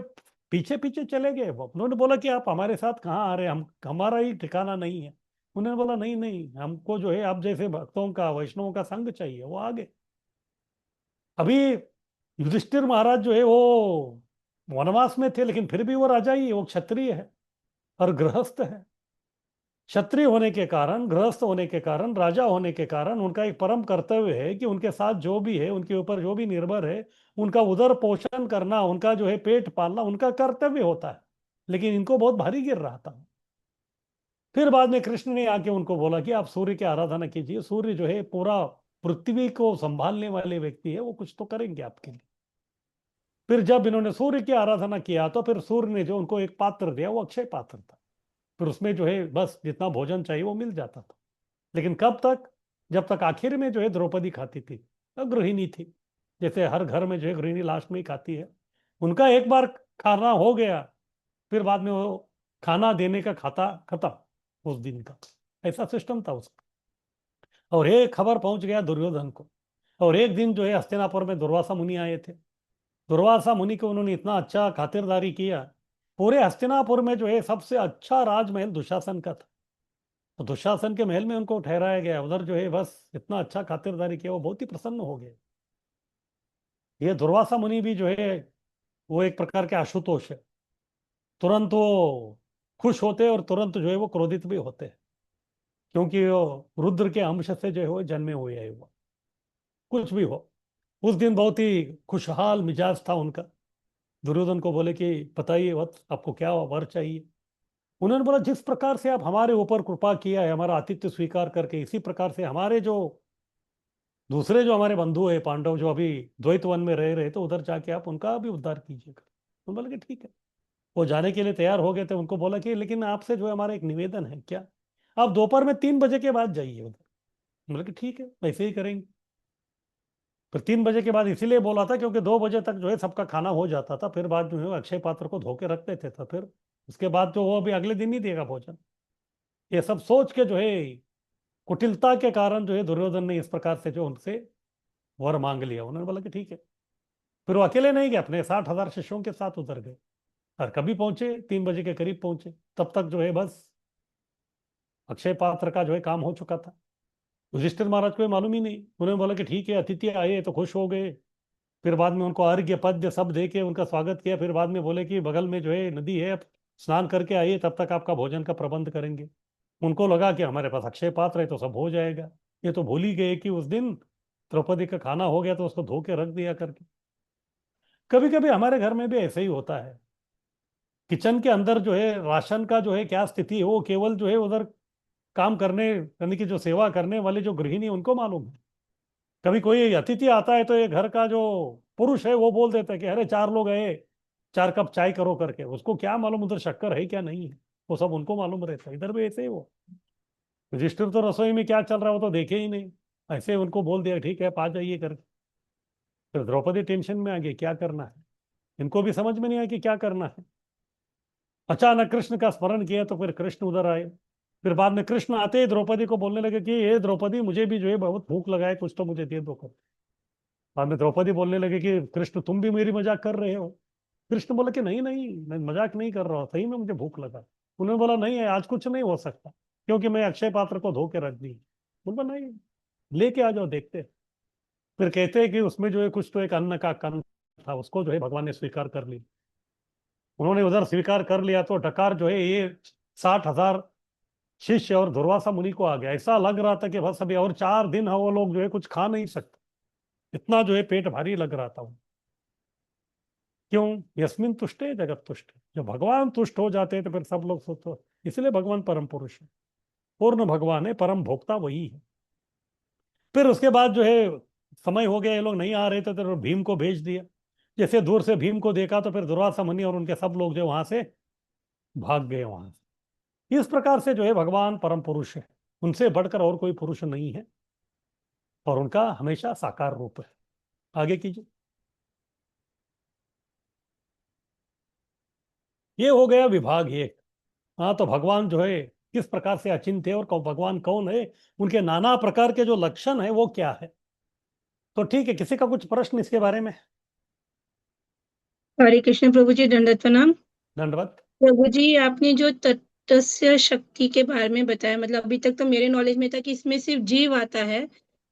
पीछे पीछे चले गए। उन्होंने बोला कि आप हमारे साथ कहाँ आ रहे हैं, हम हमारा ही ठिकाना नहीं है। उन्होंने बोला नहीं नहीं, हमको जो है आप जैसे भक्तों का, वैष्णवों का संग चाहिए। वो आ गए। अभी युधिष्ठिर महाराज जो है वो वनवास में थे, लेकिन फिर भी वो राजा ही है, वो क्षत्रिय है और गृहस्थ है। क्षत्रिय होने के कारण, गृहस्थ होने के कारण, राजा होने के कारण उनका एक परम कर्तव्य है कि उनके साथ जो भी है, उनके ऊपर जो भी निर्भर है, उनका उदर पोषण करना, उनका जो है पेट पालना उनका कर्तव्य होता है। लेकिन इनको बहुत भारी गिर रहा था। फिर बाद में कृष्ण ने आके उनको बोला कि आप सूर्य की आराधना कीजिए। सूर्य जो है पूरा पृथ्वी को संभालने वाले व्यक्ति है, वो कुछ तो करेंगे आपके लिए। फिर जब इन्होंने सूर्य की आराधना किया तो फिर सूर्य ने जो उनको एक पात्र दिया, वो अक्षय पात्र था। फिर उसमें जो है बस जितना भोजन चाहिए वो मिल जाता था। लेकिन कब तक? जब तक आखिर में जो है द्रौपदी खाती थी, गृहिणी थी। जैसे हर घर में जो है गृहिणी लास्ट में ही खाती है। उनका एक बार खाना हो गया, फिर बाद में वो खाना देने का खाता खत्म उस दिन का। ऐसा सिस्टम था उसका। और एक खबर पहुंच गया दुर्योधन को। और एक दिन जो है हस्तिनापुर में दुर्वासा मुनि आए थे। दुर्वासा मुनि को उन्होंने इतना अच्छा खातिरदारी किया। पूरे हस्तिनापुर में जो है सबसे अच्छा राजमहल दुशासन का था। तो दुशासन के महल में उनको ठहराया गया। उधर जो है बस इतना अच्छा खातिरदारी किया, वो बहुत ही प्रसन्न हो गए। ये दुर्वासा मुनि भी जो है वो एक प्रकार के आशुतोष है। तुरंत वो खुश होते हैं और तुरंत जो है वो क्रोधित भी होते हैं, क्योंकि वो रुद्र के अंश से जो है वो जन्मे हुए है। वो कुछ भी हो, उस दिन बहुत ही खुशहाल मिजाज था उनका। दुर्योधन को बोले कि बताइए वत्स, आपको क्या वर चाहिए? उन्होंने बोला जिस प्रकार से आप हमारे ऊपर कृपा किया है, हमारा आतिथ्य स्वीकार करके, इसी प्रकार से हमारे जो दूसरे जो हमारे बंधु है पांडव, जो अभी द्वैत वन में रह रहे, तो उधर जाके आप उनका भी उद्धार कीजिएगा। उन्होंने बोला कि ठीक है। वो जाने के लिए तैयार हो गए थे। उनको बोला कि लेकिन आपसे जो है हमारा एक निवेदन है। क्या? आप दोपहर में 3 बजे के बाद जाइए उधर। बोला कि ठीक है, वैसे ही करेंगे। फिर 3 बजे के बाद इसीलिए बोला था क्योंकि 2 बजे तक जो है सबका खाना हो जाता था। फिर बाद जो है अक्षय पात्र को धो के रख देते थे। फिर उसके बाद जो वो अभी अगले दिन ही देगा भोजन। ये सब सोच के जो है कुटिलता के कारण जो है दुर्योधन ने इस प्रकार से जो उनसे वर मांग लिया। उन्होंने बोला कि ठीक है। फिर वो अकेले नहीं गए, अपने 60,000 शिष्यों के साथ उतर गए। और कभी पहुंचे? 3 बजे के करीब पहुंचे। तब तक जो है बस अक्षय पात्र का जो है काम हो चुका था। युधिष्ठिर महाराज को मालूम ही नहीं। उन्होंने बोला कि ठीक है, अतिथि आए तो खुश हो गए। फिर बाद में उनको अर्घ्य पद्य सब दे के उनका स्वागत किया। फिर बाद में बोले कि बगल में जो है नदी है, आप स्नान करके आइए, तब तक आपका भोजन का प्रबंध करेंगे। उनको लगा कि हमारे पास अक्षय पात्र है तो सब हो जाएगा। ये तो भूल ही गए कि उस दिन द्रौपदी का खाना हो गया तो उसको धो के रख दिया करके। कभी कभी हमारे घर में भी ऐसे ही होता है। किचन के अंदर जो है राशन का जो है क्या स्थिति है, वो केवल जो है उधर काम करने, यानी कि जो सेवा करने वाले जो गृहिणी है उनको मालूम है। कभी कोई अतिथि आता है तो ये घर का जो पुरुष है वो बोल देता है कि अरे 4 लोग आए, 4 कप चाय करो करके। उसको क्या मालूम उधर शक्कर है क्या नहीं है, वो सब उनको मालूम रहता है। इधर भी ऐसे ही वो रजिस्टर तो रसोई में क्या चल रहा है वो तो देखे ही नहीं, ऐसे उनको बोल दिया ठीक है आप आ जाइए करके। फिर द्रौपदी टेंशन में आ गई, क्या करना है। इनको भी समझ में नहीं आया कि क्या करना है। अचानक कृष्ण का स्मरण किया तो फिर कृष्ण उधर आए। फिर बाद में कृष्ण आते ही द्रौपदी को बोलने लगे कि ये द्रौपदी, मुझे भी जो है बहुत भूख लगा है, कुछ तो मुझे दे दो कर। बाद में द्रौपदी बोलने लगे कि कृष्ण तुम भी मेरी मजाक कर रहे हो। कृष्ण बोला कि नहीं नहीं, मैं मजाक नहीं कर रहा हूँ, सही में मुझे भूख लगा। उन्होंने बोला नहीं है, आज कुछ नहीं हो सकता क्योंकि मैं अक्षय पात्र को धो के रख दी। बोला नहीं, लेके आ जाओ देखते हैं। फिर कहते हैं कि उसमें जो है कुछ तो एक अन्न का कण था, उसको जो है भगवान ने स्वीकार कर लिया। उन्होंने उधर स्वीकार कर लिया तो डकार जो है ये 60,000 शिष्य और दुर्वासा मुनि को आ गया। ऐसा लग रहा था कि बस अभी और 4 दिन है, वो लोग जो है कुछ खा नहीं सकते, इतना जो है पेट भारी लग रहा था। क्यों? यस्मिन तुष्टे जगत तुष्टे, जब भगवान तुष्ट हो जाते हैं तो फिर सब लोग सोचते, इसलिए भगवान परम पुरुष है, पूर्ण भगवान है, परम भोक्ता वही है। फिर उसके बाद जो है समय हो गया, ये लोग नहीं आ रहे थे तो भीम को भेज दिया। जैसे दूर से भीम को देखा तो फिर दुर्वासा मुनि और उनके सब लोग जो वहां से भाग गए वहां से। इस प्रकार से जो है भगवान परम पुरुष है, उनसे बढ़कर और कोई पुरुष नहीं है, और उनका हमेशा साकार रूप है। आगे कीजिए। ये हो गया विभाग एक। हाँ, तो भगवान जो है किस प्रकार से अचिंत्य है और भगवान कौन है, उनके नाना प्रकार के जो लक्षण है वो क्या है। तो ठीक है, किसी का कुछ प्रश्न इसके बारे में? हरे कृष्ण प्रभु जी, दंडवत प्रणाम। दंडवत। प्रभु जी, आपने जो तटस्थ्य शक्ति के बारे में बताया, मतलब अभी तक तो मेरे नॉलेज में था कि इसमें सिर्फ जीव आता है,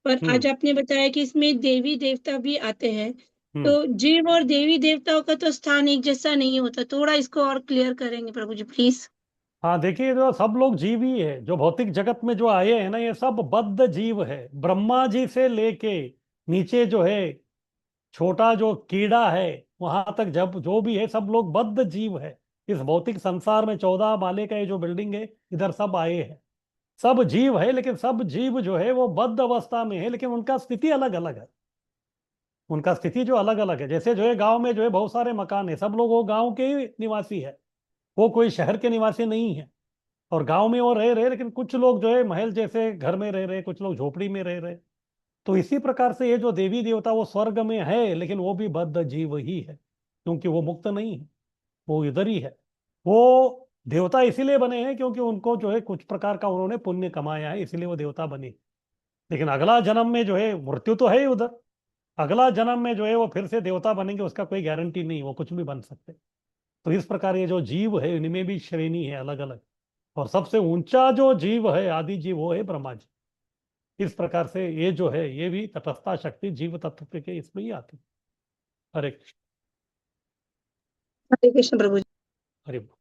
पर आज आपने बताया कि इसमें देवी देवता भी आते हैं। तो जीव और देवी देवताओं का तो स्थान एक जैसा नहीं होता, थोड़ा इसको और क्लियर करेंगे प्रभु जी प्लीज? हाँ देखिए, जो सब लोग जीव ही है, जो भौतिक जगत में जो आए हैं ना, ये सब बद्ध जीव है। ब्रह्मा जी से लेके नीचे जो है छोटा जो कीड़ा है वहां तक, जब जो भी है सब लोग बद्ध जीव है। इस भौतिक संसार में 14 माले का ये जो बिल्डिंग है, इधर सब आए हैं, सब जीव है, लेकिन सब जीव जो है वो बद्ध अवस्था में है, लेकिन उनका स्थिति अलग अलग है। उनका स्थिति जो अलग अलग है, जैसे जो है गांव में जो है बहुत सारे मकान है, सब लोग वो गांव के ही निवासी है, वो कोई शहर के निवासी नहीं है। और गांव में वो रह रहे, लेकिन कुछ लोग जो है महल जैसे घर में रह रहे, कुछ लोग झोपड़ी में रह रहे। तो इसी प्रकार से ये जो देवी देवता वो स्वर्ग में है, लेकिन वो भी बद्ध जीव ही है, क्योंकि वो मुक्त नहीं है, वो इधर ही है। वो देवता इसीलिए बने हैं क्योंकि उनको जो है कुछ प्रकार का उन्होंने पुण्य कमाया है, इसीलिए वो देवता बने। लेकिन अगला जन्म में जो है मृत्यु तो है ही उधर, अगला जन्म में जो है वो फिर से देवता बनेंगे, उसका कोई गारंटी नहीं, वो कुछ भी बन सकते। तो इस प्रकार ये जो जीव है इनमें भी श्रेणी है अलग अलग, और सबसे ऊंचा जो जीव है, आदि जीव, वो है ब्रह्मा जी। इस प्रकार से ये जो है ये भी तटस्था शक्ति जीव तत्व के इसमें ही आती है। हरे कृष्ण। हरे कृष्ण प्रभु जी। हरे बोल।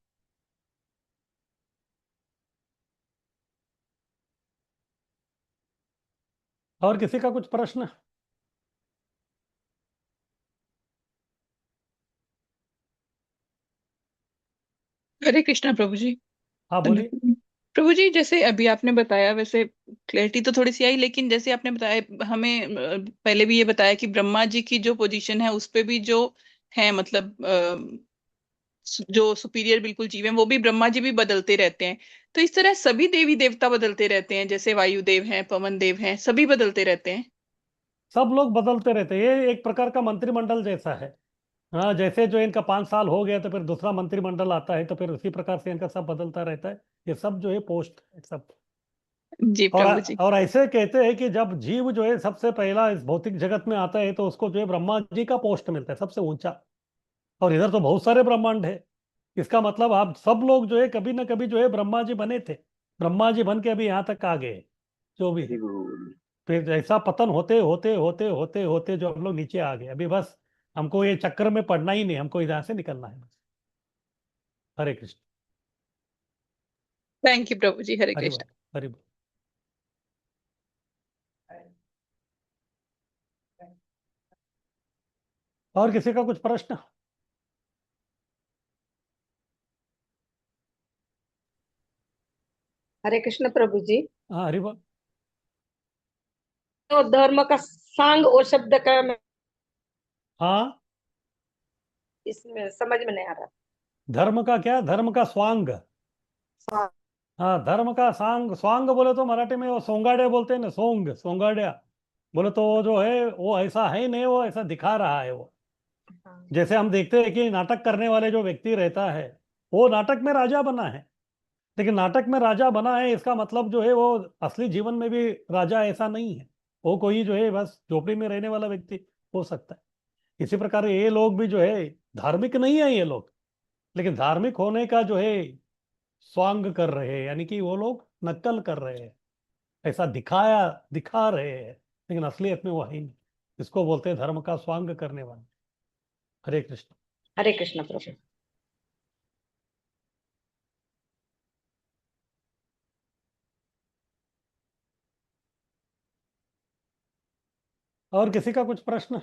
और किसी का कुछ प्रश्न? हरे कृष्णा प्रभु जी। हाँ बोलिए। प्रभु जी, जैसे अभी आपने बताया, वैसे क्लैरिटी तो थोड़ी सी आई, लेकिन जैसे आपने बताया हमें पहले भी ये बताया कि ब्रह्मा जी की जो पोजीशन है उस पे भी जो है, मतलब जो सुपीरियर बिल्कुल जीव है वो भी ब्रह्मा जी भी बदलते रहते हैं। तो इस तरह सभी देवी देवता बदलते रहते हैं, जैसे वायुदेव हैं, पवन देव हैं, सभी बदलते रहते हैं। सब लोग बदलते रहते हैं, ये एक प्रकार का मंत्रिमंडल जैसा है। हाँ, जैसे जो इनका 5 साल हो गया तो फिर दूसरा मंत्रिमंडल आता है, तो फिर उसी प्रकार से इनका सब बदलता रहता है। ये सब जो है पोस्ट है सब। जी और प्रभु जी। और ऐसे कहते हैं कि जब जीव जो है सबसे पहला इस भौतिक जगत में आता है तो उसको जो है ब्रह्मा जी का पोस्ट मिलता है, सबसे ऊंचा। और इधर तो बहुत सारे ब्रह्मांड है, इसका मतलब आप सब लोग जो है कभी ना कभी जो है ब्रह्मा जी बने थे, ब्रह्मा जी बन के अभी यहाँ तक आ गए जो भी है। फिर ऐसा पतन होते होते होते होते होते जो हम लोग नीचे आ गए, अभी बस हमको ये चक्कर में पड़ना ही नहीं, हमको इधर से निकलना है बस। हरे कृष्ण। थैंक यू प्रभु जी। हरे हरि बोल। कृष्ण। हरि बोल। और किसी का कुछ प्रश्न? हरे कृष्ण प्रभु जी। हाँ हरि बोल। तो धर्म का सांग और शब्द का हाँ, इसमें समझ में नहीं आ रहा। धर्म का क्या? धर्म का स्वांग। हाँ, धर्म का सांग, स्वांग बोले तो मराठी में वो सोंगाड़े बोलते हैं ना, सोंग, सोंगाड़िया बोले तो वो जो है वो ऐसा है ही नहीं, वो ऐसा दिखा रहा है वो। जैसे हम देखते हैं कि नाटक करने वाले जो व्यक्ति रहता है वो नाटक में राजा बना है, लेकिन नाटक में राजा बना है इसका मतलब जो है वो असली जीवन में भी राजा ऐसा नहीं है, वो कोई जो है बस झोपड़ी में रहने वाला व्यक्ति हो सकता है। इसी प्रकार ये लोग भी जो है धार्मिक नहीं है ये लोग, लेकिन धार्मिक होने का जो है स्वांग कर रहे हैं, यानी कि वो लोग नकल कर रहे हैं, ऐसा दिखा रहे हैं, लेकिन असलियत में वो है ही नहीं। इसको बोलते हैं धर्म का स्वांग करने वाले। हरे कृष्ण। हरे कृष्ण प्रभु। और किसी का कुछ प्रश्न?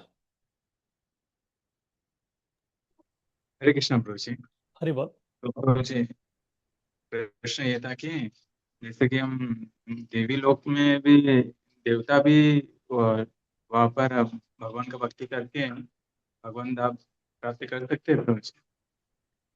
हरे कृष्ण प्रभु जी। हरि बोल। तो प्रभु जी, प्रश्न ये था कि जैसे कि हम देवी लोक में भी देवता भी वहाँ पर भगवान का भक्ति करके भगवान धाम प्राप्ति कर सकते हैं प्रभु जी, हाँ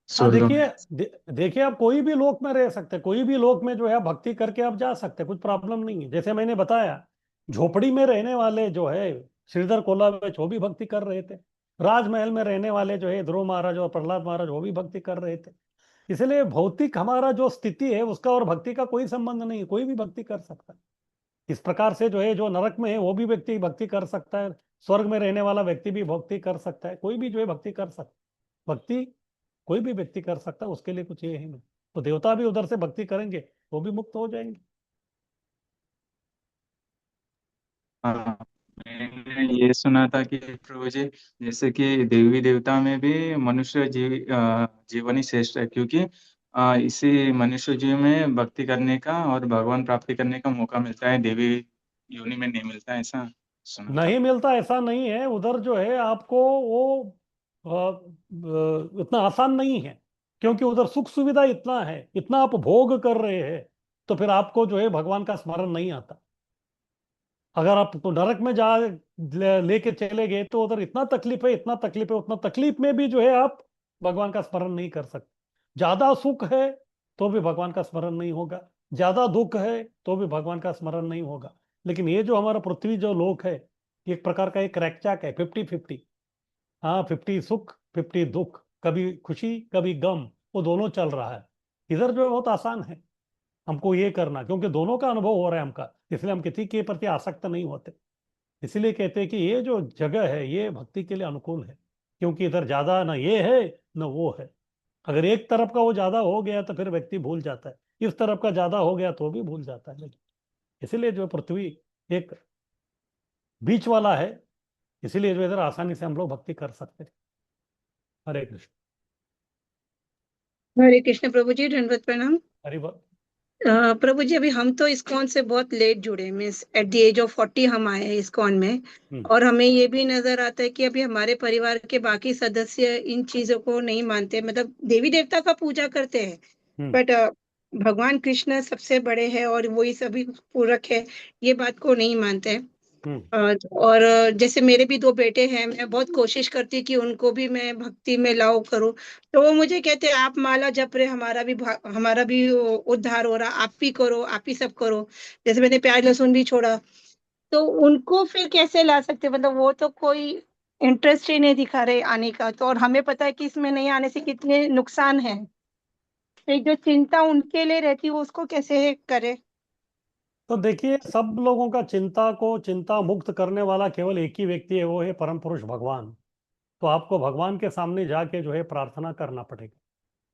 स्वर्ग देखिए, में। देखिए आप कोई भी लोक में रह सकते हैं, कोई भी लोक में जो है भक्ति करके आप जा सकते हैं, कुछ प्रॉब्लम नहीं है। जैसे मैंने बताया, झोपड़ी में रहने वाले जो है श्रीधर कोलावेच वो भी भक्ति कर रहे थे। राजमहल में रहने वाले जो है ध्रुव महाराज और प्रहलाद महाराज वो भी भक्ति कर रहे थे। इसलिए भौतिक हमारा जो स्थिति है उसका और भक्ति का कोई संबंध नहीं है, कोई भी भक्ति कर सकता है। इस प्रकार से जो है जो नरक में है वो भी व्यक्ति भक्ति कर सकता है, स्वर्ग में रहने वाला व्यक्ति भी भक्ति कर सकता है, कोई भी जो है भक्ति कर सकता है। भक्ति कोई भी व्यक्ति कर सकता है, उसके लिए कुछ ये है नहीं। तो देवता भी उधर से भक्ति करेंगे, वो भी मुक्त हो जाएंगे। हाँ, मैंने ये सुना था कि प्रभु जी, जैसे कि देवी देवता में भी मनुष्य जीवन ही श्रेष्ठ है, क्योंकि इसी मनुष्य जीव में भक्ति करने का और भगवान प्राप्ति करने का मौका मिलता है, देवी योनि में नहीं मिलता, ऐसा सुना था। नहीं मिलता ऐसा नहीं है, उधर जो है आपको वो इतना आसान नहीं है, क्योंकि उधर सुख सुविधा इतना है, इतना आप भोग कर रहे हैं, तो फिर आपको जो है भगवान का स्मरण नहीं आता। अगर आप तो नरक में जा लेके चले गए तो उधर इतना तकलीफ है, इतना तकलीफ है, उतना तकलीफ में भी जो है आप भगवान का स्मरण नहीं कर सकते। ज्यादा सुख है तो भी भगवान का स्मरण नहीं होगा, ज्यादा दुख है तो भी भगवान का स्मरण नहीं होगा। लेकिन ये जो हमारा पृथ्वी जो लोक है, एक प्रकार का एक रैकचैक है, 50-50। हाँ, 50 सुख 50 दुख, कभी खुशी कभी गम, वो दोनों चल रहा है। इधर जो है बहुत आसान है हमको ये करना, क्योंकि दोनों का अनुभव हो रहा है हमका, इसलिए हम किसी के प्रति आसक्त नहीं होते। इसलिए कहते हैं कि ये जो जगह है ये भक्ति के लिए अनुकूल है, क्योंकि इधर ज्यादा ना ये है न वो है। अगर एक तरफ का वो ज्यादा हो गया तो फिर व्यक्ति भूल जाता है, इस तरफ का ज्यादा हो गया तो भी भूल जाता है। लेकिन इसीलिए जो पृथ्वी एक बीच वाला है, इसीलिए जो इधर आसानी से हम लोग भक्ति कर सकते हैं। हरे कृष्ण। हरे कृष्ण प्रभु जी, दंडवत प्रणाम। हरि बोल। प्रभु जी, अभी हम तो इस्कॉन से बहुत लेट जुड़े, means at the age of 40 हम आए हैं इस्कॉन में। और हमें ये भी नजर आता है कि अभी हमारे परिवार के बाकी सदस्य इन चीजों को नहीं मानते, मतलब देवी देवता का पूजा करते हैं, बट भगवान कृष्ण सबसे बड़े हैं और वही सभी पूरक है, ये बात को नहीं मानते हैं। और जैसे मेरे भी 2 बेटे हैं, मैं बहुत कोशिश करती हूँ कि उनको भी मैं भक्ति में लाओ करूँ, तो वो मुझे कहते हैं आप माला जप रहे, हमारा भी उद्धार हो रहा, आप भी करो, आप ही सब करो। जैसे मैंने प्याज लहसुन भी छोड़ा, तो उनको फिर कैसे ला सकते, मतलब वो तो कोई इंटरेस्ट ही नहीं दिखा रहे आने का। तो और हमें पता है कि इसमें नहीं आने से कितने नुकसान है, एक जो चिंता उनके लिए रहती है वो उसको कैसे करे। तो देखिए, सब लोगों का चिंता को चिंता मुक्त करने वाला केवल एक ही व्यक्ति है, वो है परम पुरुष भगवान। तो आपको भगवान के सामने जाके जो है प्रार्थना करना पड़ेगा,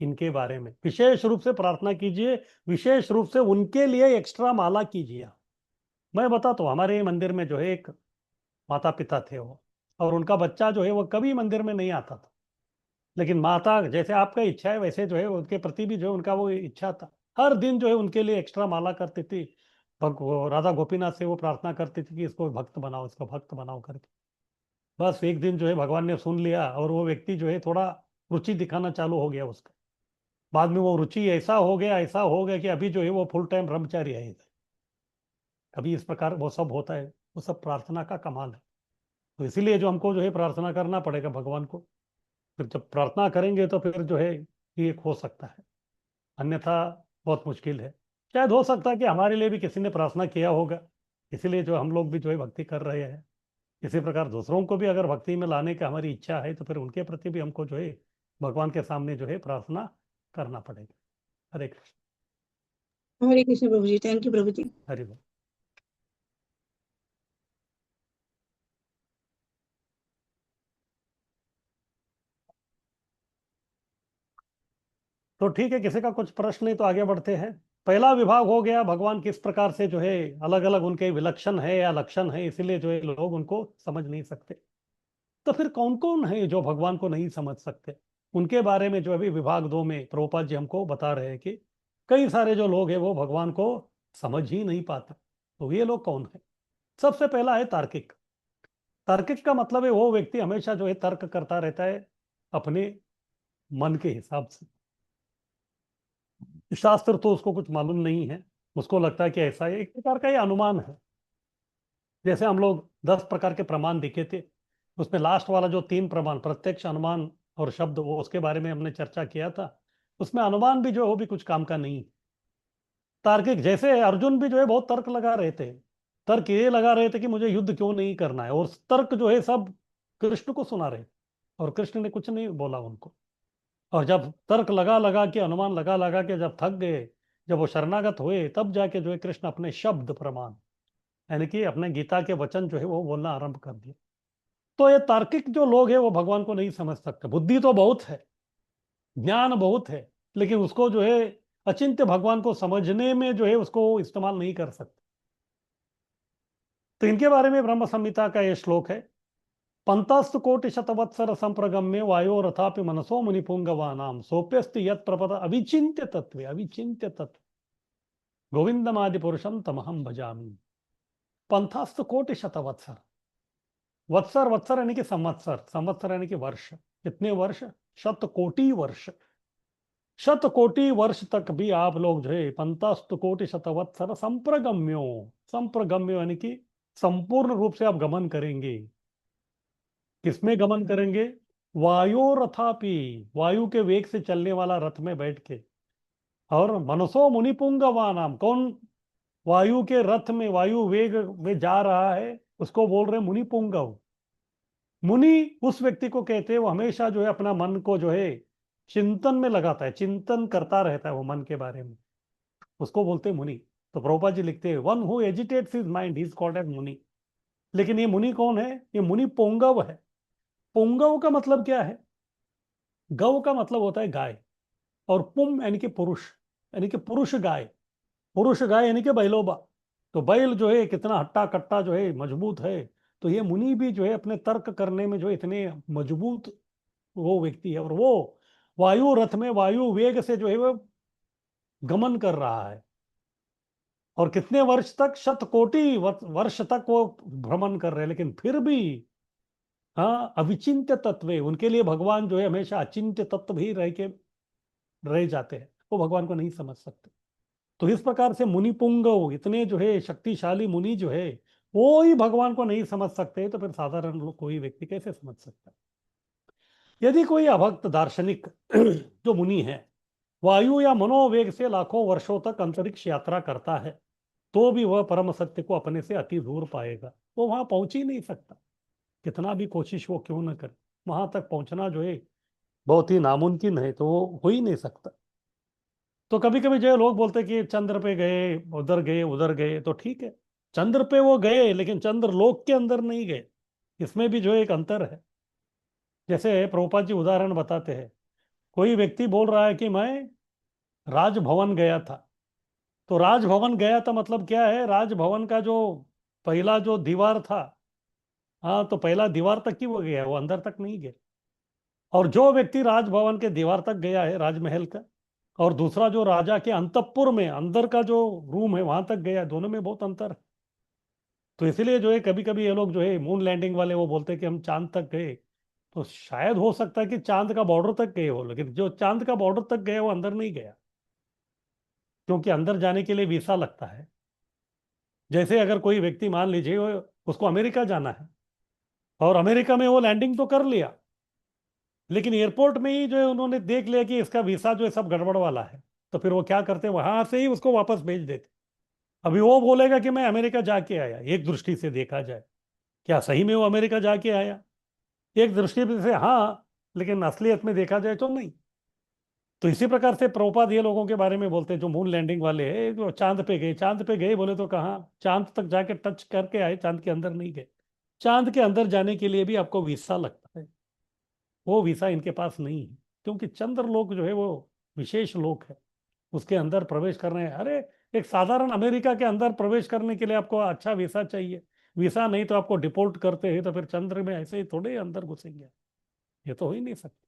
इनके बारे में विशेष रूप से प्रार्थना कीजिए, विशेष रूप से उनके लिए एक्स्ट्रा माला कीजिए। मैं बताता हूँ, हमारे मंदिर में जो है एक माता पिता थे वो, और उनका बच्चा जो है वो कभी मंदिर में नहीं आता था, लेकिन माता जैसे आपका इच्छा है वैसे जो है उनके प्रति भी जो है उनका वो इच्छा था, हर दिन जो है उनके लिए एक्स्ट्रा माला करती थी। राधा गोपीनाथ से वो प्रार्थना करती थी कि इसको भक्त बनाओ, इसको भक्त बनाओ करके। बस एक दिन जो है भगवान ने सुन लिया और वो व्यक्ति जो है थोड़ा रुचि दिखाना चालू हो गया उसका। बाद में वो रुचि ऐसा हो गया कि अभी जो है वो फुल टाइम ब्रह्मचारी है इधर। कभी इस प्रकार वो सब होता है, वो सब प्रार्थना का कमाल है। तो इसीलिए जो हमको जो है प्रार्थना करना पड़ेगा भगवान को। फिर जब प्रार्थना करेंगे तो फिर जो है ये हो सकता है, अन्यथा बहुत मुश्किल है। शायद हो सकता है कि हमारे लिए भी किसी ने प्रार्थना किया होगा, इसीलिए जो हम लोग भी जो है भक्ति कर रहे हैं। इसी प्रकार दूसरों को भी अगर भक्ति में लाने की हमारी इच्छा है तो फिर उनके प्रति भी हमको जो है भगवान के सामने जो है प्रार्थना करना पड़ेगा। हरे कृष्ण। हरे कृष्ण प्रभु जी, थैंक यू प्रभु जी। हरि बोल। तो ठीक है, किसी का कुछ प्रश्न नहीं तो आगे बढ़ते हैं। पहला विभाग हो गया, भगवान किस प्रकार से जो है अलग अलग उनके विलक्षण है या लक्षण है, इसीलिए जो है लोग उनको समझ नहीं सकते। तो फिर कौन कौन है जो भगवान को नहीं समझ सकते, उनके बारे में जो अभी विभाग 2 में प्रभुपाद जी हमको बता रहे हैं कि कई सारे जो लोग हैं वो भगवान को समझ ही नहीं पाते। तो ये लोग कौन है? सबसे पहला है तार्किक। तार्किक का मतलब है वो व्यक्ति हमेशा जो है तर्क करता रहता है अपने मन के हिसाब से। शास्त्र तो उसको कुछ मालूम नहीं है, उसको लगता है कि ऐसा है, एक प्रकार का ये अनुमान है। जैसे हम लोग 10 प्रकार के प्रमाण दिखे थे, उसमें लास्ट वाला जो 3 प्रमाण, प्रत्यक्ष, अनुमान और शब्द, वो उसके बारे में हमने चर्चा किया था। उसमें अनुमान भी जो है वो भी कुछ काम का नहीं। तार्किक, जैसे अर्जुन भी जो है बहुत तर्क लगा रहे थे, तर्क ये लगा रहे थे कि मुझे युद्ध क्यों नहीं करना है, और तर्क जो है सब कृष्ण को सुना रहे, और कृष्ण ने कुछ नहीं बोला उनको। और जब तर्क लगा लगा के, अनुमान लगा लगा के जब थक गए, जब वो शरणागत हुए, तब जाके जो है कृष्ण अपने शब्द प्रमाण, यानी कि अपने गीता के वचन जो है वो बोलना आरंभ कर दिया। तो ये तार्किक जो लोग हैं वो भगवान को नहीं समझ सकते। बुद्धि तो बहुत है, ज्ञान बहुत है, लेकिन उसको जो है अचिंत्य भगवान को समझने में जो है उसको इस्तेमाल नहीं कर सकते। तो इनके बारे में ब्रह्म संहिता का ये श्लोक है, पंतस्तु कोटि शतवत्सर संप्रगम्य वायो रथापि मनसो मुनिपुंगवानाम सोप्यस्त यत् प्रपद अविचिन्त्य तत्वे, अविचिन्त्य तत्व गोविंदमादि पुरुषम तमहम भजामि। पंथास्तु कोटि शतवत्सर, वत्सर, वत्सर यानी कि संवत्सर, संवत्सर यानी कि वर्ष। कितने वर्ष? 100 कोटि वर्ष। 100 कोटि वर्ष तक भी आप लोग जो है पंतस्तु कोटि शतवत्सर संप्रगम्यो, संप्रगम्यो यानी कि संपूर्ण रूप से आप गमन करेंगे। किसमें गमन करेंगे? वायु रथापि, वायु के वेग से चलने वाला रथ में बैठ के। और मनसो मुनिपुंगवानाम, कौन वायु के रथ में, वायु वेग में जा रहा है, उसको बोल रहे मुनिपुंगव। मुनि उस व्यक्ति को कहते हैं वो हमेशा जो है अपना मन को जो है चिंतन में लगाता है, चिंतन करता रहता है वो मन के बारे में, उसको बोलते हैं मुनि। तो प्रभुपाद जी लिखते हैं one who agitates his mind is called as muni. लेकिन ये मुनि कौन है? ये मुनि पुंगव है। पुंगव का मतलब क्या है? गौ का मतलब होता है गाय, और पुम यानी कि पुरुष, यानी कि पुरुष गाय। पुरुष गाय यानी कि बैलोबा। तो बैल जो है कितना हट्टा कट्टा जो है मजबूत है, तो ये मुनि भी जो है अपने तर्क करने में जो इतने मजबूत वो व्यक्ति है, और वो वायु रथ में वायु वेग से जो है वो गमन कर रहा है। और कितने वर्ष तक? 100 कोटि वर्ष तक वो भ्रमण कर रहे हैं, लेकिन फिर भी हाँ, अविचिंत्य तत्व है। उनके लिए भगवान जो है हमेशा अचिंत्य तत्व भी रह जाते हैं, वो भगवान को नहीं समझ सकते। तो इस प्रकार से मुनि पुंगव, इतने जो है शक्तिशाली मुनि जो है वो ही भगवान को नहीं समझ सकते, तो फिर साधारण लोग, कोई व्यक्ति कैसे समझ सकता है? यदि कोई अभक्त दार्शनिक जो मुनि है वायु या मनोवेग से लाखों वर्षों तक अंतरिक्ष यात्रा करता है, तो भी वह परम सत्य को अपने से अति दूर पाएगा। वो वहां पहुंच ही नहीं सकता, कितना भी कोशिश वो क्यों न करे। वहां तक पहुंचना जो है बहुत ही नामुमकिन है, तो वो हो ही नहीं सकता। तो कभी कभी जो लोग बोलते कि चंद्र पे गए, उधर गए, तो ठीक है, चंद्र पे वो गए, लेकिन चंद्र लोक के अंदर नहीं गए। इसमें भी जो एक अंतर है। जैसे प्रभुपाद जी उदाहरण बताते हैं, कोई व्यक्ति बोल रहा है कि मैं राजभवन गया था। तो राजभवन गया था मतलब क्या है? राजभवन का जो पहला जो दीवार था, हाँ, तो पहला दीवार तक ही वो गया, वो अंदर तक नहीं गया। और जो व्यक्ति राजभवन के दीवार तक गया है, राजमहल का, और दूसरा जो राजा के अंतपुर में अंदर का जो रूम है वहां तक गया, दोनों में बहुत अंतर है। तो इसलिए जो है कभी कभी ये लोग जो है मून लैंडिंग वाले वो बोलते हैं कि हम चांद तक गए, तो शायद हो सकता है कि चांद का बॉर्डर तक गए हो, लेकिन जो चांद का बॉर्डर तक गया वो अंदर नहीं गया, क्योंकि अंदर जाने के लिए वीसा लगता है। जैसे अगर कोई व्यक्ति मान लीजिए उसको अमेरिका जाना है, और अमेरिका में वो लैंडिंग तो कर लिया, लेकिन एयरपोर्ट में ही जो है उन्होंने देख लिया कि इसका वीसा जो है सब गड़बड़ वाला है, तो फिर वो क्या करते, वहां से ही उसको वापस भेज देते। अभी वो बोलेगा कि मैं अमेरिका जाके आया। एक दृष्टि से देखा जाए, क्या सही में वो अमेरिका जाके आया? एक दृष्टि से हाँ, लेकिन असलियत में देखा जाए तो नहीं। तो इसी प्रकार से प्रभुपाद ये लोगों के बारे में बोलते हैं जो मून लैंडिंग वाले हैं, जो चांद पे गए। चांद पे गए बोले तो कहाँ? चांद तक जाके टच करके आए, चांद के अंदर नहीं गए। चांद के अंदर जाने के लिए भी आपको वीसा लगता है, वो वीसा इनके पास नहीं है, क्योंकि चंद्र लोक जो है वो विशेष लोक है, उसके अंदर प्रवेश करने। अरे एक साधारण अमेरिका के अंदर प्रवेश करने के लिए आपको अच्छा वीसा चाहिए, वीसा नहीं तो आपको डिपोर्ट करते हैं, तो फिर चंद्र में ऐसे ही थोड़े अंदर घुसेंगे, ये तो हो ही नहीं सकता।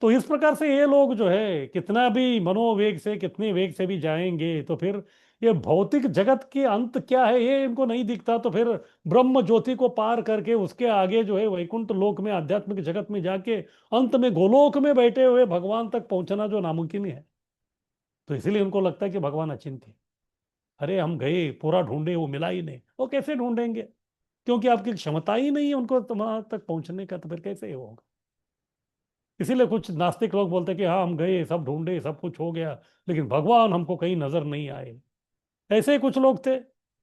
तो इस प्रकार से ये लोग जो है कितना भी मनोवेग से कितने वेग से भी जाएंगे तो फिर ये भौतिक जगत के अंत क्या है ये इनको नहीं दिखता, तो फिर ब्रह्म ज्योति को पार करके उसके आगे जो है वैकुंठ लोक में आध्यात्मिक जगत में जाके अंत में गोलोक में बैठे हुए भगवान तक पहुंचना जो नामुमकिन है। तो इसीलिए उनको लगता है कि भगवान अचिंत्य है। अरे हम गए पूरा ढूंढे वो मिला ही नहीं, वो कैसे ढूंढेंगे, क्योंकि आपकी क्षमता ही नहीं है उनको तुम्हारा तक पहुंचने का, तो फिर कैसे ये होगा। इसीलिए कुछ नास्तिक लोग बोलते हैं कि हाँ हम गए सब ढूंढे सब कुछ हो गया लेकिन भगवान हमको कहीं नजर नहीं आए। ऐसे ही कुछ लोग थे,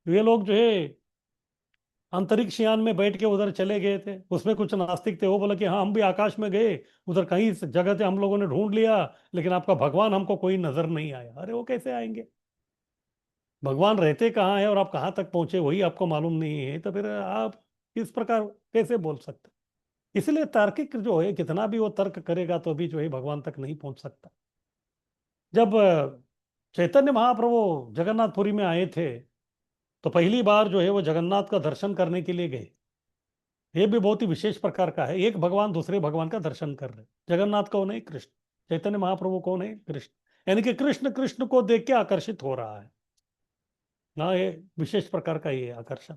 ये लोग जो है अंतरिक्ष यान में बैठ के उधर चले गए थे, उसमें कुछ नास्तिक थे, वो बोला कि हाँ हम भी आकाश में गए उधर कहीं जगह से हम लोगों ने ढूंढ लिया लेकिन आपका भगवान हमको कोई नजर नहीं आया। अरे वो कैसे आएंगे, भगवान रहते कहाँ हैं और आप कहाँ तक पहुंचे वही आपको मालूम नहीं है, तो फिर आप इस प्रकार कैसे बोल सकते। इसलिए तार्किक जो है कितना भी वो तर्क करेगा तो भी जो है भगवान तक नहीं पहुंच सकता। जब चैतन्य महाप्रभु जगन्नाथपुरी में आए थे तो पहली बार जो है वो जगन्नाथ का दर्शन करने के लिए गए। ये भी बहुत ही विशेष प्रकार का है, एक भगवान दूसरे भगवान का दर्शन कर रहे। जगन्नाथ कौन है, कृष्ण। चैतन्य महाप्रभु कौन है, कृष्ण। यानी कि कृष्ण कृष्ण को देख के आकर्षित हो रहा है ना, ये विशेष प्रकार का ये आकर्षण।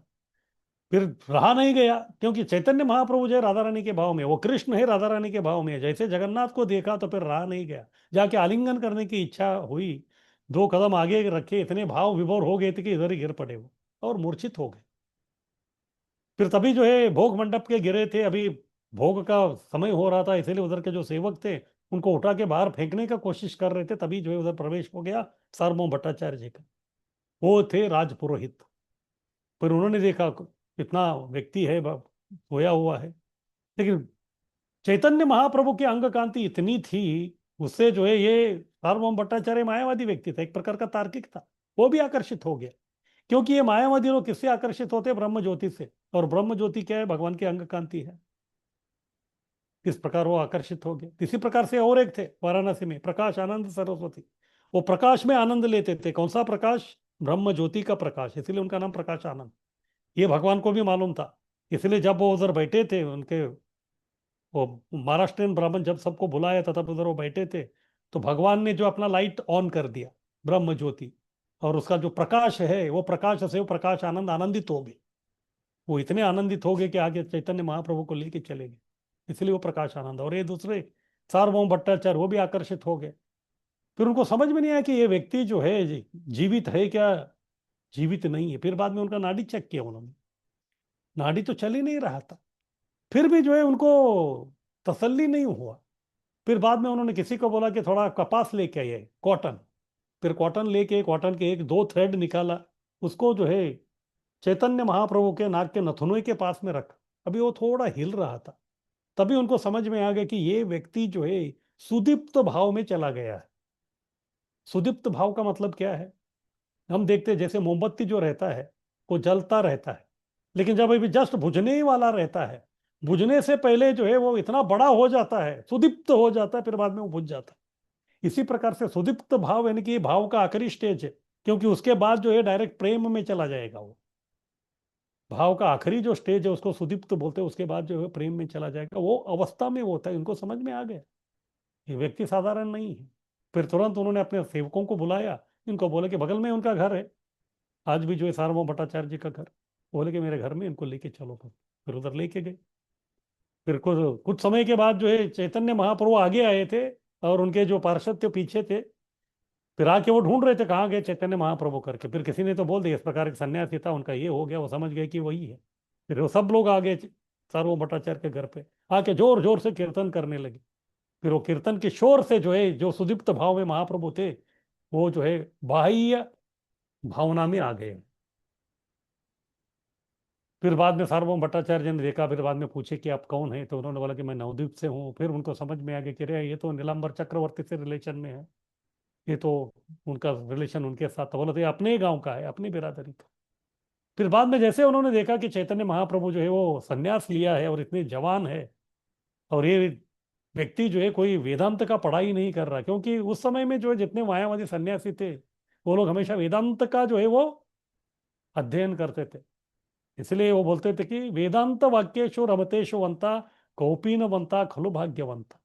फिर रहा नहीं गया क्योंकि चैतन्य महाप्रभु जो है राधा रानी के भाव में, वो कृष्ण है राधा रानी के भाव में, जैसे जगन्नाथ को देखा तो फिर रहा नहीं गया, जाके आलिंगन करने की इच्छा हुई, 2 कदम आगे रखे, इतने भाव विभोर हो गए थे कि इधर ही गिर पड़े वो और मूर्छित हो गए। फिर तभी जो है भोग मंडप के गिरे थे, अभी भोग का समय हो रहा था, इसीलिए उधर के जो सेवक थे उनको उठा के बाहर फेंकने का कोशिश कर रहे थे, तभी जो है उधर प्रवेश हो गया सार्वभौम भट्टाचार्य जी का। वो थे राजपुरोहित। फिर उन्होंने देखा कितना व्यक्ति है सोया हुआ है, लेकिन चैतन्य महाप्रभु की अंग कांति इतनी थी उससे जो है ये सार्वभौम भट्टाचार्य मायावादी व्यक्ति था, एक प्रकार का तार्किक था, वो भी आकर्षित हो गया। क्योंकि ये मायावादी लोग किससे आकर्षित होते हैं, ब्रह्म ज्योति से, और ब्रह्म ज्योति क्या है, भगवान की अंग कांति है। इस प्रकार वो आकर्षित हो गए। इसी प्रकार से और एक थे वाराणसी में, प्रकाश आनंद सरस्वती। वो प्रकाश में आनंद लेते थे। कौन सा प्रकाश, ब्रह्म ज्योति का प्रकाश, इसलिए उनका नाम प्रकाश आनंद। ये भगवान को भी मालूम था, इसलिए जब वो उधर बैठे थे, उनके वो महाराष्ट्रियन ब्राह्मण जब सबको बुलाया था तब उधर वो बैठे थे, तो भगवान ने जो अपना लाइट ऑन कर दिया ब्रह्म ज्योति, और उसका जो प्रकाश है वो प्रकाश से वो प्रकाश आनंद आनंदित हो गए। वो इतने आनंदित हो गए कि आगे चैतन्य महाप्रभु को लेके चले गए, इसलिए वो प्रकाश आनंद। और ये दूसरे सार्वभौम भट्टाचार्य वो भी आकर्षित हो गए। फिर उनको समझ में नहीं आया कि ये व्यक्ति जो है जीवित है क्या जीवित नहीं है। फिर बाद में उनका नाड़ी चेक किया उन्होंने, नाड़ी तो चल ही नहीं रहा था, फिर भी जो है उनको तसल्ली नहीं हुआ। फिर बाद में उन्होंने किसी को बोला कि थोड़ा कपास लेके आइए, कॉटन। फिर कॉटन लेके कॉटन के 1-2 थ्रेड निकाला, उसको जो है चैतन्य महाप्रभु के नाक के नथुनों के पास में रखा। अभी वो थोड़ा हिल रहा था, तभी उनको समझ में आ गया कि ये व्यक्ति जो है सुदीप्त भाव में चला गया है। सुदीप्त भाव का मतलब क्या है, हम देखते हैं जैसे मोमबत्ती जो रहता है वो जलता रहता है, लेकिन जब अभी जस्ट बुझने ही वाला रहता है, बुझने से पहले जो है वो इतना बड़ा हो जाता है, सुदीप्त हो जाता है, फिर बाद में वो बुझ जाता है। इसी प्रकार से सुदीप्त भाव यानी कि भाव का आखिरी स्टेज है, क्योंकि उसके बाद जो है डायरेक्ट प्रेम में चला जाएगा। वो भाव का आखिरी जो स्टेज है उसको सुदीप्त बोलते हैं, उसके बाद जो है प्रेम में चला जाएगा। वो अवस्था में होता है। उनको समझ में आ गया ये व्यक्ति साधारण नहीं है। फिर तुरंत उन्होंने अपने सेवकों को बुलाया, इनको बोले कि बगल में उनका घर है, आज भी जो है सार्वभौम भट्टाचार्य जी का घर, बोले कि मेरे घर में इनको लेके चलो। फिर उधर लेके गए। फिर कुछ समय के बाद जो है चैतन्य महाप्रभु आगे आए थे और उनके जो पार्षद थे पीछे थे। फिर आके वो ढूंढ रहे थे कहाँ गए चैतन्य महाप्रभु करके। फिर किसी ने तो बोल दिया इस प्रकार एक सन्यासी था, उनका ये हो गया, वो समझ गए कि वही है। फिर वो सब लोग आ गए सार्वभौम भट्टाचार्य के घर पे, आके जोर जोर से कीर्तन करने लगे। फिर वो कीर्तन के शोर से जो है जो सुदीप्त भाव में महाप्रभु थे वो जो है बाह्य भावना में आ गए। फिर बाद में सार्वभौम भट्टाचार्य जी ने देखा, फिर बाद में पूछे कि आप कौन हैं, तो उन्होंने बोला कि मैं नवद्वीप से हूँ। फिर उनको समझ में आ गया कि अरे ये तो नीलांबर चक्रवर्ती से रिलेशन में है, ये तो उनका रिलेशन उनके साथ था। बोला तो ये अपने ही गाँव का है, अपनी बिरादरी का। फिर बाद में जैसे उन्होंने देखा कि चैतन्य महाप्रभु जो है वो संन्यास लिया है और इतने जवान है, और ये व्यक्ति जो है कोई वेदांत का पढ़ाई नहीं कर रहा, क्योंकि उस समय में जो है जितने मायावादी सन्यासी थे वो लोग हमेशा वेदांत का जो है वो अध्ययन करते थे। इसलिए वो बोलते थे कि वेदांत वाक्येषु रमतेषु वंता कौपी न वंता खलु भाग्यवंता।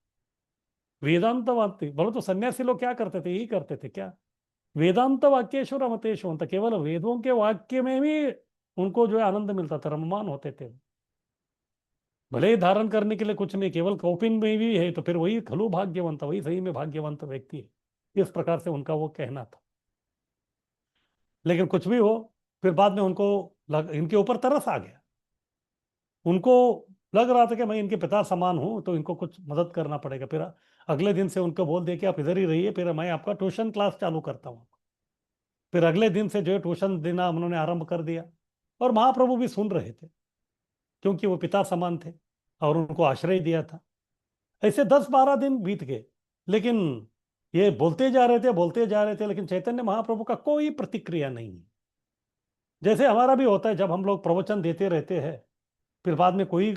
वेदांतवादी बोलो तो सन्यासी लोग क्या करते थे, यही करते थे क्या? वेदांत वाक्येषु रमतेषु, तो केवल वेदों के वाक्य में भी उनको जो है आनंद मिलता था, रममान होते थे। भले ही धारण करने के लिए कुछ नहीं, केवल कौपिन में भी है तो फिर वही खलु भाग्यवंत, वही सही में भाग्यवंत व्यक्ति है। इस प्रकार से उनका वो कहना था। लेकिन कुछ भी हो, फिर बाद में उनको इनके ऊपर तरस आ गया। उनको लग रहा था कि मैं इनके पिता समान हूं, तो इनको कुछ मदद करना पड़ेगा। फिर अगले दिन से उनको बोल दे कि आप इधर ही रहिए, फिर मैं आपका ट्यूशन क्लास चालू करता हूँ। फिर अगले दिन से जो है ट्यूशन देना उन्होंने आरंभ कर दिया। और महाप्रभु भी सुन रहे थे, क्योंकि वो पिता समान थे और उनको आश्रय दिया था। ऐसे 10-12 दिन बीत गए, लेकिन ये बोलते जा रहे थे, लेकिन चैतन्य महाप्रभु का कोई प्रतिक्रिया नहीं है। जैसे हमारा भी होता है, जब हम लोग प्रवचन देते रहते हैं, फिर बाद में कोई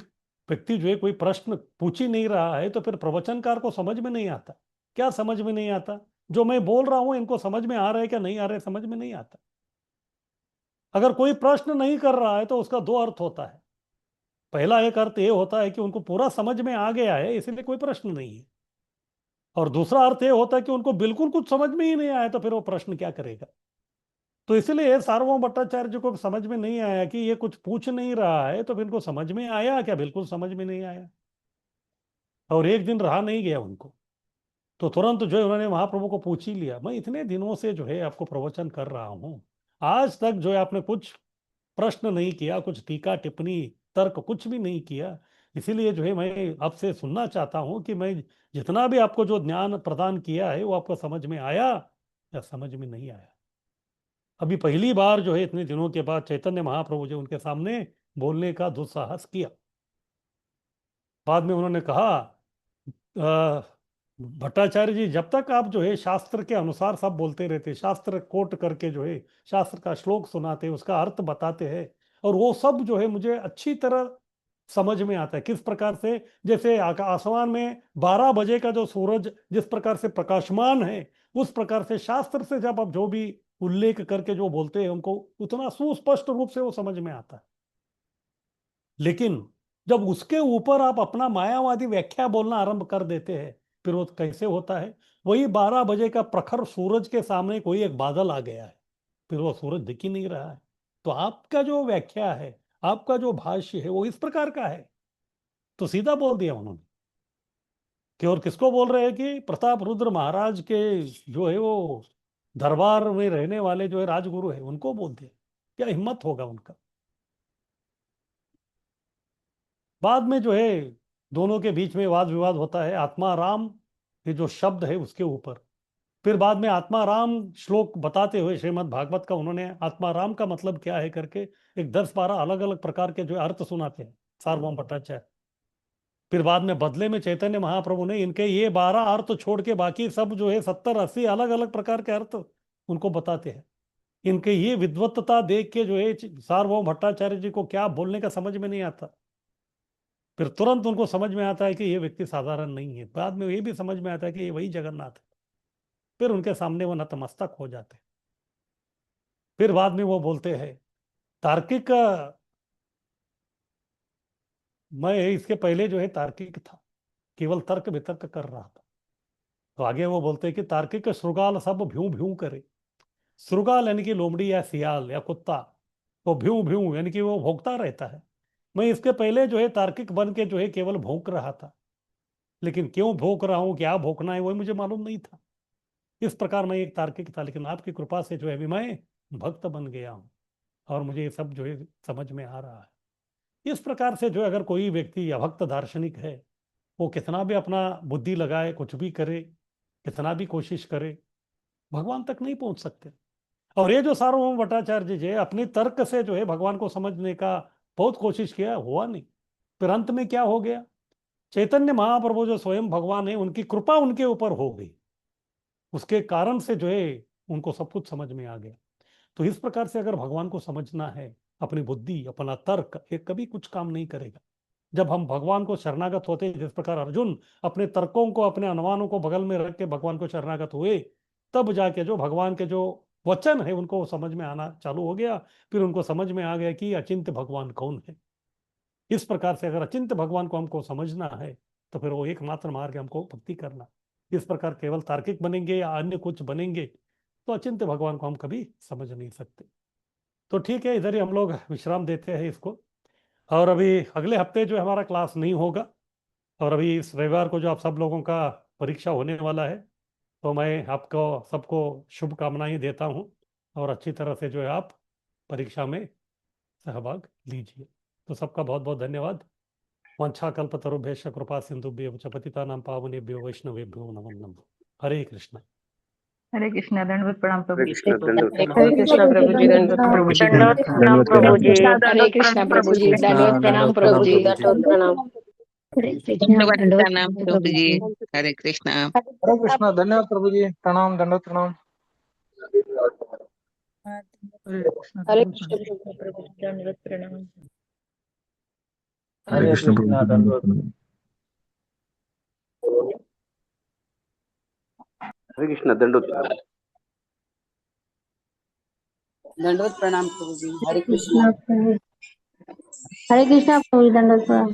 व्यक्ति जो है कोई प्रश्न पूछ ही नहीं रहा है, तो फिर प्रवचनकार को समझ में नहीं आता। क्या समझ में नहीं आता? जो मैं बोल रहा हूं इनको समझ में आ रहा है क्या नहीं आ रहा है, समझ में नहीं आता। अगर कोई प्रश्न नहीं कर रहा है तो उसका दो अर्थ होता है। पहला एक अर्थ ये होता है कि उनको पूरा समझ में आ गया है, इसलिए कोई प्रश्न नहीं है। और दूसरा अर्थ ये होता है कि उनको बिल्कुल कुछ समझ में ही नहीं आया, तो फिर वो प्रश्न क्या करेगा। तो इसलिए सार्वभौम भट्टाचार्य जी को समझ में नहीं आया कि ये कुछ पूछ नहीं रहा है, तो फिर इनको समझ में आया क्या? बिल्कुल समझ में नहीं आया। और एक दिन रहा नहीं गया उनको, तो तुरंत जो है उन्होंने महाप्रभु को पूछ ही लिया, मैं इतने दिनों से जो है आपको प्रवचन कर रहा हूं, आज तक जो है आपने कुछ प्रश्न नहीं किया, कुछ टीका टिप्पणी तर्क कुछ भी नहीं किया। इसीलिए जो है मैं आपसे सुनना चाहता हूं कि मैं जितना भी आपको जो ज्ञान प्रदान किया है वो आपको समझ में आया या समझ में नहीं आया। अभी पहली बार जो है इतने दिनों के बाद चैतन्य महाप्रभु जो उनके सामने बोलने का दुस्साहस किया। बाद में उन्होंने कहा, भट्टाचार्य जी, जब तक आप जो है शास्त्र के अनुसार सब बोलते रहते, शास्त्र कोट करके जो है शास्त्र का श्लोक सुनाते, उसका अर्थ बताते हैं, और वो सब जो है मुझे अच्छी तरह समझ में आता है। किस प्रकार से, जैसे आसमान में 12 बजे का जो सूरज जिस प्रकार से प्रकाशमान है, उस प्रकार से शास्त्र से जब आप जो भी उल्लेख करके जो बोलते हैं उनको उतना सुस्पष्ट रूप से वो समझ में आता है। लेकिन जब उसके ऊपर आप अपना मायावादी व्याख्या बोलना आरंभ कर देते हैं, फिर वो कैसे होता है? वही 12 बजे का प्रखर सूरज के सामने कोई एक बादल आ गया है, फिर वो सूरज दिख ही नहीं रहा है। तो आपका जो व्याख्या है, आपका जो भाष्य है, वो इस प्रकार का है। तो सीधा बोल दिया उन्होंने कि, और किसको बोल रहे हैं कि प्रताप रुद्र महाराज के जो है वो दरबार में रहने वाले जो है राजगुरु है, उनको बोल दिया। क्या हिम्मत होगा उनका। बाद में जो है दोनों के बीच में वाद विवाद होता है आत्मा राम ये जो शब्द है उसके ऊपर। फिर बाद में आत्मा राम श्लोक बताते हुए श्रीमद् भागवत का उन्होंने आत्मा राम का मतलब क्या है करके एक 10-12 अलग अलग प्रकार के जो अर्थ सुनाते हैं सार्वभौम भट्टाचार्य। फिर बाद में बदले में चैतन्य महाप्रभु ने इनके ये 12 अर्थ छोड़ के बाकी सब जो है 70-80 अलग अलग प्रकार के अर्थ उनको बताते हैं। इनके ये विद्वत्ता देख के जो है सार्वभौम भट्टाचार्य जी को क्या बोलने का समझ में नहीं आता। फिर तुरंत उनको समझ में आता है कि ये व्यक्ति साधारण नहीं है। बाद में ये भी समझ में आता है कि ये वही जगन्नाथ है। फिर उनके सामने वो नतमस्तक हो जाते हैं। फिर बाद में वो बोलते हैं तार्किक, मैं इसके पहले जो है तार्किक था, केवल तर्क वितर्क कर रहा था। तो आगे वो बोलते हैं कि तार्किक श्रुगाल सब भ्यूं भ्यूं करे। श्रुगाल यानी कि लोमड़ी या सियाल या कुत्ता, वो भ्यूं भ्यूं यानी कि वो भौंकता रहता है। मैं इसके पहले जो है तार्किक बन के जो है केवल भौंक रहा था, लेकिन क्यों भौंक रहा हूँ, क्या भौंकना है, वो मुझे मालूम नहीं था। इस प्रकार मैं एक तार्किक था, लेकिन आपकी कृपा से जो है अभी मैं भक्त बन गया हूँ और मुझे ये सब जो है समझ में आ रहा है। इस प्रकार से जो अगर कोई व्यक्ति अभक्त दार्शनिक है, वो कितना भी अपना बुद्धि लगाए, कुछ भी करे, कितना भी कोशिश करे, भगवान तक नहीं पहुंच सकते। और ये जो सार्वभौम भट्टाचार्य जी अपने तर्क से जो है भगवान को समझने का बहुत कोशिश किया, हुआ नहीं। फिर अंत में क्या हो गया, चैतन्य महाप्रभु जो स्वयं भगवान है उनकी कृपा उनके ऊपर हो गई, उसके कारण से जो है उनको सब कुछ समझ में आ गया। तो इस प्रकार से अगर भगवान को समझना है, अपनी बुद्धि अपना तर्क ये कभी कुछ काम नहीं करेगा। जब हम भगवान को शरणागत होते हैं, जिस प्रकार अर्जुन अपने तर्कों को अपने अनुमानों को बगल में रख के भगवान को शरणागत हुए, तब जाके जो भगवान के जो वचन है उनको समझ में आना चालू हो गया। फिर उनको समझ में आ गया कि अचिंत्य भगवान कौन है। इस प्रकार से अगर अचिंत्य भगवान को हमको समझना है तो फिर वो एकमात्र मार्ग हमको भक्ति करना। इस प्रकार केवल तार्किक बनेंगे या अन्य कुछ बनेंगे तो अचिंत्य भगवान को हम कभी समझ नहीं सकते। तो ठीक है, इधर ही हम लोग विश्राम देते हैं इसको। और अभी अगले हफ्ते जो हमारा क्लास नहीं होगा, और अभी इस रविवार को जो आप सब लोगों का परीक्षा होने वाला है, तो मैं आपको सबको शुभकामनाएं देता हूं और अच्छी तरह से जो है आप परीक्षा में सहभाग लीजिए। तो सबका बहुत बहुत धन्यवाद। वंशाकल्पतरुभ्यश्च कृपा सिंधुभ्यः च पतितानां पावनेभ्यो वैष्णवेभ्यो नमो नमः। हरे कृष्ण। हरे कृष्ण। दंडवत प्रणाम प्रभु जी। कृष्ण दंडवत हरे कृष्ण प्रभु जी, दंडवत प्रभु जी, दंडवत प्रणाम प्रभु जी। हरे कृष्ण प्रभु जी, दंडवत प्रणाम प्रभु जी, दंडवत प्रणाम। हरे कृष्ण। दंडवत दंडवत प्रणाम प्रभु जी। हरे कृष्ण। हरे कृष्णा। धन्यवाद प्रभु जी। प्रणाम, दंडवत प्रणाम। हरे कृष्ण प्रभु जी। दंडवत प्रणाम। हरे कृष्णा दंडवत हरे कृष्ण दंडवत दंडवत प्रणाम प्रभु जी, हरे कृष्ण। हरे कृष्णा प्रभु जी, दंडवत प्रणाम।